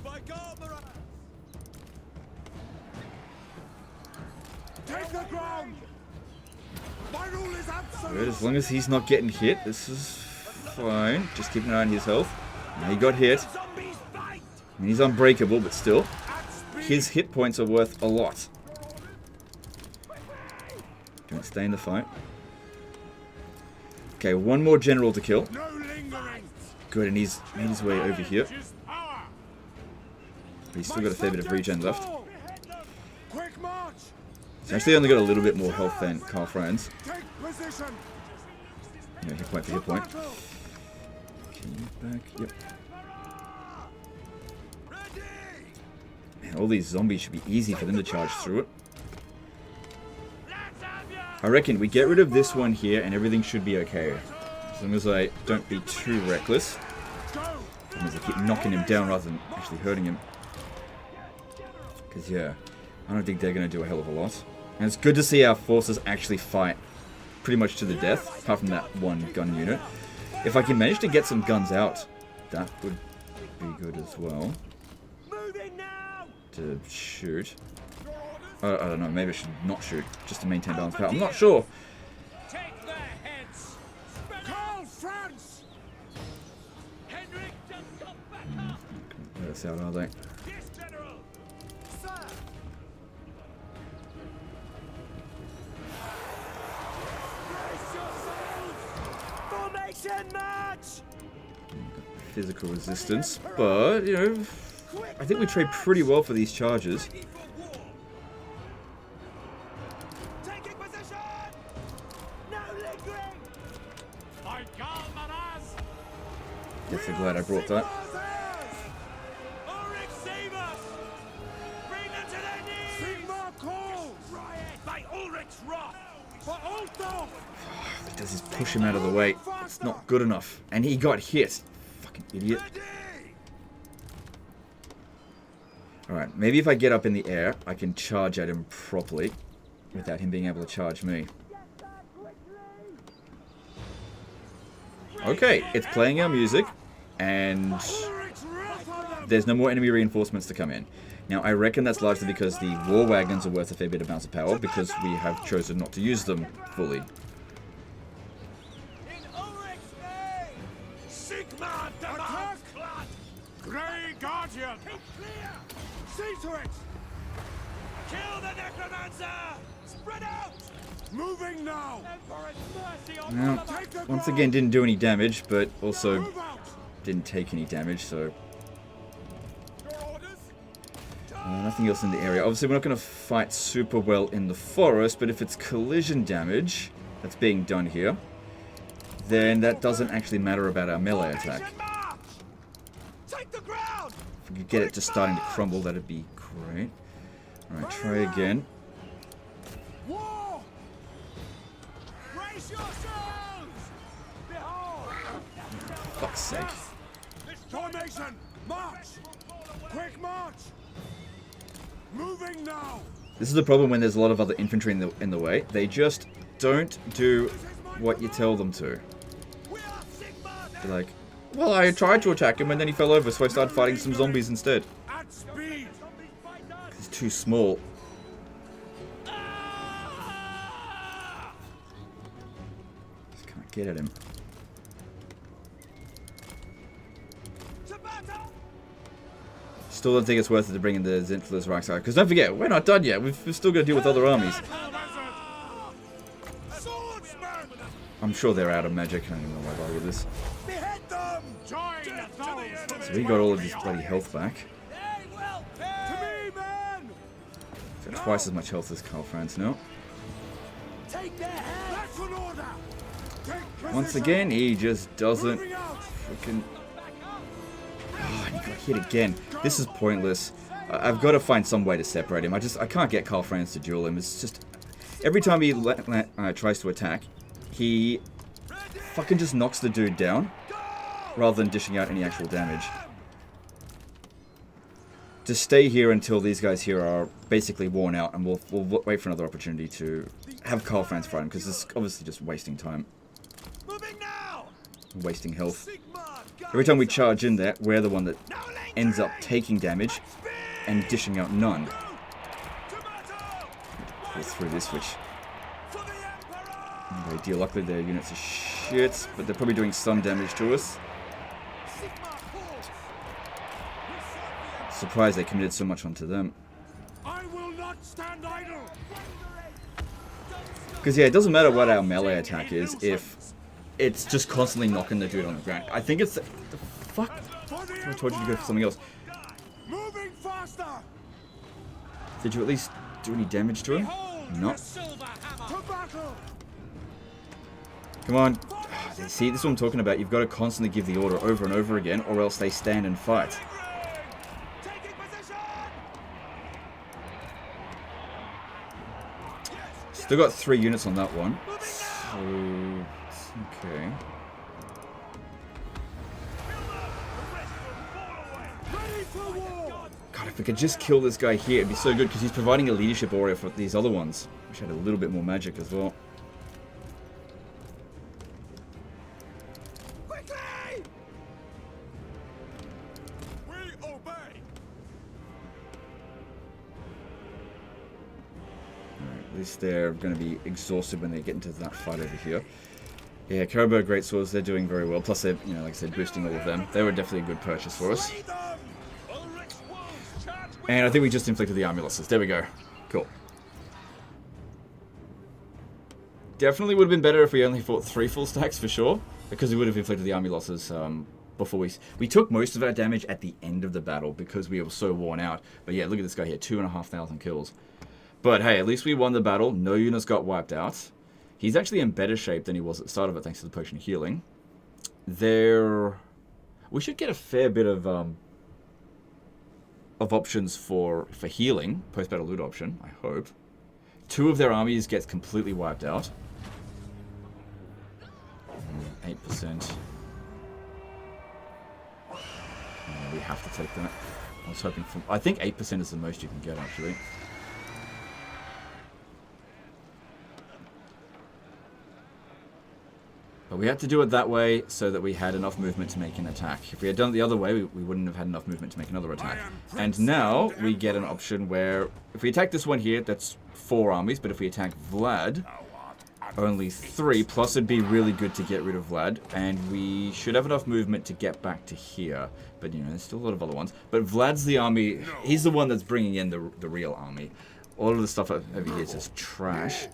S2: By Garmara. Take the ground. My rule is absolute.
S1: Good, as long as he's not getting hit, this is fine. Just keep an eye on his health. Now he got hit. I mean, he's unbreakable, but still. His hit points are worth a lot. Don't stay in the fight. Okay, one more general to kill. Good, and he's made his way over here. But he's still got a fair bit of regen left. He's actually only got a little bit more health than Karl Franz. Yeah, hit point for hit point. Okay, back. Yep. Man, all these zombies should be easy for them to charge through it. I reckon we get rid of this one here and everything should be okay. As long as I don't be too reckless. As long as I keep knocking him down rather than actually hurting him. Because yeah, I don't think they're going to do a hell of a lot. And it's good to see our forces actually fight pretty much to the death, apart from that one gun unit. If I can manage to get some guns out That would be good as well.
S2: Moving now.
S1: To shoot. I don't know, maybe I should not shoot, just to maintain balance power. I'm not sure.
S2: Take their heads. Call France. Henrik, just come back up.
S1: Let us out, are they?
S2: Yes, General. Sir. Brace yourselves. Formation march.
S1: Physical resistance, but, you know, I think we trade pretty well for these charges.
S2: Ready for war. Taking position. No lingering. I call Maraz.
S1: Definitely glad I brought that.
S2: Ulrich, save us! Bring them to their knees! Sigmar calls! Riot by Ulrich's wrath! For Ulfdorf!
S1: Does he push him out of the way? It's not good enough. And he got hit. Fucking idiot. Alright, maybe if I get up in the air, I can charge at him properly without him being able to charge me. Okay, it's playing our music, and there's no more enemy reinforcements to come in. Now, I reckon that's largely because the war wagons are worth a fair bit of amounts of power, because we have chosen not to use them fully.
S2: In Ulrich's name! Sigmar demands blood! Grey Guardian! Keep clear! See to it! Kill the necromancer! Spread out! Moving now!
S1: Now, once again, didn't do any damage, but also didn't take any damage, so... nothing else in the area. Obviously, we're not going to fight super well in the forest, but if it's collision damage that's being done here, then that doesn't actually matter about our melee attack.
S2: Take the ground!
S1: If we could get it just starting to crumble, that'd be great. Alright, try again.
S2: War! Brace yourselves! Behold!
S1: Fuck's sake.
S2: Formation! March! Quick march! Moving now!
S1: This is the problem when there's a lot of other infantry in the way. They just don't do what you tell them to.
S2: We are Sigmar!
S1: They're like, well, I tried to attack him and then he fell over, so I started fighting some zombies instead.
S2: At speed!
S1: He's too small. Just can't get at him.
S2: To battle!
S1: Still don't think it's worth it to bring in the Zinfla's Reichsguard, because don't forget, we're not done yet. We've still got to deal with other armies.
S2: Swordsman!
S1: I'm sure they're out of magic. I don't even know why I bother with this.
S2: Behead them! Join the
S1: So we got all of this bloody health back.
S2: To me, men!
S1: So twice as much health as Karl Franz now.
S2: Take their head! That's an order! Take
S1: Once
S2: position.
S1: again, he just doesn't
S2: Moving out!
S1: freaking... Oh, and he got hit again. This is pointless. I've got to find some way to separate him. I can't get Karl Franz to duel him. It's just... Every time he tries to attack, he fucking just knocks the dude down rather than dishing out any actual damage. Just stay here until these guys here are basically worn out, and we'll wait for another opportunity to have Karl Franz fight him, because it's obviously just wasting time.
S2: Moving now!
S1: Wasting health.
S2: Sigmar,
S1: Every time we charge in there, we're the one that ends up taking damage and dishing out none.
S2: to battle!
S1: Pull through this, which
S2: For the Emperor!
S1: they deal. Luckily their units are shit, but they're probably doing some damage to us.
S2: Sigmar calls!
S1: Surprised they committed so much onto them.
S2: I will not stand idle!
S1: Because yeah, it doesn't matter what our melee attack is if it's just constantly knocking the dude on the ground. I think it's... The fuck? I told you to go for something else.
S2: Moving faster!
S1: Did you at least do any damage to him? No.
S2: To battle!
S1: Come on. See, this is what I'm talking about. You've got to constantly give the order over and over again, or else they stand and fight.
S2: Taking position!
S1: Still got 3 units on that one. So... Okay.
S2: Ready for war!
S1: God, if we could just kill this guy here, it'd be so good, because he's providing a leadership aura for these other ones. Which had a little bit more magic as well.
S2: Quickly!
S1: least they're going to be exhausted when they get into that fight over here. Yeah, Caribou Greatswords, they're doing very well. Plus, they're, you know, like I said, boosting all of them. They were definitely a good purchase for us. And I think we just inflicted the Armuluses. There we go. Cool. Definitely would have been better if we only fought 3 full stacks, for sure. Because we would have inflicted the Armuluses before we took most of our damage at the end of the battle because we were so worn out. But yeah, look at this guy here, 2,500 kills. But hey, at least we won the battle. No units got wiped out. He's actually in better shape than he was at the start of it, thanks to the potion of healing. We should get a fair bit of options for healing, post-battle loot option, I hope. 2 of their armies gets completely wiped out. 8%. Yeah, we have to take that. I was hoping for... I think 8% is the most you can get, actually. But we had to do it that way so that we had enough movement to make an attack. If we had done it the other way, we wouldn't have had enough movement to make another attack. And now we get an option where if we attack this one here, that's 4 armies. But if we attack Vlad, only 3. Plus it'd be really good to get rid of Vlad. And we should have enough movement to get back to here. But, you know, there's still a lot of other ones. But Vlad's the army. He's the one that's bringing in the real army. All of the stuff over here is just trash.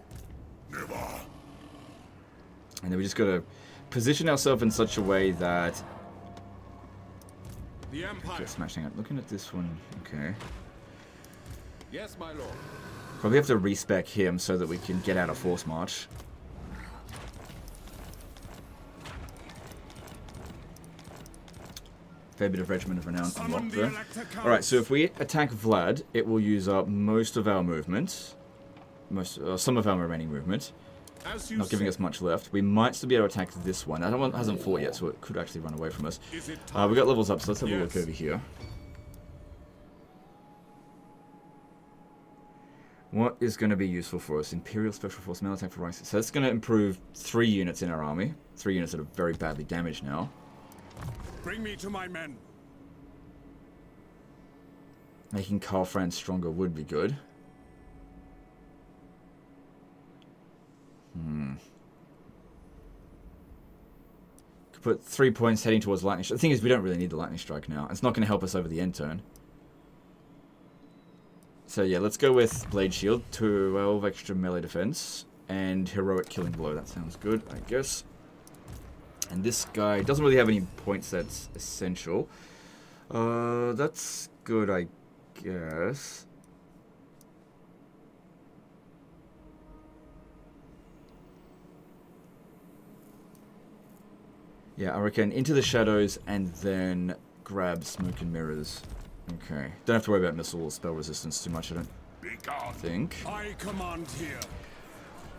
S1: And then we just got to position ourselves in such a way that...
S2: The Empire.
S1: Get smashing it. Looking at this one, okay.
S2: Yes, my lord.
S1: Probably have to respec him so that we can get out of force march. Fair bit of Regiment of Renown unlocked there. Alright, so if we attack Vlad, it will use up most of our movement. Some of our remaining movement. Not giving us much left. We might still be able to attack this one. That one hasn't fought yet, so it could actually run away from us. We got levels up, so let's have a look over here. What is going to be useful for us? Imperial Special Force, melee attack for rice. So that's going to improve 3 units in our army. 3 units that are very badly damaged now.
S2: Bring me to my men.
S1: Making Karl Franz stronger would be good. Could put 3 points heading towards lightning strike. The thing is, we don't really need the lightning strike now. It's not going to help us over the end turn. So yeah, let's go with Blade Shield, 12 extra melee defense, and Heroic Killing Blow. That sounds good, I guess. And this guy doesn't really have any points that's essential. That's good, I guess. Yeah, I reckon Into the Shadows and then grab Smoke and Mirrors. Okay. Don't have to worry about missile or spell resistance too much, I don't think.
S2: I command here.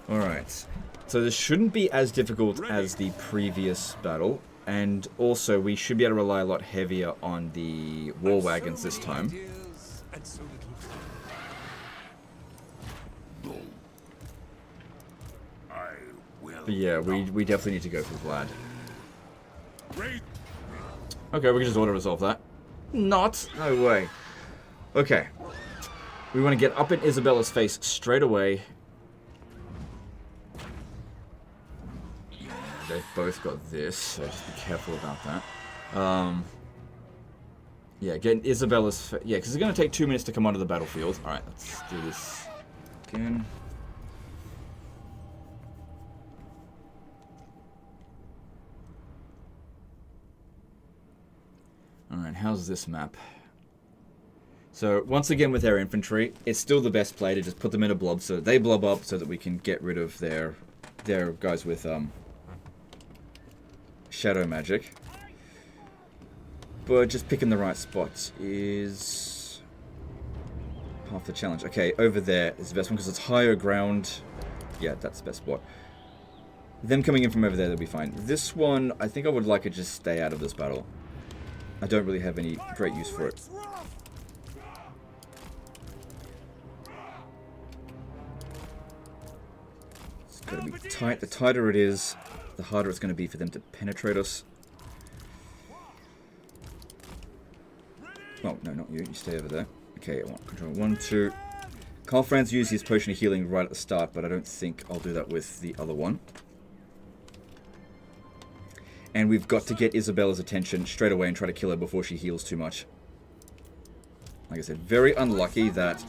S1: Alright. So this shouldn't be as difficult as the previous battle. And also, we should be able to rely a lot heavier on the war wagons this time. But yeah, we definitely need to go for Vlad. Okay, we can just auto-resolve that. Not. No way. Okay. We want to get up in Isabella's face straight away. They've both got this, so just be careful about that. Yeah, get in Isabella's face. Yeah, because it's going to take 2 minutes to come onto the battlefield. Alright, let's do this again. Alright, how's this map? So, once again with our infantry, it's still the best play to just put them in a blob so they blob up so that we can get rid of their guys with shadow magic. But just picking the right spots is half the challenge. Okay, over there is the best one because it's higher ground. Yeah, that's the best spot. Them coming in from over there, they'll be fine. This one, I think I would like it to just stay out of this battle. I don't really have any great use for it. It's got to be tight. The tighter it is, the harder it's going to be for them to penetrate us. Oh, no, not you. You stay over there. Okay, I want control 1, 2. Carl Franz used his potion of healing right at the start, but I don't think I'll do that with the other one. And we've got to get Isabella's attention straight away and try to kill her before she heals too much. Like I said, very unlucky that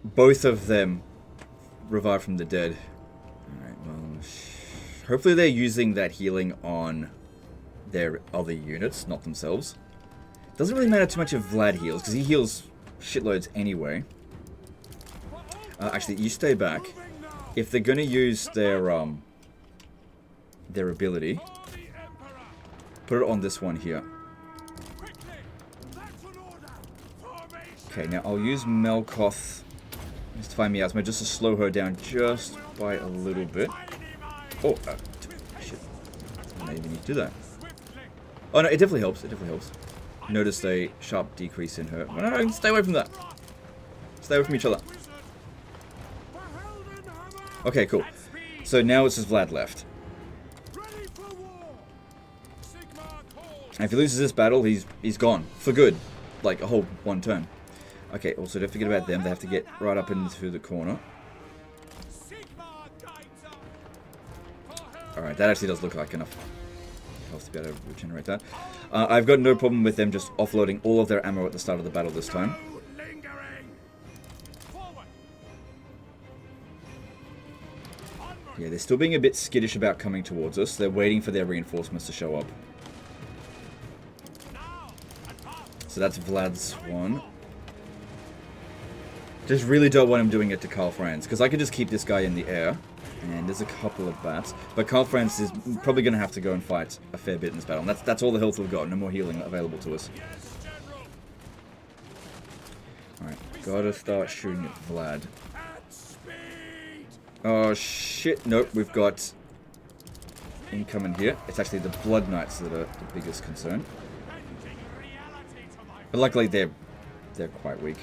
S1: both of them revive from the dead. Alright, well, hopefully they're using that healing on their other units, not themselves. Doesn't really matter too much if Vlad heals, because he heals shitloads anyway. Actually, you stay back. If they're going to use their ability, put it on this one here. Okay, now I'll use Melkoth just to find Miasma, just to slow her down just by a little bit. Oh, shit. Maybe need to do that. Oh, no, it definitely helps. It definitely helps. Noticed a sharp decrease in her. No, no, stay away from that. Stay away from each other. Okay, cool. So now it's just Vlad left. And if he loses this battle, he's gone. For good. Like, a whole one turn. Okay, also don't forget about them. They have to get right up into the corner. Alright, that actually does look like enough health to be able to regenerate that. I've got no problem with them just offloading all of their ammo at the start of the battle this time. Yeah, they're still being a bit skittish about coming towards us. They're waiting for their reinforcements to show up. So that's Vlad's one. Just really don't want him doing it to Carl Franz, because I could just keep this guy in the air. And there's a couple of bats. But Carl Franz is probably going to have to go and fight a fair bit in this battle. And that's all the health we've got. No more healing available to us. Alright, gotta start shooting at Vlad. Oh shit, nope, we've got incoming here. It's actually the Blood Knights that are the biggest concern. But luckily they're quite weak.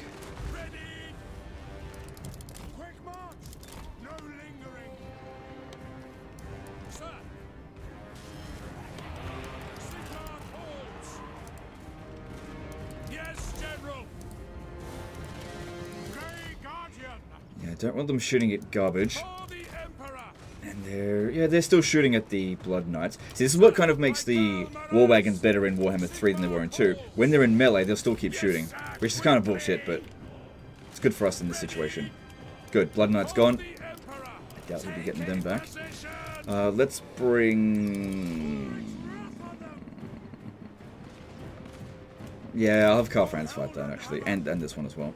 S1: Yeah, I don't want them shooting at garbage. And they're still shooting at the Blood Knights. See, this is what kind of makes the War Wagons better in Warhammer 3 than they were in 2. When they're in melee, they'll still keep shooting. Which is kind of bullshit, but it's good for us in this situation. Good, Blood Knight's gone. I doubt we'll be getting them back. Let's bring... Yeah, I'll have Carl Franz fight that, actually. And this one as well.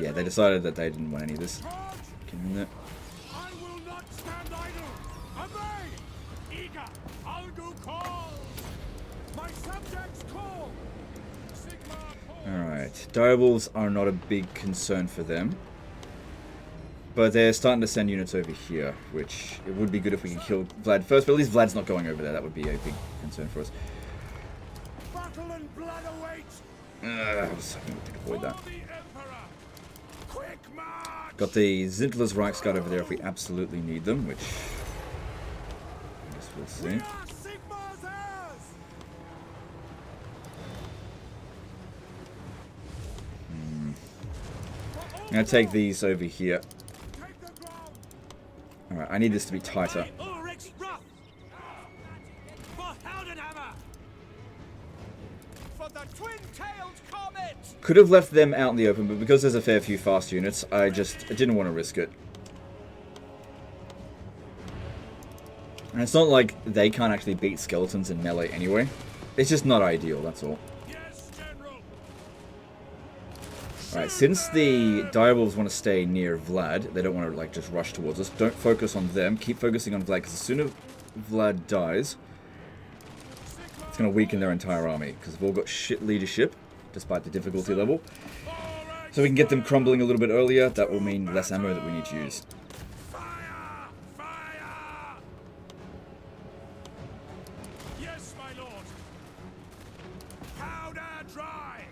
S1: Yeah, they decided that they didn't want any of this. Get in there. Alright, direwolves are not a big concern for them. But they're starting to send units over here, which it would be good if we could kill Vlad first, but at least Vlad's not going over there. That would be a big concern for us. I was hoping we could avoid that. Got the Zintler's Reichsguard over there if we absolutely need them, which I guess we'll see. I'm going to take these over here. Alright, I need this to be tighter. Could have left them out in the open, but because there's a fair few fast units, I didn't want to risk it. And it's not like they can't actually beat skeletons in melee anyway. It's just not ideal, that's all. Alright, since the direwolves want to stay near Vlad, they don't want to like just rush towards us, don't focus on them, keep focusing on Vlad, because as soon as Vlad dies, it's going to weaken their entire army, because they've all got shit leadership, despite the difficulty level. So we can get them crumbling a little bit earlier, that will mean less ammo that we need to use.
S2: Yes, my lord. Powder dry.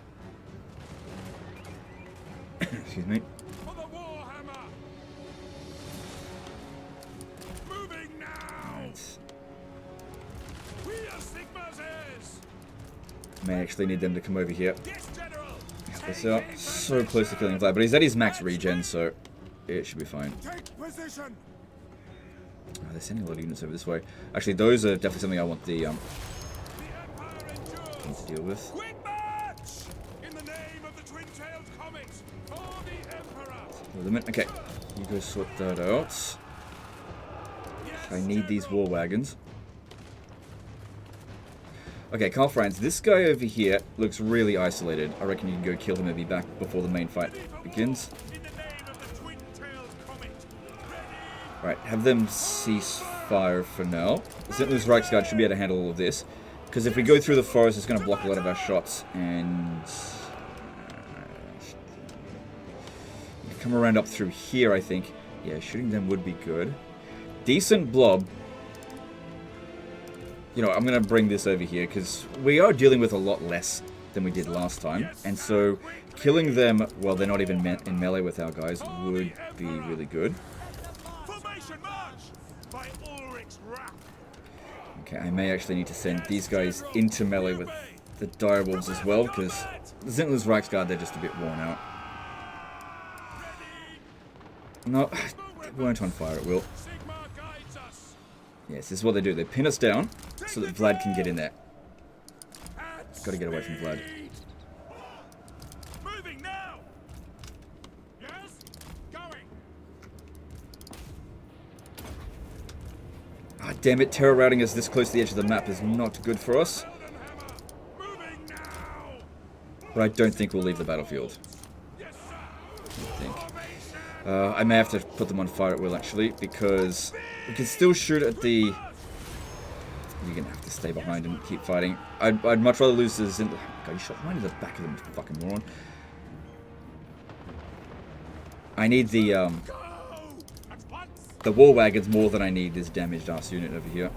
S1: Excuse me.
S2: For the Warhammer. Moving now.
S1: May actually need them to come over here.
S2: Yes, General.
S1: Help us out. So close to killing Vlad, but he's at his max regen, so it should be fine.
S2: Take position.
S1: Oh, they're sending a lot of units over this way. Actually, those are definitely something I want the
S2: The Empire
S1: team
S2: endures.
S1: to deal with.
S2: Quick march! In the name of the twin-tailed comet, for the Emperor.
S1: Okay, you go sort that out. I need these war wagons. Okay, Carl Franz, this guy over here looks really isolated. I reckon you can go kill him and be back before the main fight begins.
S2: In the name of the twin-tailed comet.
S1: Right, have them cease fire for now. The St. Louis Reichsguard should be able to handle all of this. Because if we go through the forest, it's going to block a lot of our shots. And come around up through here, I think. Yeah, shooting them would be good. Decent blob. You know, I'm going to bring this over here because we are dealing with a lot less than we did last time. And so killing them while they're not even in melee with our guys would be really good.
S2: Formation march! By Ulrich's wrath.
S1: Okay, I may actually need to send these guys into melee with the direwolves as well because the St. Louis Reichsguard, they're just a bit worn out. No, they weren't on fire at will.
S2: Sigmar guides us.
S1: Yes, this is what they do. They pin us down so that Vlad can get in there.
S2: At
S1: Gotta get away from Vlad.
S2: speed. Moving now. Yes? Going.
S1: Ah, damn it, terror routing us this close to the edge of the map is not good for us.
S2: Moving now.
S1: But I don't think we'll leave the battlefield.
S2: Yes, sir.
S1: I think. I may have to put them on fire at will, actually, because we can still shoot at the... You're going to have to stay behind and keep fighting. I'd much rather lose this in... God, you shot right in the back of them, you fucking moron. I need the
S2: Go. At once.
S1: the war wagons more than I need this damaged ass unit over here.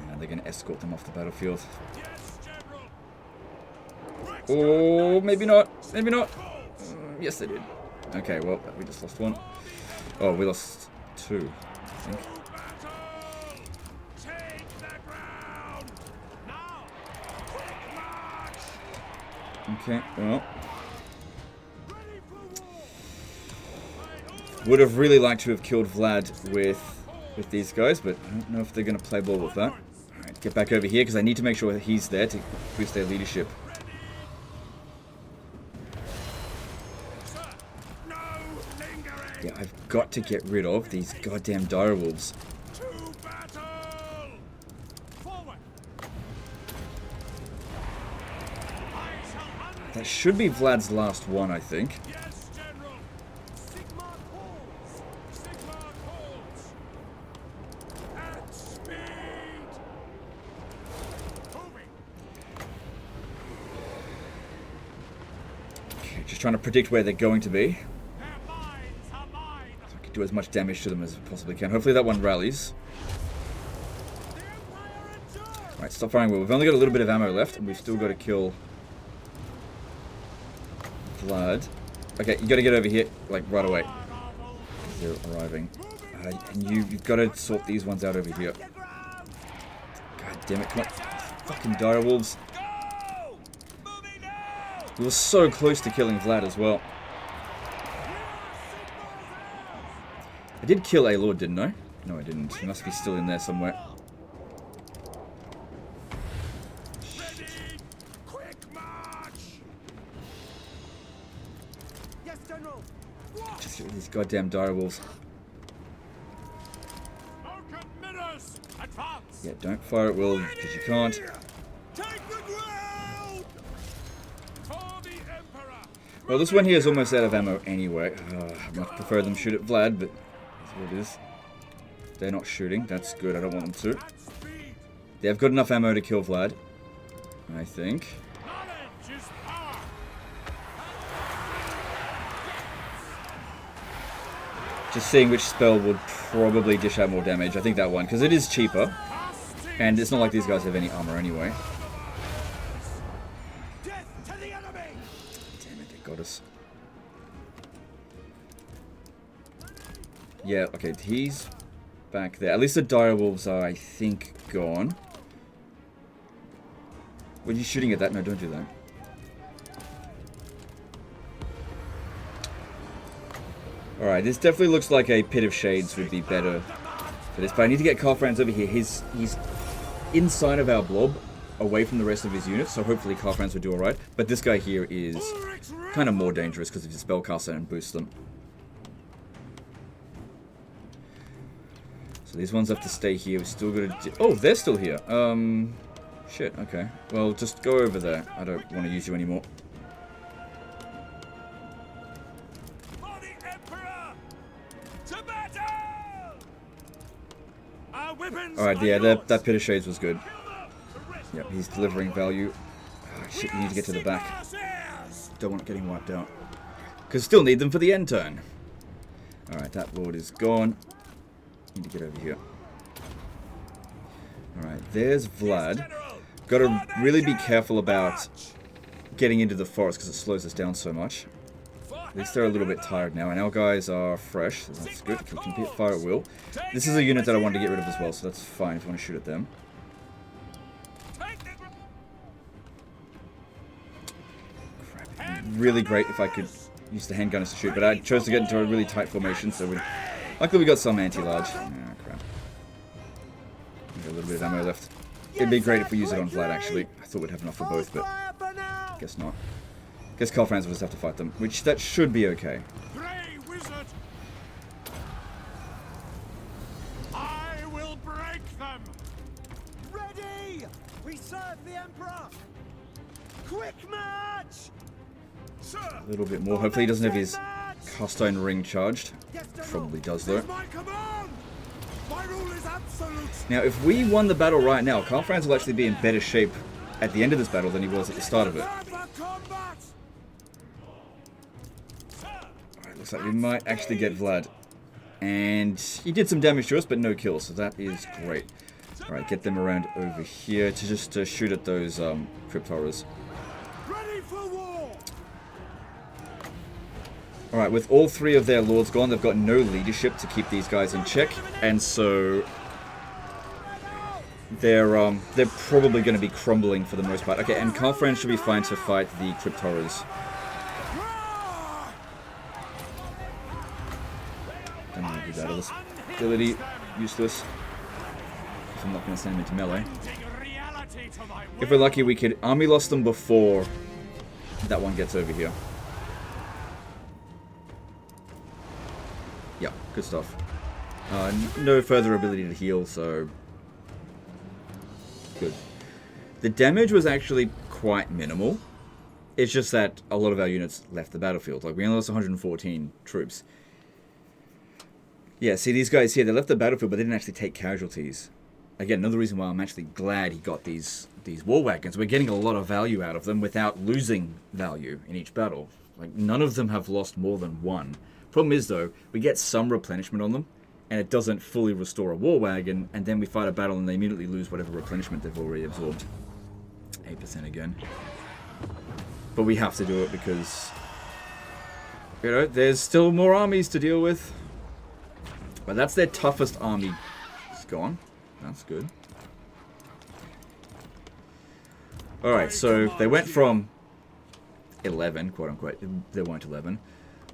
S1: And they're going to escort them off the battlefield.
S2: Yes, General.
S1: Oh, maybe not. Maybe not. Yes, they did. Okay, well, we just lost one. Oh, we lost two, I think.
S2: Battle. Take the ground. Now. Quick march.
S1: Okay, well,
S2: Ready for war.
S1: would have really liked to have killed Vlad with these guys, but I don't know if they're going to play ball with that. Alright, get back over here, because I need to make sure that he's there to boost their leadership.
S2: Sir. No lingering.
S1: Yeah, I've got to get rid of these goddamn direwolves.
S2: To battle. Forward. I shall under.
S1: That should be Vlad's last one, I think.
S2: Yes, General. Sigmar calls. Sigmar calls. At speed. Moving.
S1: Okay, just trying to predict where they're going to be.
S2: Their minds are mine.
S1: So I can do as much damage to them as I possibly can. Hopefully that one rallies.
S2: The Empire endures.
S1: Alright, stop firing. We've only got a little bit of ammo left, and we've still got to kill Vlad. Okay, you got to get over here, like, right away. They're arriving. And you've got to sort these ones out over here. God damn it, come on. Fucking direwolves.
S2: Go! Moving now.
S1: We were so close to killing Vlad as well. I did kill a lord, didn't I? No, I didn't. He must be still in there somewhere.
S2: Ready. Quick march. Yes, General.
S1: Just get rid of these goddamn direwolves.
S2: Oaken Minners. Advance.
S1: Yeah, don't fire at will, because you can't.
S2: Take the ground. For the Emperor.
S1: Well, this one here is almost out of ammo anyway. I much prefer them shoot at Vlad, but that's what it is. They're not shooting. That's good. I don't want them to.
S2: At speed.
S1: They've got enough ammo to kill Vlad, I think.
S2: Knowledge is power.
S1: Just seeing which spell would probably dish out more damage. I think that one, because it is cheaper. And it's not like these guys have any armor anyway.
S2: Death to the enemy.
S1: Damn it, they got us. Yeah, okay, he's back there. At least the direwolves are, I think, gone. Were you shooting at that? No, don't do that. Alright, this definitely looks like a Pit of Shades would be better for this. But I need to get Carl Franz over here. He's inside of our blob, away from the rest of his units, so hopefully Carl Franz would do alright. But this guy here is kind of more dangerous because of his spellcaster and boosts them. So these ones have to stay here. We're still gonna oh, they're still here. Shit, okay. Well, just go over there. I don't want to use you anymore.
S2: For the Emperor! To battle! Our weapons
S1: Alright,
S2: are
S1: yeah,
S2: yours.
S1: that Pit of Shades was good. Yep, he's delivering value. Oh, shit, you need to get to the back. Don't want it getting wiped out. Because still need them for the end turn. Alright, that lord is gone. Need to get over here. Alright, there's Vlad. Got to really be careful about getting into the forest because it slows us down so much. At least they're a little bit tired now, and our guys are fresh, so that's good. Can can fire at will. This is a unit that I wanted to get rid of as well, so that's fine if you want to shoot at them. Crap, it'd be really great if I could use the handgunners to shoot, but I chose to get into a really tight formation, so luckily we got some anti-large. Oh, crap. Got a little bit of ammo left. It'd be great if we use it on Vlad, actually. I thought we'd have enough for both, but guess not. Guess Carl Franz will just have to fight them, which that should be okay.
S2: Grey wizard! I will break them! Ready! We serve the Emperor! Quick march! Sir!
S1: A little bit more. Hopefully he doesn't have his cast iron ring charged. Probably does, though.
S2: My command! My rule is absolute!
S1: Now, if we won the battle right now, Carl Franz will actually be in better shape at the end of this battle than he was at the start of it. Alright, looks like we might actually get Vlad. And he did some damage to us, but no kills, so that is great. Alright, get them around over here to just shoot at those crypt horrors.
S2: Ready for war!
S1: Alright, with all three of their lords gone, they've got no leadership to keep these guys in check, and so they're probably going to be crumbling for the most part. Okay, and Carl Franz should be fine to fight the crypt horrors. Don't want to do that. All this ability, useless. If I'm not going to send him into melee. If we're lucky, we could army lost them before that one gets over here. Yeah, good stuff. No further ability to heal, so good. The damage was actually quite minimal. It's just that a lot of our units left the battlefield. Like, we only lost 114 troops. Yeah, see, these guys here, they left the battlefield, but they didn't actually take casualties. Again, another reason why I'm actually glad he got these war wagons. We're getting a lot of value out of them without losing value in each battle. Like, none of them have lost more than one. Problem is, though, we get some replenishment on them, and it doesn't fully restore a war wagon, and then we fight a battle and they immediately lose whatever replenishment they've already absorbed. 8% again. But we have to do it because, you know, there's still more armies to deal with. But that's their toughest army. It's gone. That's good. Alright, so they went from 11, quote-unquote. There weren't 11.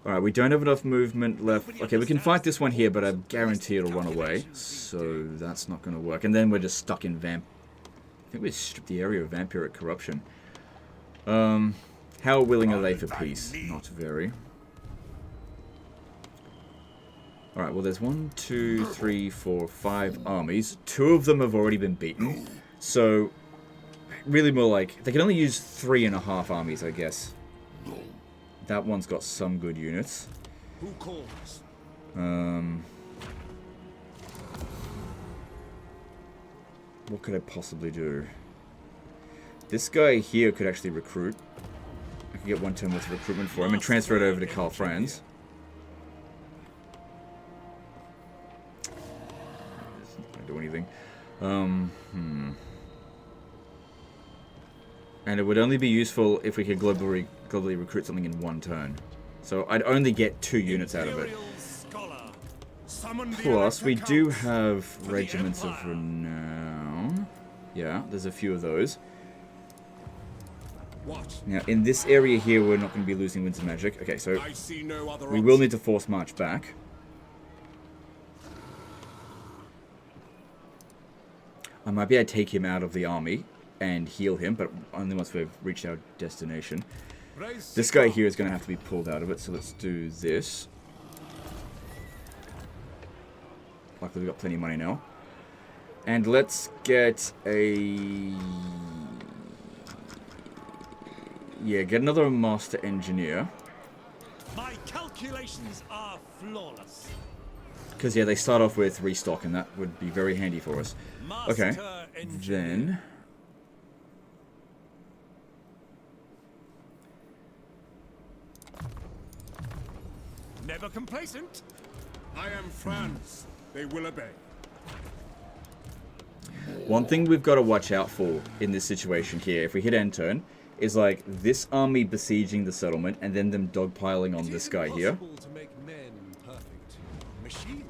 S1: Alright, we don't have enough movement left. Okay, we can fight this one here, but I guarantee it'll run away. So that's not going to work. And then we're just stuck in I think we stripped the area of vampiric corruption. How willing are they for peace? Not very. Alright, well there's 1, 2, 3, 4, 5 armies. 2 of them have already been beaten. So, really more like, they can only use 3.5 armies, I guess. That one's got some good units.
S2: Who calls?
S1: What could I possibly do? This guy here could actually recruit. I could get 1 turn worth of recruitment for him and transfer it over to Carl Franz. It's not going to do anything. And it would only be useful if we could globally recruit something in 1 turn. So I'd only get 2 units out of it. Plus, we do have regiments of renown. Yeah, there's a few of those.
S2: What?
S1: Now, in this area here, we're not going to be losing winds of magic. Okay, so
S2: I see no other
S1: we will need to force march back. I might be able to take him out of the army and heal him, but only once we've reached our destination. This guy here is going to have to be pulled out of it, so let's do this. Luckily, we've got plenty of money now. And let's get a... Yeah, get another master engineer.
S2: My calculations are flawless.
S1: Because, yeah, they start off with restock, and that would be very handy for us. Okay, then...
S2: Never complacent. I am France. They will obey.
S1: One thing we've got to watch out for in this situation here, if we hit end turn, is like this army besieging the settlement and then them dogpiling on this guy here.
S2: To make men perfect. Machines.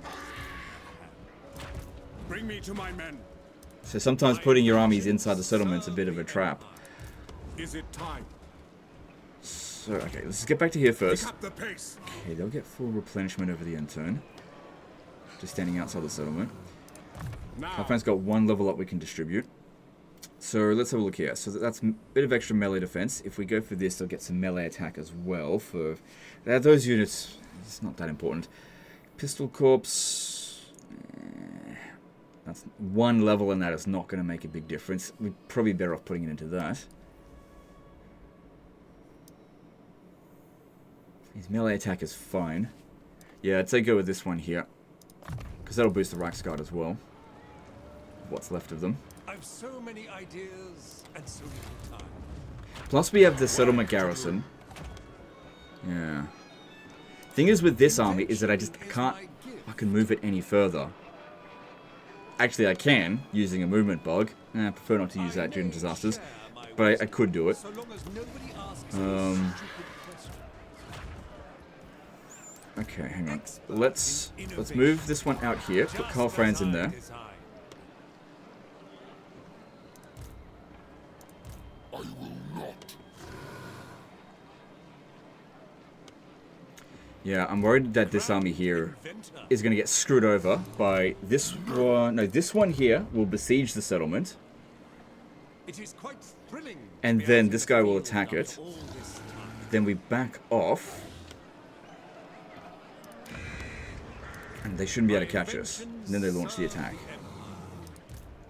S2: Bring me to my men.
S1: So sometimes putting your armies inside the settlement's a bit of a trap.
S2: Is it time?
S1: So, okay, let's get back to here first.
S2: Pick up the pace.
S1: Okay, they'll get full replenishment over the end turn. Just standing outside the settlement. Our friend's got one level up we can distribute. So let's have a look here. So that's a bit of extra melee defense. If we go for this, they'll get some melee attack as well. For those units, it's not that important. Pistol Corps. That's one level, and that is not going to make a big difference. We're probably better off putting it into that. His melee attack is fine. Yeah, I'd say go with this one here. Because that'll boost the Reichsguard as well. What's left of them.
S2: I've so many ideas and so little time.
S1: Plus we have the settlement garrison. Yeah. Thing is with this army is that I can't fucking move it any further. Actually I can, using a movement bug. I prefer not to use that during disasters. But I could do it. Okay, hang on. Let's move this one out here. Put Karl Franz in there.
S2: I will not.
S1: Yeah, I'm worried that this army here is going to get screwed over by this one. No, this one here will besiege the settlement.
S2: It is quite thrilling.
S1: And then this guy will attack it. Then we back off. And they shouldn't be able to catch us. And then they launch the attack.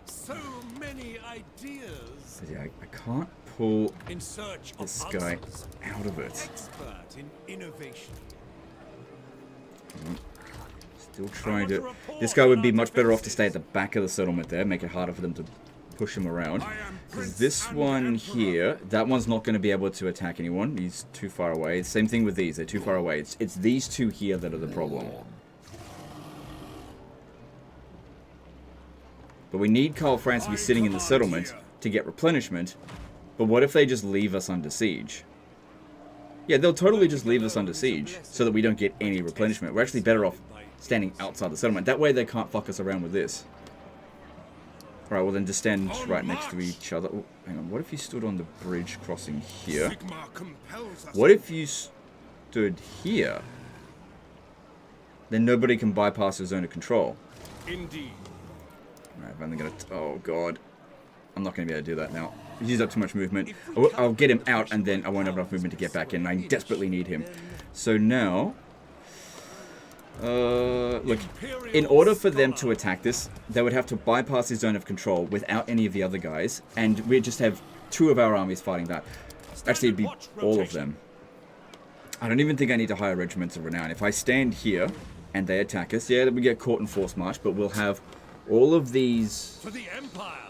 S2: So many ideas.
S1: But yeah, I can't pull this guy out of it.
S2: Expert in innovation.
S1: Still trying to... This guy would be much better off to stay at the back of the settlement there. Make it harder for them to push him around. Because this one here, that one's not going to be able to attack anyone. He's too far away. Same thing with these. They're too far away. It's these two here that are the problem. But we need Karl Franz to be sitting in the settlement to get replenishment. But what if they just leave us under siege? Yeah, they'll totally just leave us under siege so that we don't get any replenishment. We're actually better off standing outside the settlement. That way they can't fuck us around with this. Alright, well then just stand right next to each other. Oh, hang on, what if you stood on the bridge crossing here? What if you stood here? Then nobody can bypass your zone of control.
S2: Indeed.
S1: Alright, I'm only gonna... Oh, God. I'm not going to be able to do that now. He's used up too much movement. I'll get him out, and then I won't have enough movement to get back in. I desperately need him. So now... look, in order for them to attack this, they would have to bypass his zone of control without any of the other guys, and we'd just have two of our armies fighting that. Actually, it'd be all of them. I don't even think I need to hire regiments of renown. If I stand here, and they attack us, yeah, we get caught in force march, but we'll have... all of these...
S2: For the Empire!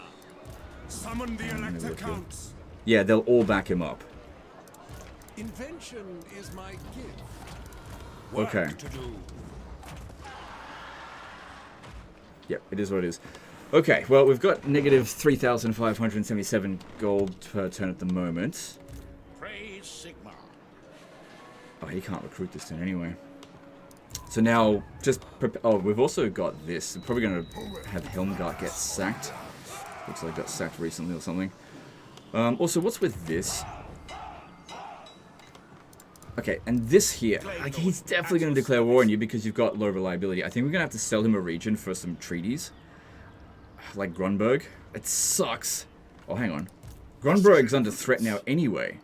S2: Summon the Elector Counts!
S1: Yeah, they'll all back him up.
S2: Invention is my gift.
S1: Okay.
S2: To do.
S1: Yep, it is what it is. Okay, well, we've got negative 3,577 gold per turn at the moment.
S2: Praise Sigma.
S1: Oh, he can't recruit this turn anyway. So now, just... Oh, we've also got this. We're probably going to have Helmgart get sacked. Looks like got sacked recently or something. Also, what's with this? Okay, and this here, like, he's definitely going to declare war on you because you've got low reliability. I think we're going to have to sell him a region for some treaties. Like Grunberg. It sucks. Oh, hang on. Grunberg's under threat now anyway.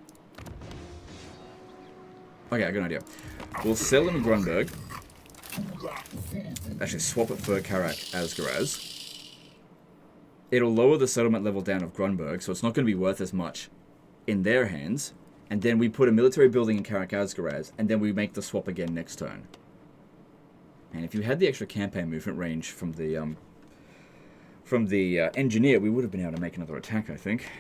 S1: Okay, I got an idea. We'll sell him Grunberg. Actually, swap it for Karak Asgaraz. It'll lower the settlement level down of Grunberg, so it's not going to be worth as much in their hands. And then we put a military building in Karak Asgaraz, and then we make the swap again next turn. And if you had the extra campaign movement range from the engineer, we would have been able to make another attack, I think.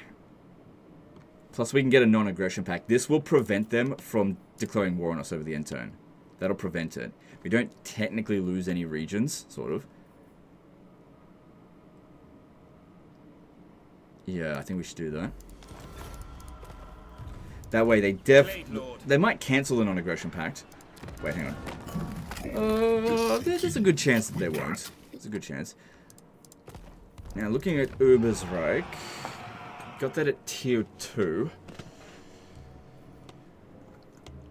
S1: Plus, we can get a non-aggression pact. This will prevent them from declaring war on us over the end turn. That'll prevent it. We don't technically lose any regions, sort of. Yeah, I think we should do that. That way they might cancel the non-aggression pact. Wait, hang on. There's a good chance that they won't. There's a good chance. Now, looking at Ubersreich, got that at tier 2.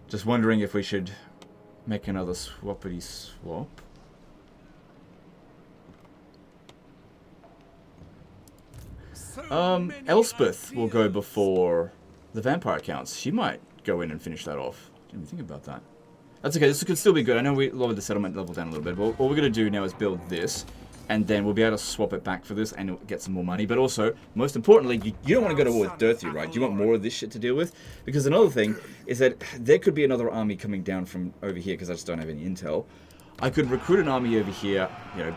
S1: Just wondering if we should make another swappity swap. Elspeth will go before the vampire counts. She might go in and finish that off. Didn't even think about that. That's okay, this could still be good. I know we lowered the settlement level down a little bit, but all we're going to do now is build this, and then we'll be able to swap it back for this and get some more money. But also, most importantly, you don't want to go to war with Dirthy, right? You want more of this shit to deal with? Because another thing is that there could be another army coming down from over here, because I just don't have any intel. I could recruit an army over here, you know,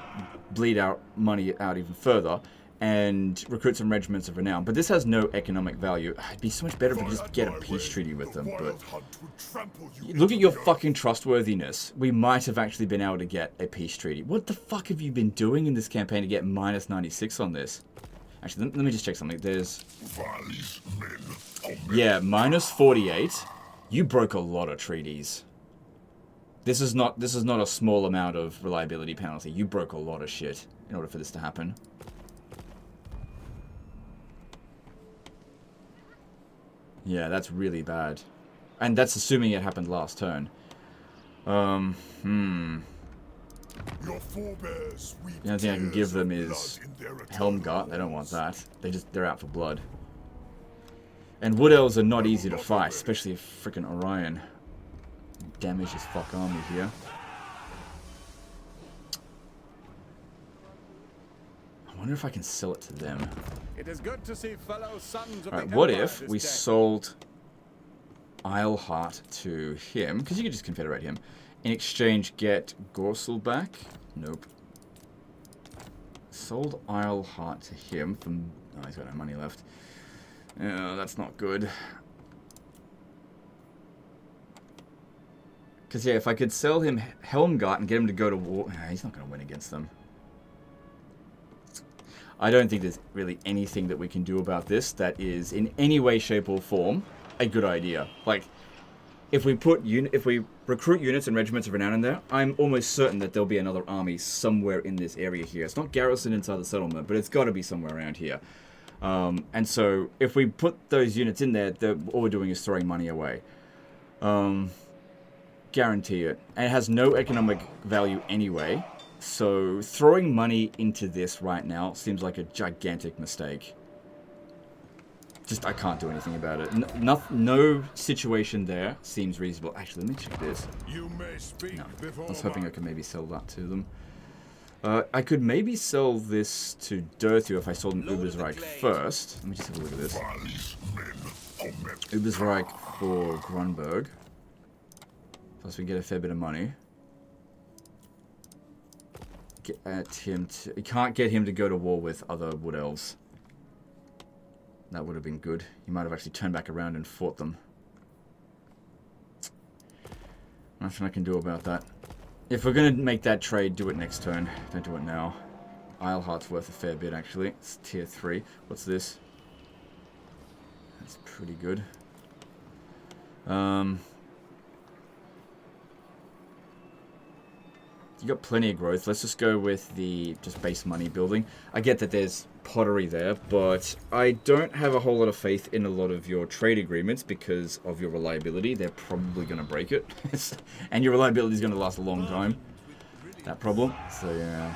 S1: bleed out money out even further, and recruit some regiments of renown. But this has no economic value. It'd be so much better if we just get a peace treaty with them. But look at your fucking trustworthiness. We might have actually been able to get a peace treaty. What the fuck have you been doing in this campaign to get minus 96 on this? Actually, let me just check something. There's... yeah, minus 48. You broke a lot of treaties. This is not a small amount of reliability penalty. You broke a lot of shit in order for this to happen. Yeah, that's really bad. And that's assuming it happened last turn. The only thing I can give them is Helmgart. They don't want that. They're out for blood. And Wood Elves are not easy to fight, especially if frickin' Orion damage his fuck army here. I wonder if I can sell it to them.
S2: It is good to see fellow sons of
S1: Alright, what if we sold Isleheart to him? Because you could just confederate him. In exchange, get Gorsel back? Nope. Sold Isleheart to him from... oh, he's got no money left. Oh, that's not good. Because, yeah, if I could sell him Helmgart and get him to go to war... he's not going to win against them. I don't think there's really anything that we can do about this that is, in any way, shape, or form, a good idea. Like, if we recruit units and regiments of renown in there, I'm almost certain that there'll be another army somewhere in this area here. It's not garrisoned inside the settlement, but it's got to be somewhere around here. And so, if we put those units in there, all we're doing is throwing money away. Guarantee it. And it has no economic value anyway. So, throwing money into this right now seems like a gigantic mistake. Just, I can't do anything about it. No situation there seems reasonable. Actually, let me check this.
S2: You may speak before
S1: I was hoping I could maybe sell that to them. I could maybe sell this to Dirthu if I sold an Ubersreich first. Let me just have a look at this. Ubersreich for Grunberg. Plus we get a fair bit of money. Get him to... you can't get him to go to war with other Wood Elves. That would have been good. He might have actually turned back around and fought them. Nothing I can do about that. If we're going to make that trade, do it next turn. Don't do it now. Isleheart's worth a fair bit, actually. It's tier 3. What's this? That's pretty good. You got plenty of growth. Let's just go with the just base money building. I get that there's pottery there, but I don't have a whole lot of faith in a lot of your trade agreements because of your reliability. They're probably going to break it. And your reliability is going to last a long time. That problem. So, yeah.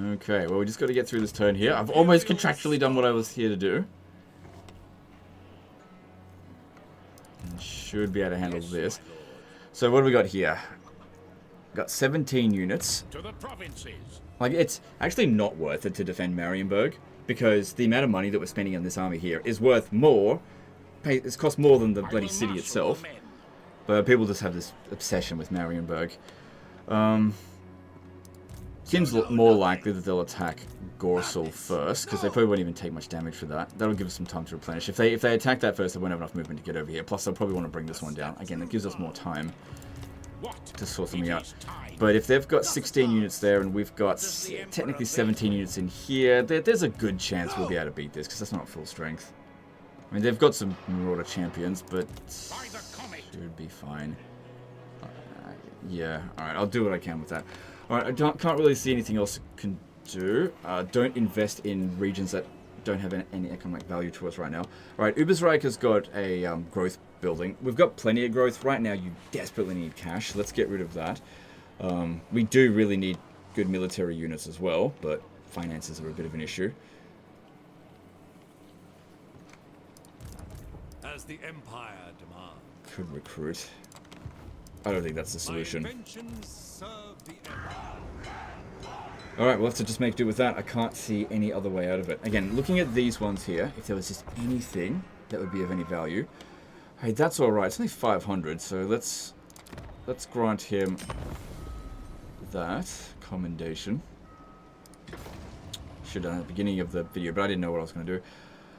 S1: Okay, well, we just got to get through this turn here. I've almost contractually done what I was here to do. And should be able to handle this. So, what do we got here? Got 17 units.
S2: To the provinces.
S1: Like, it's actually not worth it to defend Marienburg, because the amount of money that we're spending on this army here is worth more. It's cost more than the bloody city itself. But people just have this obsession with Marienburg. Seems more likely that they'll attack Gorsel first, because they probably won't even take much damage for that. That'll give us some time to replenish. If they attack that first, they won't have enough movement to get over here. Plus, they'll probably want to bring this one down. Again, it gives us more time to sort something out. But if they've got 16 units there and we've got technically 17 units in here, there's a good chance we'll be able to beat this, because that's not full strength. I mean, they've got some Marauder champions, but should be fine. Yeah, alright, I'll do what I can with that. Alright, I can't really see anything else I can do. Don't invest in regions that don't have any economic value to us right now. Alright, Ubersreich has got a growth building. We've got plenty of growth. Right now, you desperately need cash. Let's get rid of that. We do really need good military units as well, but finances are a bit of an issue.
S2: As the Empire demands.
S1: Could recruit. I don't think that's the solution. Alright, we'll have to just make do with that. I can't see any other way out of it. Again, looking at these ones here, if there was just anything that would be of any value. Hey, that's alright. It's only 500, so let's grant him that commendation. Should have done at the beginning of the video, but I didn't know what I was going to do.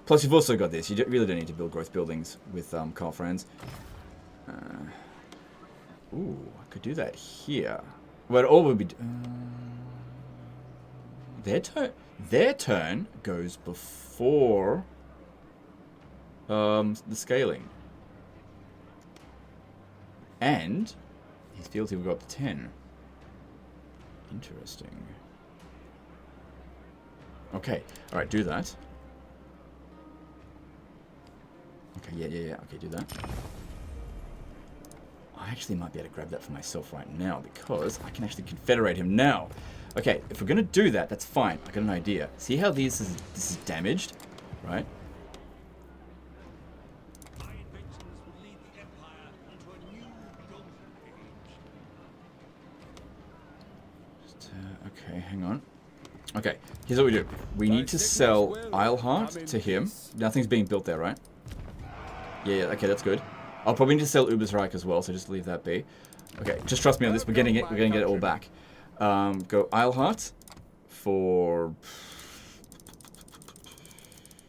S1: Plus, you've also got this. You really don't need to build growth buildings with Carl Franz. Ooh, I could do that here. But all would be... Their turn goes before the scaling. And his fealty will go up to 10. Interesting. Okay, alright, do that. Okay, yeah. Okay, do that. I actually might be able to grab that for myself right now, because I can actually confederate him now. Okay, if we're going to do that, that's fine. I got an idea. See how this is damaged? Right? Okay, hang on. Okay, here's what we do. We need to sell Eilhart to him. Nothing's being built there, right? Yeah, okay, that's good. I'll probably need to sell Ubersreich as well, so just leave that be. Okay, just trust me on this. We're getting it. We're going to get it all back. Go Eilhart for...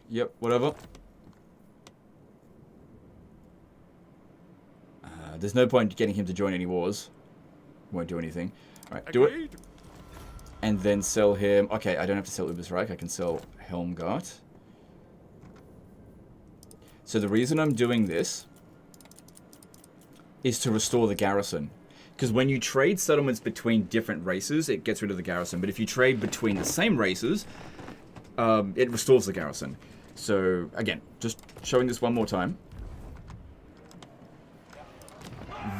S1: Yep, whatever. There's no point getting him to join any wars. Won't do anything. Alright, do it. And then sell him... Okay, I don't have to sell Ubersreich. I can sell Helmgart. So the reason I'm doing this is to restore the garrison. Because when you trade settlements between different races, it gets rid of the garrison. But if you trade between the same races, it restores the garrison. So, again, just showing this one more time.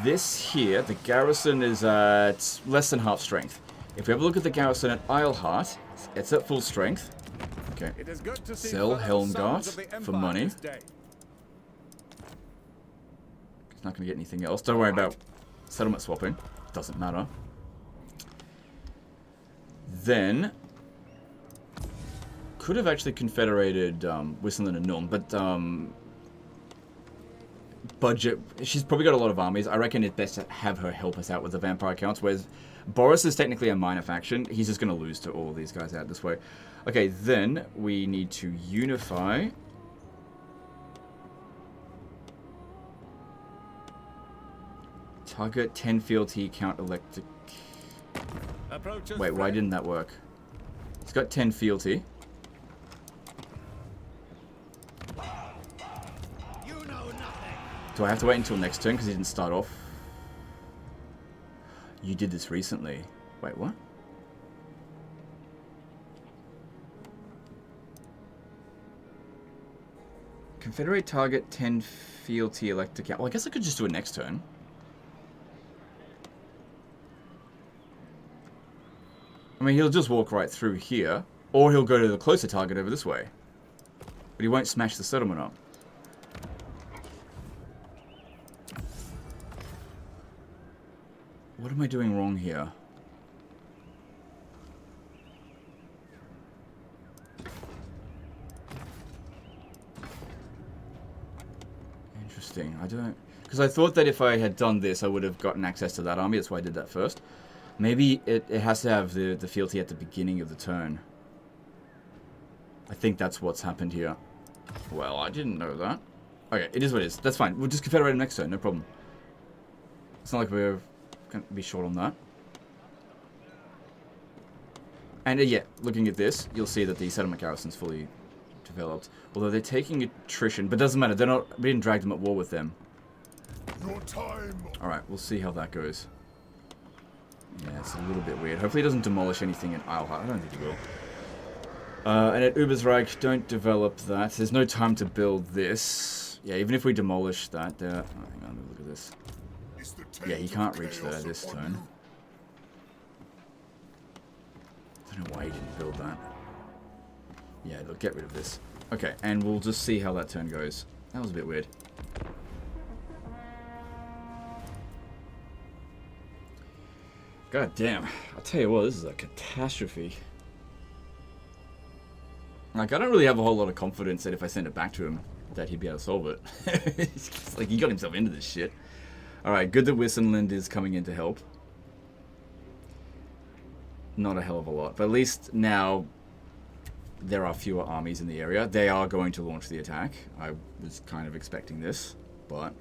S1: This here, the garrison is at less than half strength. If we have a look at the garrison at Eilhart, it's at full strength. Okay. Sell Helmgart for money. It's not going to get anything else. Don't worry about settlement swapping. Doesn't matter. Then, could have actually confederated Wissenland and Nuln, but budget. She's probably got a lot of armies. I reckon it's best to have her help us out with the vampire counts. Whereas Boris is technically a minor faction. He's just going to lose to all of these guys out this way. Okay, then we need to unify. Target 10 fealty, count electric. Wait, why didn't that work? It's got 10 fealty. Do I have to wait until next turn because he didn't start off? You did this recently. Wait, what? Confederate target 10 fealty electric. Well, I guess I could just do it next turn. I mean, he'll just walk right through here, or he'll go to the closer target over this way. But he won't smash the settlement up. What am I doing wrong here? Interesting. I don't... Because I thought that if I had done this, I would have gotten access to that army. That's why I did that first. Maybe it has to have the fealty at the beginning of the turn. I think that's what's happened here. Well, I didn't know that. Okay, it is what it is. That's fine. We'll just confederate him next turn. No problem. It's not like we're going to be short on that. And yeah, looking at this, you'll see that the settlement garrison's fully developed. Although they're taking attrition, but doesn't matter. They're not. We didn't drag them at war with them.
S2: Your time.
S1: All right, we'll see how that goes. Yeah, it's a little bit weird. Hopefully, he doesn't demolish anything in Isleheart. I don't think he will. And at Ubersreich, don't develop that. There's no time to build this. Yeah, even if we demolish that, oh, hang on, look at this. Yeah, he can't reach there this turn. I don't know why he didn't build that. Yeah, look, get rid of this. Okay, and we'll just see how that turn goes. That was a bit weird. God damn. I'll tell you what, this is a catastrophe. Like, I don't really have a whole lot of confidence that if I send it back to him, that he'd be able to solve it. It's just like, he got himself into this shit. Alright, good that Wissenland is coming in to help. Not a hell of a lot, but at least now there are fewer armies in the area. They are going to launch the attack. I was kind of expecting this, but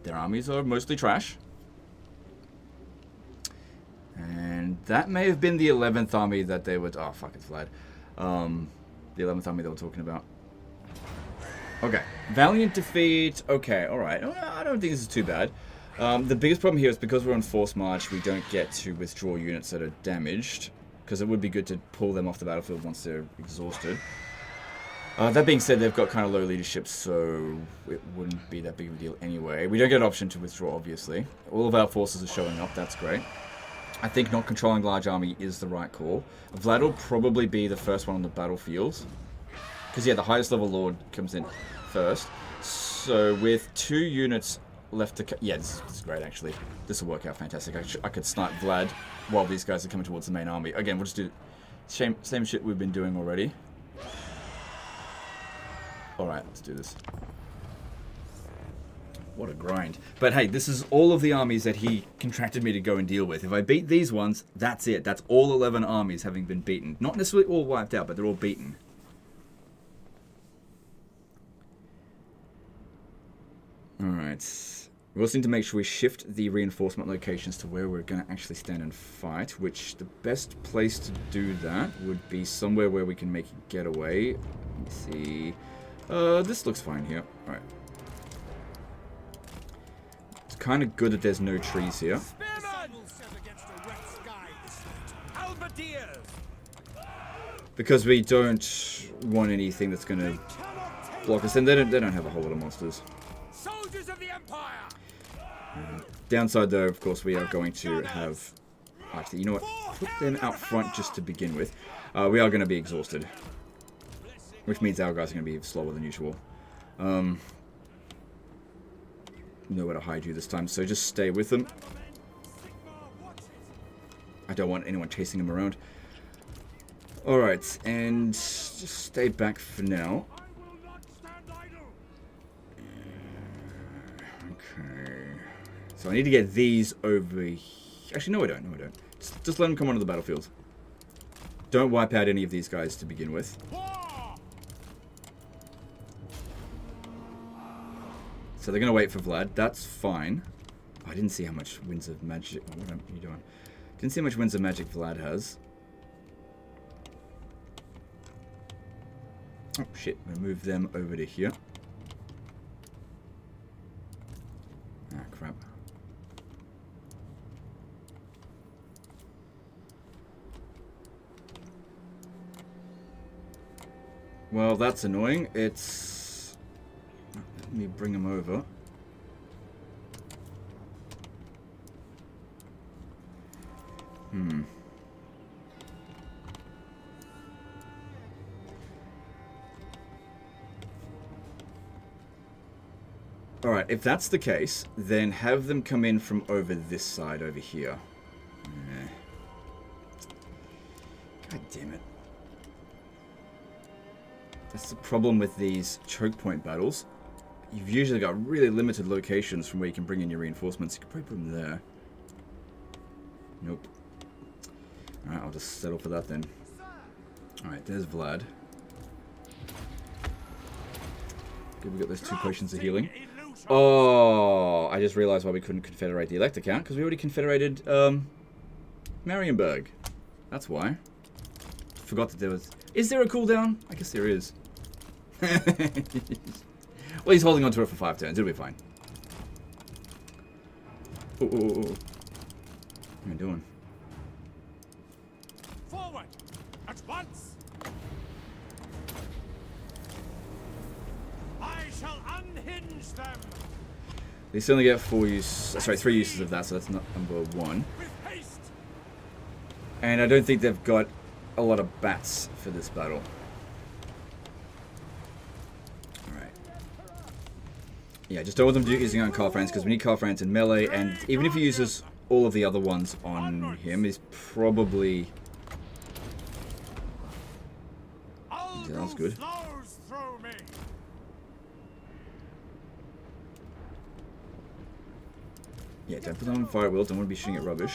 S1: their armies are mostly trash. And that may have been the 11th army that they were... Oh, fuck, it's Vlad. The 11th army they were talking about. Okay. Valiant defeat. Okay, alright. I don't think this is too bad. The biggest problem here is because we're on force march, we don't get to withdraw units that are damaged. Because it would be good to pull them off the battlefield once they're exhausted. That being said, they've got kind of low leadership, so it wouldn't be that big of a deal anyway. We don't get an option to withdraw, obviously. All of our forces are showing up. That's great. I think not controlling large army is the right call. Vlad will probably be the first one on the battlefield. Because, yeah, the highest level lord comes in first. So, with 2 units left to... Yeah, this is great, actually. This will work out fantastic. I could snipe Vlad while these guys are coming towards the main army. Again, we'll just do same shit we've been doing already. Alright, let's do this. What a grind. But hey, this is all of the armies that he contracted me to go and deal with. If I beat these ones, that's it. That's all 11 armies having been beaten. Not necessarily all wiped out, but they're all beaten. Alright. We also need to make sure we shift the reinforcement locations to where we're going to actually stand and fight, which the best place to do that would be somewhere where we can make a getaway. Let me see. This looks fine here. Alright. It's kind of good that there's no trees here. Because we don't want anything that's going to block us, and they don't have a whole lot of monsters.
S2: Soldiers of the Empire.
S1: Downside, though, of course, we are going to have... Actually, you know what? Put them out front just to begin with. We are going to be exhausted. Which means our guys are going to be slower than usual. Nowhere to hide you this time, so just stay with them. I don't want anyone chasing them around. Alright, and just stay back for now. Okay. So I need to get these over here. Actually, no I don't. No I don't. Just let them come onto the battlefield. Don't wipe out any of these guys to begin with. So they're going to wait for Vlad. That's fine. Oh, I didn't see how much Winds of Magic... Oh, what are you doing? Didn't see how much Winds of Magic Vlad has. Oh, shit. I'm going to move them over to here. Ah, crap. Well, that's annoying. It's... Let me bring him over. Alright, if that's the case, then have them come in from over this side over here. God damn it. That's the problem with these choke point battles. You've usually got really limited locations from where you can bring in your reinforcements. You could probably put them there. Nope. Alright, I'll just settle for that then. Alright, there's Vlad. Good, we got those 2 potions of healing. Oh, I just realized why we couldn't confederate the Elector count, because we already confederated Marienburg. That's why. Forgot that there was... Is there a cooldown? I guess there is. Well, he's holding on to it for 5 turns. It'll be fine. Ooh, ooh, ooh. What am I doing?
S2: Forward! At once! I shall unhinge them!
S1: They still only get 3 uses of that, so that's not number 1.
S2: With haste!
S1: And I don't think they've got a lot of bats for this battle. Alright. Yeah, just don't want them using it on Carl Franz, because we need Carl Franz in melee, and even if he uses all of the other ones on him, he's probably... Yeah, that was good. Yeah, don't put them on fire wheels, don't want to be shooting at rubbish.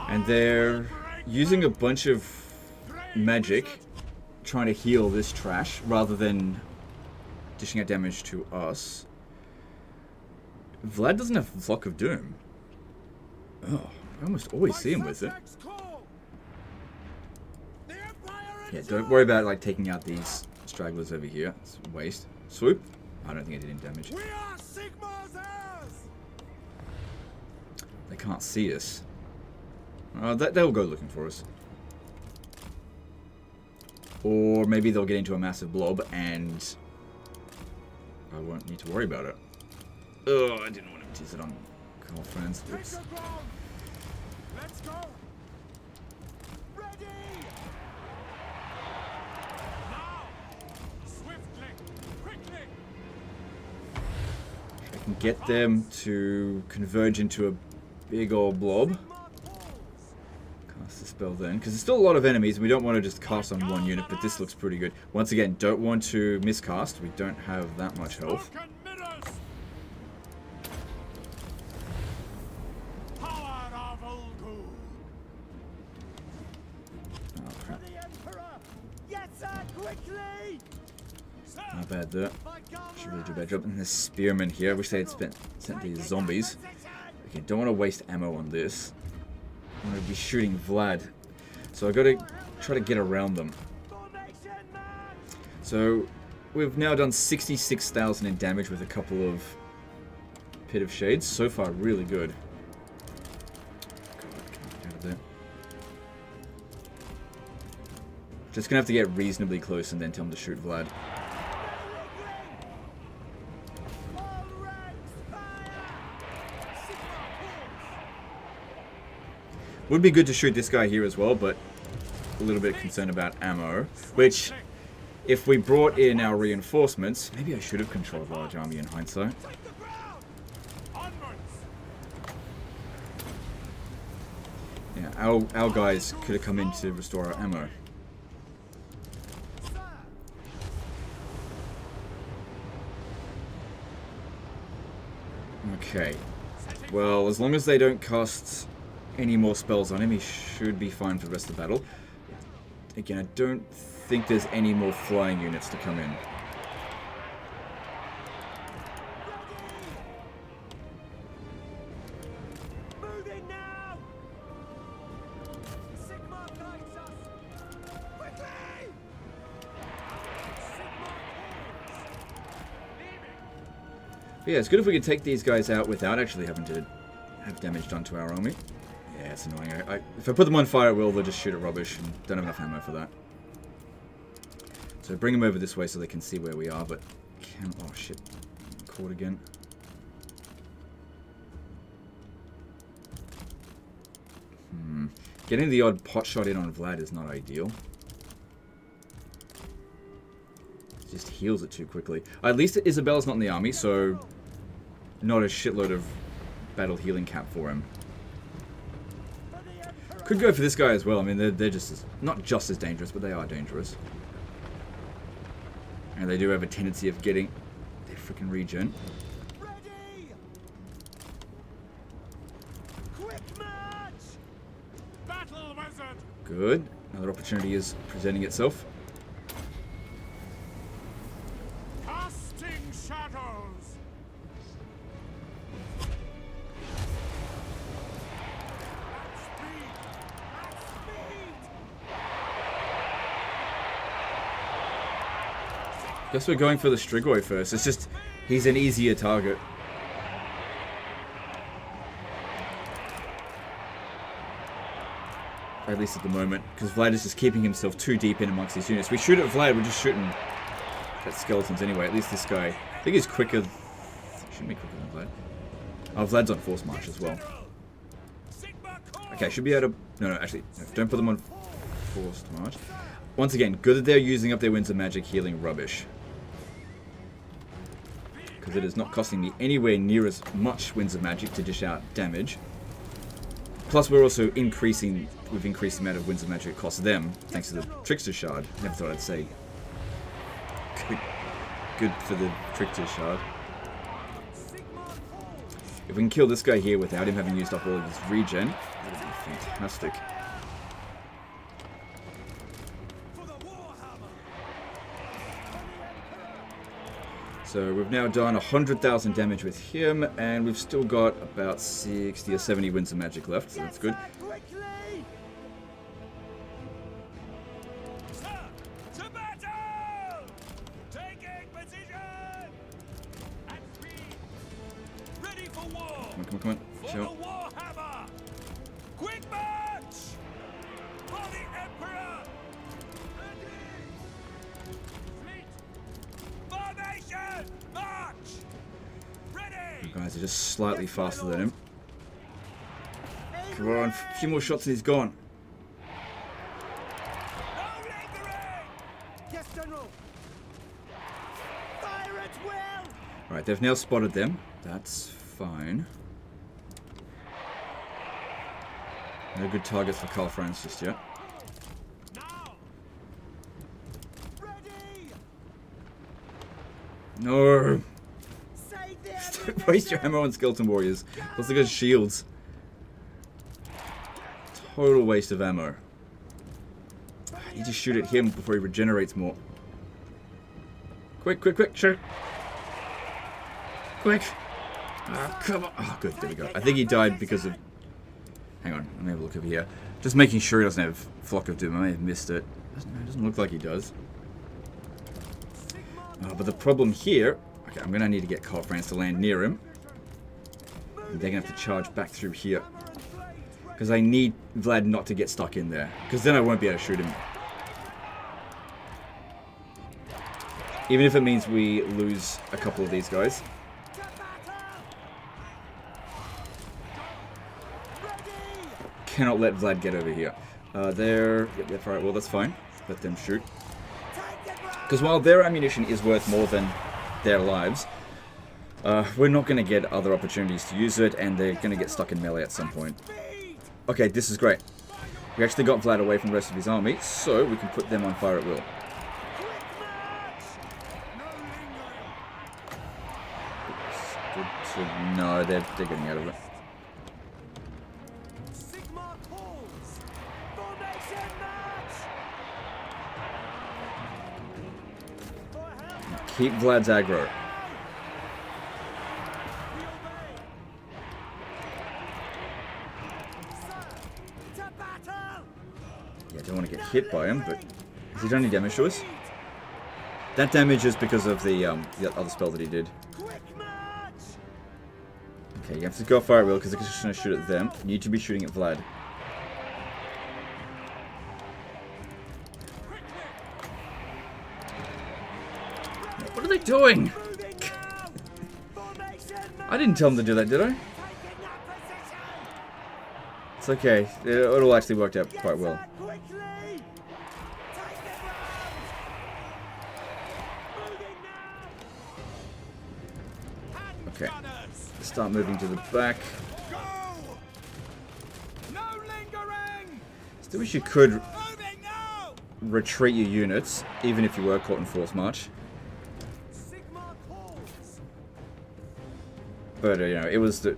S1: And they're using a bunch of magic trying to heal this trash rather than dishing out damage to us. Vlad doesn't have Flock of Doom. Oh, I almost always see him with it. Yeah, don't worry about like taking out these stragglers over here. It's a waste. Swoop. I don't think I did any damage. They can't see us. They'll go looking for us. Or maybe they'll get into a massive blob and I won't need to worry about it. Oh, I didn't want to tease it on Carl Franz. Oops.
S2: Let's go! Ready! Now! Swiftly! Quickly!
S1: I can get them to converge into a big old blob. Cast the spell then, because there's still a lot of enemies and we don't want to just cast on one unit, but this looks pretty good. Once again, don't want to miscast. We don't have that much health. Not bad there. Should really do a better job. And the spearmen here. I wish they had sent these zombies. Okay, don't want to waste ammo on this. I'm going to be shooting Vlad. So I got to try to get around them. So we've now done 66,000 in damage with a couple of Pit of Shades. So far, really good. God, get out of there. Just going to have to get reasonably close and then tell him to shoot Vlad. Would be good to shoot this guy here as well, but a little bit concerned about ammo. Which, if we brought in our reinforcements, maybe I should have controlled large army in hindsight. Yeah, our guys could have come in to restore our ammo. Okay. Well, as long as they don't cast any more spells on him, he should be fine for the rest of the battle. Again, I don't think there's any more flying units to come in. But yeah, it's good if we can take these guys out without actually having to have damage done to our army. Yeah, it's annoying. If I put them on fire at will, they'll just shoot at rubbish and don't have enough ammo for that. So bring them over this way so they can see where we are, but can... Oh shit. I'm caught again. Getting the odd pot shot in on Vlad is not ideal. It just heals it too quickly. At least Isabella's not in the army, so not a shitload of battle healing cap for him. Could go for this guy as well. I mean, they're just not just as dangerous, but they are dangerous. And they do have a tendency of getting their freaking regen.
S2: Ready! Quick march! Battle wizard!
S1: Good. Another opportunity is presenting itself.
S2: Casting shadows! At speed! At speed!
S1: Guess we're going for the Strigoi first. It's just, he's an easier target. Or at least at the moment, because Vlad is just keeping himself too deep in amongst these units. We shoot at Vlad, we're just shooting at skeletons anyway. At least this guy, I think he's quicker. Shouldn't be quicker than Vlad. Oh, Vlad's on force march as well. Okay, should be able to... No, actually, no, don't put them on forced march. Once again, good that they're using up their Winds of Magic healing rubbish. Because it is not costing me anywhere near as much Winds of Magic to dish out damage. Plus, we're also increasing... We've increased the amount of Winds of Magic it costs them, thanks to the Trickster Shard. Never thought I'd say good for the Trickster Shard. If we can kill this guy here without him having used up all of his regen, that would be fantastic. So we've now done 100,000 damage with him, and we've still got about 60 or 70 Winds of Magic left, so that's good.
S2: To battle! Taking position! At speed! Ready for war!
S1: Come on.
S2: For
S1: Show.
S2: the Warhammer! Quick march! For the Emperor! Ready! Fleet! Formation! March! Ready!
S1: You guys are just slightly faster than him. Come on, a few more shots and he's gone.
S2: No lingering! Yes, General! Fire at will!
S1: Alright, they've now spotted them. That's fine. No good targets for Karl Franz just yet.
S2: Now! Ready!
S1: No!
S2: Save the
S1: Don't waste your ammo on skeleton warriors. Plus they got shields. Total waste of ammo. You just shoot at him before he regenerates more. Quick, shoot! Quick! Ah, come on! Oh, good, there we go. I think he died because of... Hang on, let me have a look over here. Just making sure he doesn't have Flock of Doom. I may have missed it. It doesn't look like he does. But the problem here... Okay, I'm going to need to get Karl Franz to land near him. And they're going to have to charge back through here. Because I need Vlad not to get stuck in there. Because then I won't be able to shoot him. Even if it means we lose a couple of these guys. Cannot let Vlad get over here. They're... Yep, right, well that's fine. Let them shoot. Because while their ammunition is worth more than their lives, we're not going to get other opportunities to use it, and they're going to get stuck in melee at some point. Okay, this is great. We actually got Vlad away from the rest of his army, so we can put them on fire at will. Good to know they're getting out of it. Keep Vlad's aggro. Yeah, I don't want to get hit by him, but has he done any damage to us? That damage is because of the other spell that he did. Okay, you have to go fire at will because they're just going to shoot at them. You need to be shooting at Vlad. What are they doing? I didn't tell them to do that, did I? It's okay. It all actually worked out quite well. Okay. Start moving to the back. Still wish you could retreat your units, even if you were caught in force march. But, you know, it was the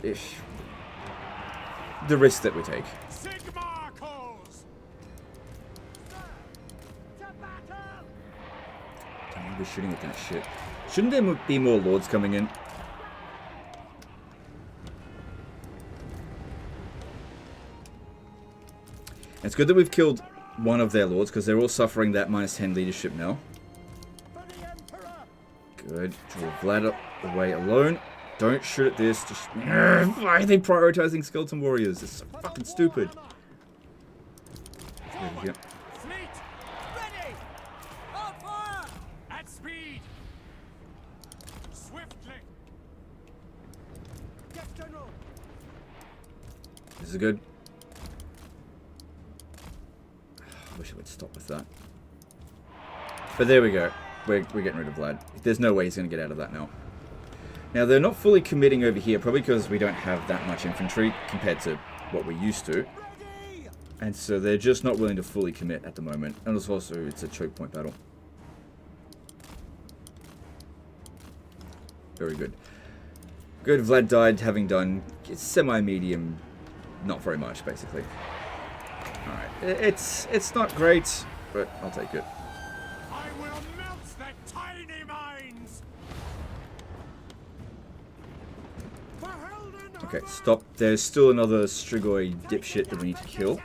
S1: risk that we take. Damn, we're shooting at that shit. Shouldn't there be more lords coming in? It's good that we've killed one of their lords, because they're all suffering that -10 leadership now. Good. Draw Vlad away alone. Don't shoot at this. Just why are they prioritizing skeleton warriors? It's so fucking stupid. There we go.
S2: Fleet, ready! On fire! At speed! Swiftly! Yes, General!
S1: This is good. I wish I would stop with that. But there we go. We're getting rid of Vlad. There's no way he's going to get out of that now. Now, they're not fully committing over here, probably because we don't have that much infantry compared to what we used to. And so they're just not willing to fully commit at the moment. And also, it's a choke point battle. Very good. Good, Vlad died having done semi-medium, not very much, basically. Alright, it's not great, but I'll take it.
S2: I will melt their tiny minds!
S1: Okay, stop. There's still another Strigoi dipshit that we need to kill.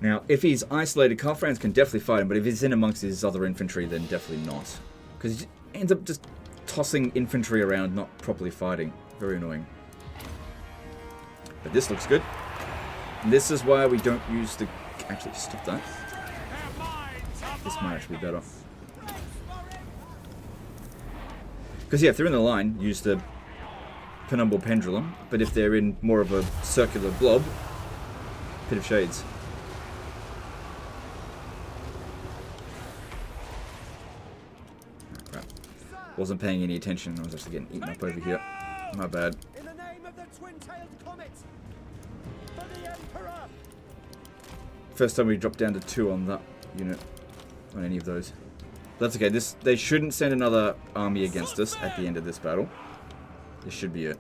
S1: Now, if he's isolated, Carfrans can definitely fight him, but if he's in amongst his other infantry, then definitely not. Because he ends up just tossing infantry around, not properly fighting. Very annoying. But this looks good. And this is why we don't use the... Actually, stop that. This might actually be better. Because, yeah, if they're in the line, use the Penumbral Pendulum. But if they're in more of a circular blob, Pit of Shades. Oh, crap. Wasn't paying any attention. I was actually getting eaten up over here. My bad.
S2: In the name of the twin-tailed comet! For the Emperor!
S1: First time we dropped down to 2 on that unit. On any of those. That's okay. They shouldn't send another army against us at the end of this battle. This should be it.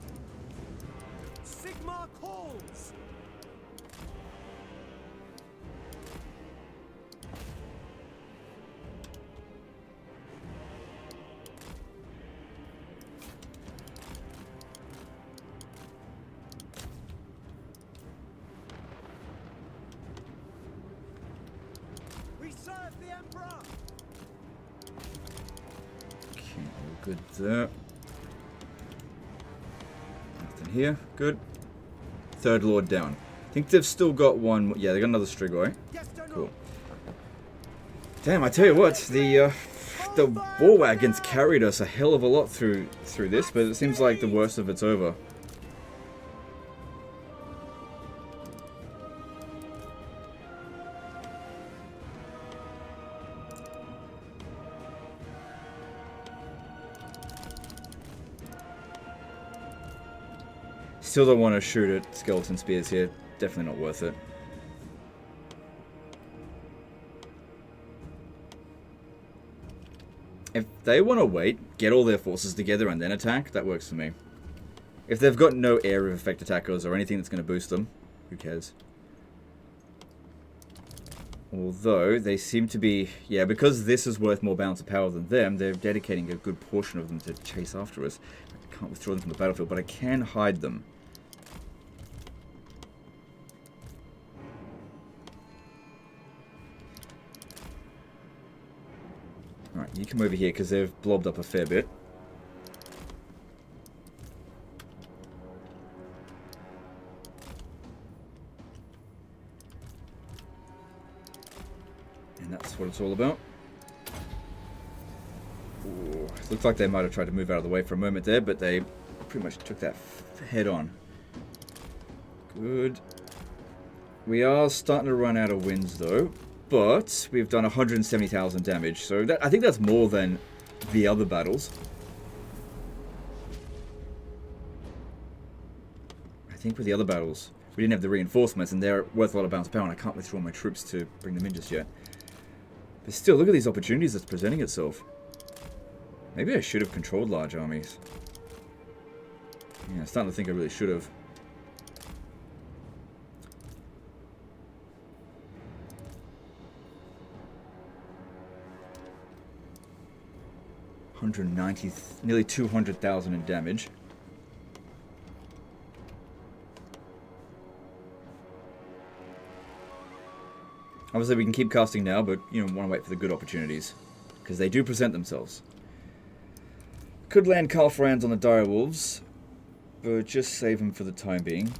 S2: Sigmar calls! We serve the Emperor!
S1: Okay, all good there. Nothing here. Good. Third Lord down. I think they've still got one. Yeah, they got another Strigoi. Cool. Damn, I tell you what, the war wagons carried us a hell of a lot through this, but it seems like the worst of it's over. Still don't want to shoot at skeleton spears here. Definitely not worth it. If they want to wait, get all their forces together and then attack, that works for me. If they've got no area of effect attackers or anything that's going to boost them, who cares? Although, they seem to be... Yeah, because this is worth more balance of power than them, they're dedicating a good portion of them to chase after us. I can't withdraw them from the battlefield, but I can hide them. Alright, you come over here because they've blobbed up a fair bit. And that's what it's all about. Ooh, looks like they might have tried to move out of the way for a moment there, but they pretty much took that head on. Good. We are starting to run out of winds though, but we've done 170,000 damage, so I think that's more than the other battles. I think with the other battles, we didn't have the reinforcements, and they're worth a lot of bounce power, and I can't withdraw my troops to bring them in just yet. But still, look at these opportunities that's presenting itself. Maybe I should have controlled large armies. Yeah, I'm starting to think I really should have. Nearly 200,000 in damage. Obviously, we can keep casting now, but you know, want to wait for the good opportunities because they do present themselves. Could land Calfrans on the dire wolves, but just save them for the time being.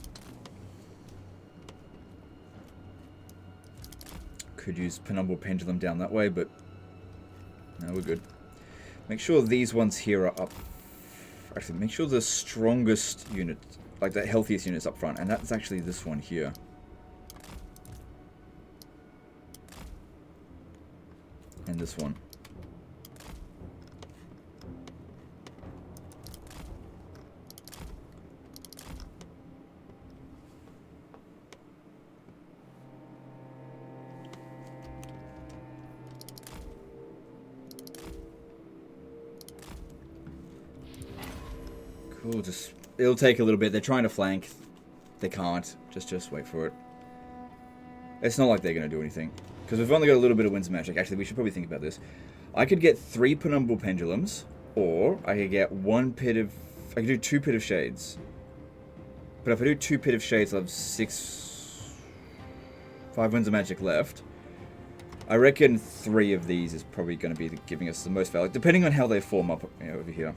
S1: Could use Penumbral Pendulum down that way, but no, we're good. Make sure these ones here are up. Actually, make sure the strongest unit, like the healthiest unit's up front, and that's actually this one here. And this one. Cool, it'll take a little bit. They're trying to flank. They can't. Just wait for it. It's not like they're going to do anything. Because we've only got a little bit of winds magic. Actually, we should probably think about this. I could get 3 Penumbral Pendulums, or I could get 1 Pit of... I could do 2 Pit of Shades. But if I do 2 Pit of Shades, I'll have 5 winds of magic left. I reckon 3 of these is probably going to be giving us the most value, depending on how they form up, you know, over here.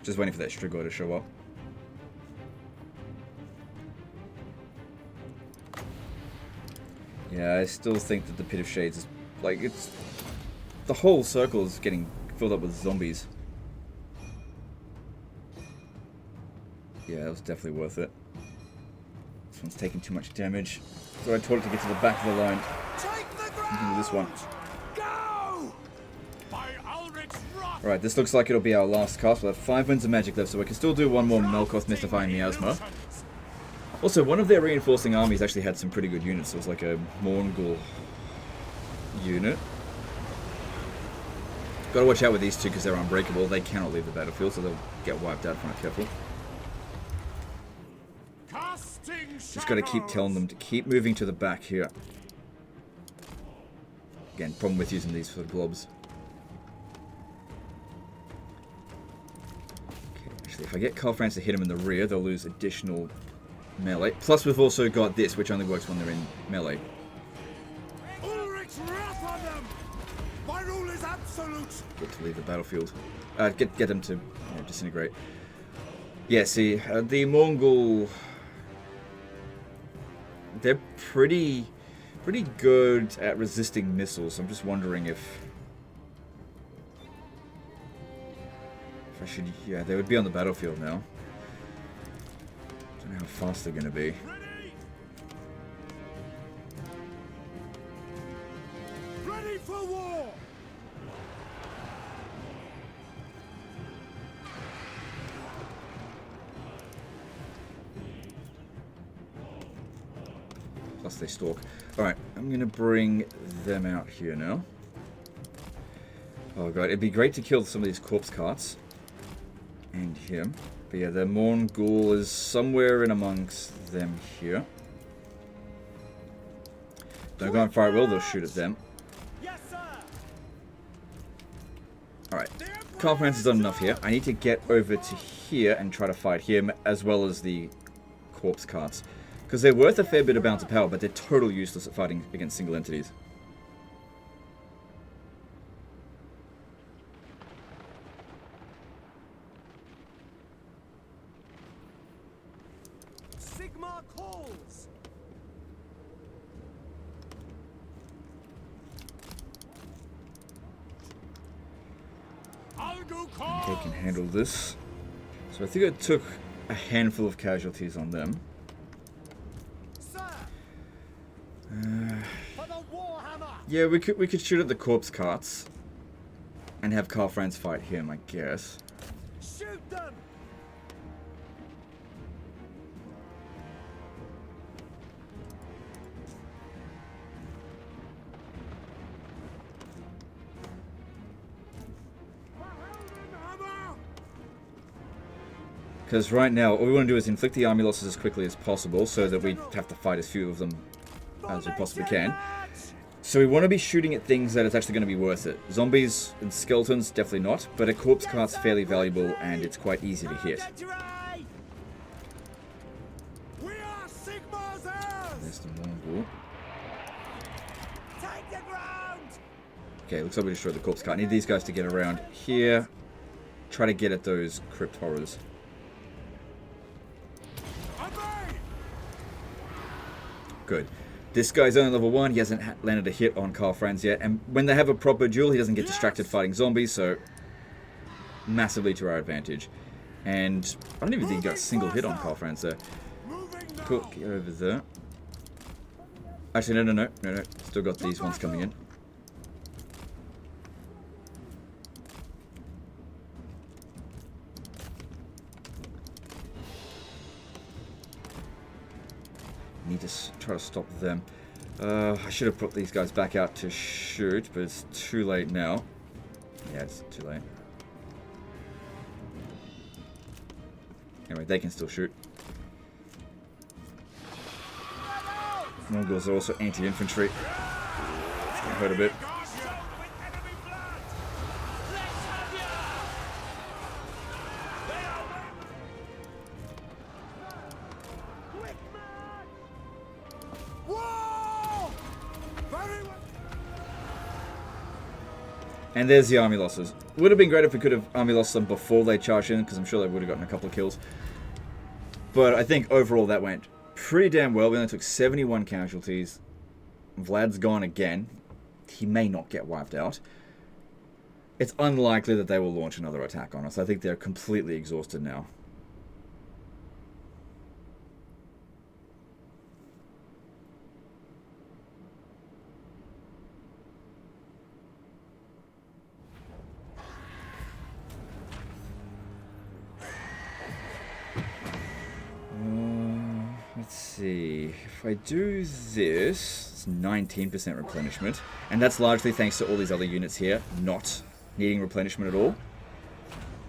S1: Just waiting for that Strigoi to show up. Yeah, I still think that the Pit of Shades is, like, it's... The whole circle is getting filled up with zombies. Yeah, that was definitely worth it. This one's taking too much damage. So I told it to get to the back of the line. Do this one. Alright, this looks like it'll be our last cast. We'll have 5 winds of magic left, so we can still do one more Melkoth Mystifying Miasma. Also, one of their reinforcing armies actually had some pretty good units. It was like a Mongol unit. Gotta watch out with these two because they're unbreakable. They cannot leave the battlefield, so they'll get wiped out if we're not careful. Just gotta keep telling them to keep moving to the back here. Again, problem with using these for globs. Okay, actually, if I get Calfrans to hit them in the rear, they'll lose additional melee. Plus, we've also got this, which only works when they're in melee.
S2: Ulrich's wrath on them! My rule is absolute!
S1: Get to leave the battlefield. Get them to disintegrate. Yeah, see, the Mongol... They're pretty good at resisting missiles. I'm just wondering if I should... Yeah, they would be on the battlefield now. Don't know how fast they're going to be.
S2: Ready for war!
S1: Plus they stalk. Alright, I'm going to bring them out here now. Oh god, it'd be great to kill some of these corpse carts. And him. But yeah, the Mongol is somewhere in amongst them here. Don't go and fire at will, they'll shoot at them. Alright, Calfrans has done enough here. I need to get over to here and try to fight him, as well as the corpse carts. Because they're worth a fair bit of bounce of power, but they're totally useless at fighting against single entities.
S2: Sigmar calls.
S1: They can handle this. So I think it took a handful of casualties on them. Yeah, we could shoot at the corpse carts and have Karl Franz fight him, I guess.
S2: Shoot them!
S1: Because right now, all we want to do is inflict the army losses as quickly as possible so that we have to fight as few of them as we possibly can. So we want to be shooting at things that it's actually going to be worth it. Zombies and skeletons, definitely not, but a corpse cart's fairly valuable and it's quite easy to hit. There's the Mongol. Okay, looks like we destroyed the corpse cart. I need these guys to get around here. Try to get at those crypt horrors. Good. This guy's only level 1. He hasn't landed a hit on Karl Franz yet. And when they have a proper duel, he doesn't get distracted fighting zombies, so massively to our advantage. And I don't even think he got a single hit on Karl Franz there. Cool, get over there. Actually, no. Still got these ones coming in. Need to try to stop them. I should have put these guys back out to shoot, but it's too late now. Yeah, it's too late. Anyway, they can still shoot. Mongols are also anti-infantry. It's gonna hurt a bit. And there's the army losses. Would have been great if we could have army lost them before they charged in, because I'm sure they would have gotten a couple of kills. But I think overall that went pretty damn well. We only took 71 casualties. Vlad's gone again. He may not get wiped out. It's unlikely that they will launch another attack on us. I think they're completely exhausted now. Let's see, if I do this, it's 19% replenishment, and that's largely thanks to all these other units here not needing replenishment at all.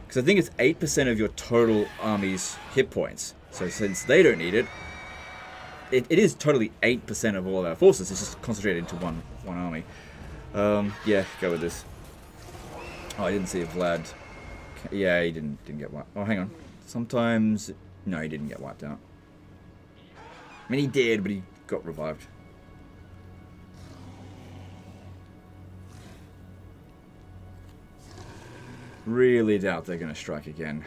S1: Because I think it's 8% of your total army's hit points, so since they don't need it, it is totally 8% of all of our forces. It's just concentrated into one army. Yeah, go with this. Oh, I didn't see if Vlad... Yeah, he didn't get wiped. Oh, hang on. Sometimes... No, he didn't get wiped out. I mean, he did, but he got revived. Really doubt they're going to strike again.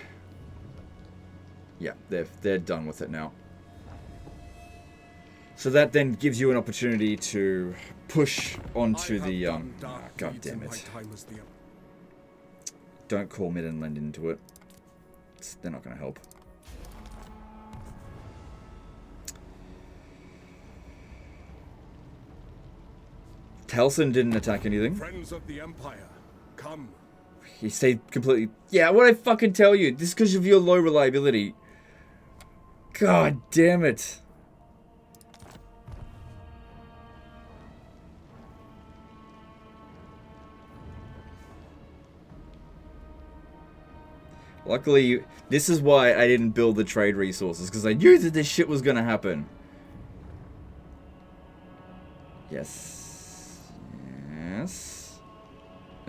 S1: Yeah, they're done with it now. So that then gives you an opportunity to push onto the... God damn it. Don't call Middenland into it. They're not going to help. Telson didn't attack anything.
S2: Friends of the Empire, come.
S1: He stayed completely... Yeah, what did I fucking tell you? This is because of your low reliability. God damn it. Luckily, this is why I didn't build the trade resources, because I knew that this shit was going to happen. Yes. Yes.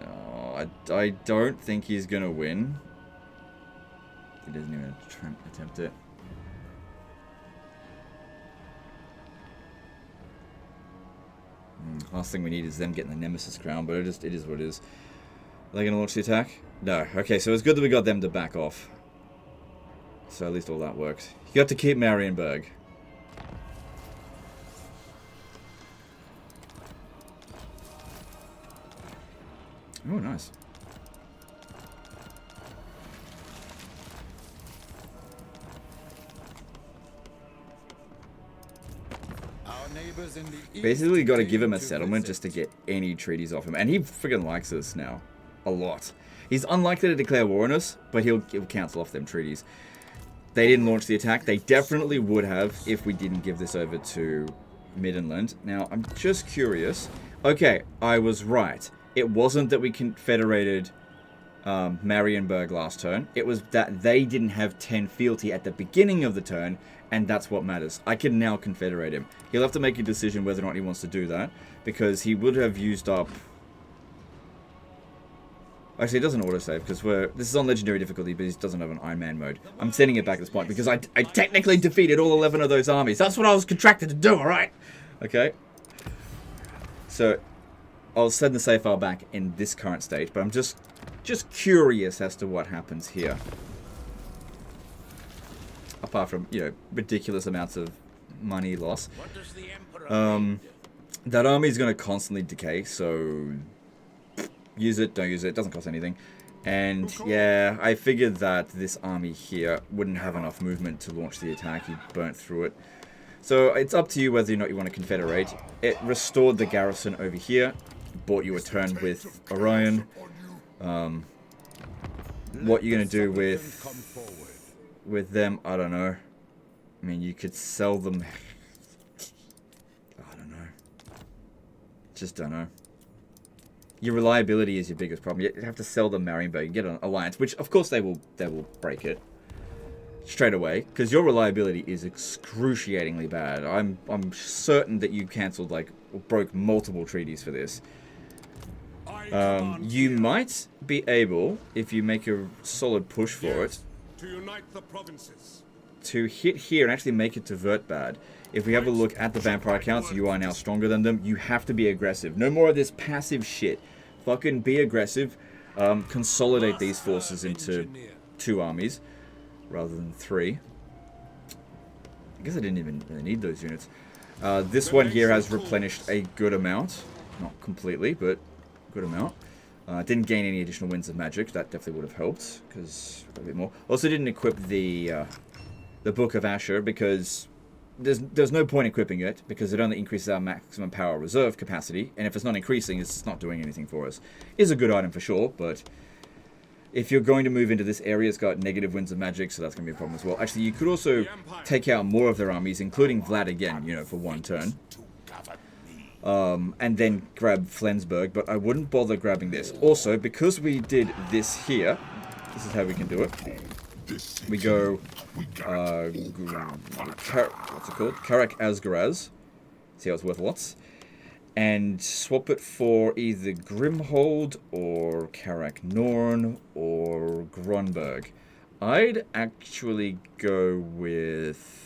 S1: Oh, I don't think he's going to win. He doesn't even attempt it. Last thing we need is them getting the Nemesis crown, but it is what it is. Are they going to launch the attack? No. Okay, so it's good that we got them to back off. So at least all that worked. You got to keep Marienburg. Oh, nice. Basically, got to give him a settlement just to get any treaties off him. And he friggin' likes us now. A lot. He's unlikely to declare war on us, but he'll cancel off them treaties. They didn't launch the attack. They definitely would have if we didn't give this over to Middenland. Now, I'm just curious. Okay, I was right. It wasn't that we confederated Marienburg last turn. It was that they didn't have 10 fealty at the beginning of the turn, and that's what matters. I can now confederate him. He'll have to make a decision whether or not he wants to do that, because he would have used up... Actually, it doesn't autosave, because this is on legendary difficulty, but he doesn't have an Iron Man mode. I'm sending it back at this point, because I technically defeated all 11 of those armies. That's what I was contracted to do, alright? Okay. So, I'll send the save file back in this current state, but I'm just curious as to what happens here. Apart from, you know, ridiculous amounts of money loss. That army is going to constantly decay, so... Use it, don't use it, doesn't cost anything. And yeah, I figured that this army here wouldn't have enough movement to launch the attack. He burnt through it. So it's up to you whether or not you want to confederate. It restored the garrison over here. Bought you a turn with Orion. What you're going to do with them, I don't know. I mean, you could sell them. I don't know. Just don't know. Your reliability is your biggest problem. You have to sell them Marienburg and get an alliance, which of course they will break it straight away, because your reliability is excruciatingly bad. I'm certain that you cancelled, like, or broke multiple treaties for this. You might be able, if you make a solid push for it,
S2: to unite the provinces,
S1: to hit here and actually make it to vert bad. If we have a look at the vampire counts, you are now stronger than them. You have to be aggressive. No more of this passive shit. Fucking be aggressive. Consolidate these forces into 2 armies rather than 3. I guess I didn't even really need those units. This one here has replenished a good amount. Not completely, but good amount. Didn't gain any additional winds of magic. That definitely would have helped, because a bit more. Also didn't equip the Book of Asher, because there's no point equipping it, because it only increases our maximum power reserve capacity, and if it's not increasing, it's not doing anything for us. Is a good item for sure, but if you're going to move into this area, it's got negative winds of magic, so that's going to be a problem as well. Actually, you could also take out more of their armies, including Vlad again, you know, for 1 turn. And then grab Flensburg, but I wouldn't bother grabbing this. Also, because we did this here, this is how we can do it. We go, what's it called? Karak Asgaraz. See how it's worth lots. And swap it for either Grimhold or Karak Norn or Grunberg. I'd actually go with...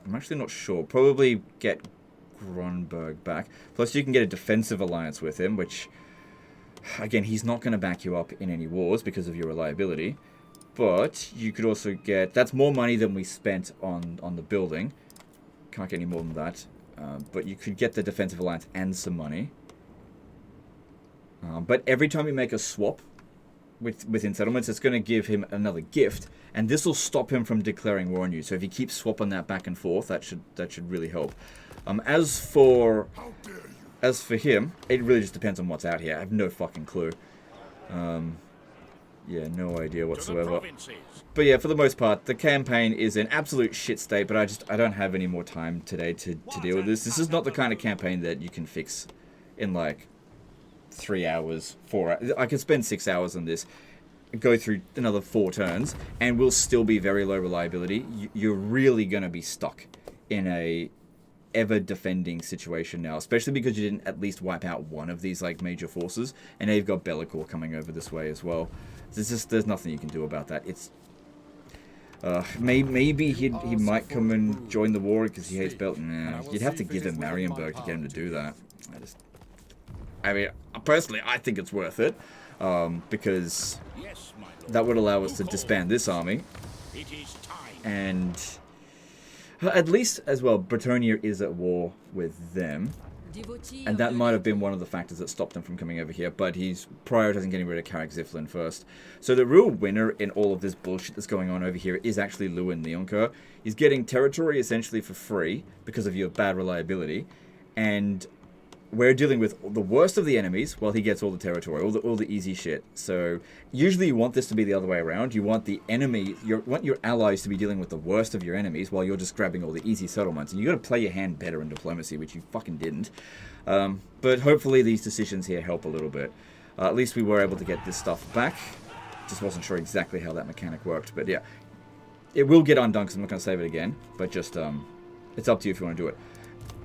S1: I'm actually not sure. Probably get Grunberg back. Plus you can get a defensive alliance with him, which... Again, he's not going to back you up in any wars because of your reliability. But you could also get... That's more money than we spent on the building. Can't get any more than that. But you could get the defensive alliance and some money. But every time you make a swap within settlements, it's going to give him another gift. And this will stop him from declaring war on you. So if you keep swapping that back and forth, that should really help. As for him, it really just depends on what's out here. I have no fucking clue. Yeah, no idea whatsoever. But yeah, for the most part, the campaign is an absolute shit state, but I don't have any more time today to deal with this. This is not the kind of campaign that you can fix in like 3 hours, 4 hours. I can spend 6 hours on this, go through another 4 turns, and we'll still be very low reliability. You're really going to be stuck in a ever-defending situation now, especially because you didn't at least wipe out one of these like major forces, and now you've got Bellicor coming over this way as well. There's nothing you can do about that. It's maybe he might come and join the war because he hates Nah, you'd have to give him Marienburg to get him to do that. I mean, personally, I think it's worth it, because that would allow us to disband this army, and at least as well, Bretonnia is at war with them. And that might have been one of the factors that stopped him from coming over here, but he's prioritizing getting rid of Carrick Ziflin first. So the real winner in all of this bullshit that's going on over here is actually Lewin Neonker. He's getting territory essentially for free because of your bad reliability, and we're dealing with the worst of the enemies while he gets all the territory, all the easy shit. So usually you want this to be the other way around. You want the enemy, you want your allies to be dealing with the worst of your enemies while you're just grabbing all the easy settlements. And you got to play your hand better in diplomacy, which you fucking didn't. But hopefully these decisions here help a little bit. At least we were able to get this stuff back. Just wasn't sure exactly how that mechanic worked, but yeah, it will get undone because I'm not going to save it again. But just it's up to you if you want to do it.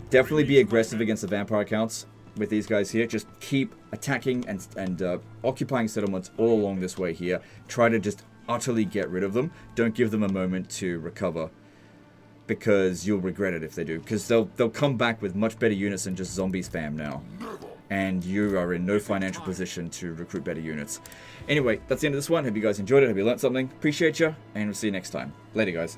S1: Definitely be aggressive against the vampire counts with these guys here. Just keep attacking and occupying settlements all along this way here. Try to just utterly get rid of them. Don't give them a moment to recover, because you'll regret it if they do. Because they'll come back with much better units than just zombie spam now. And you are in no financial position to recruit better units. Anyway, that's the end of this one. Hope you guys enjoyed it. Hope you learned something. Appreciate you, and we'll see you next time. Later, guys.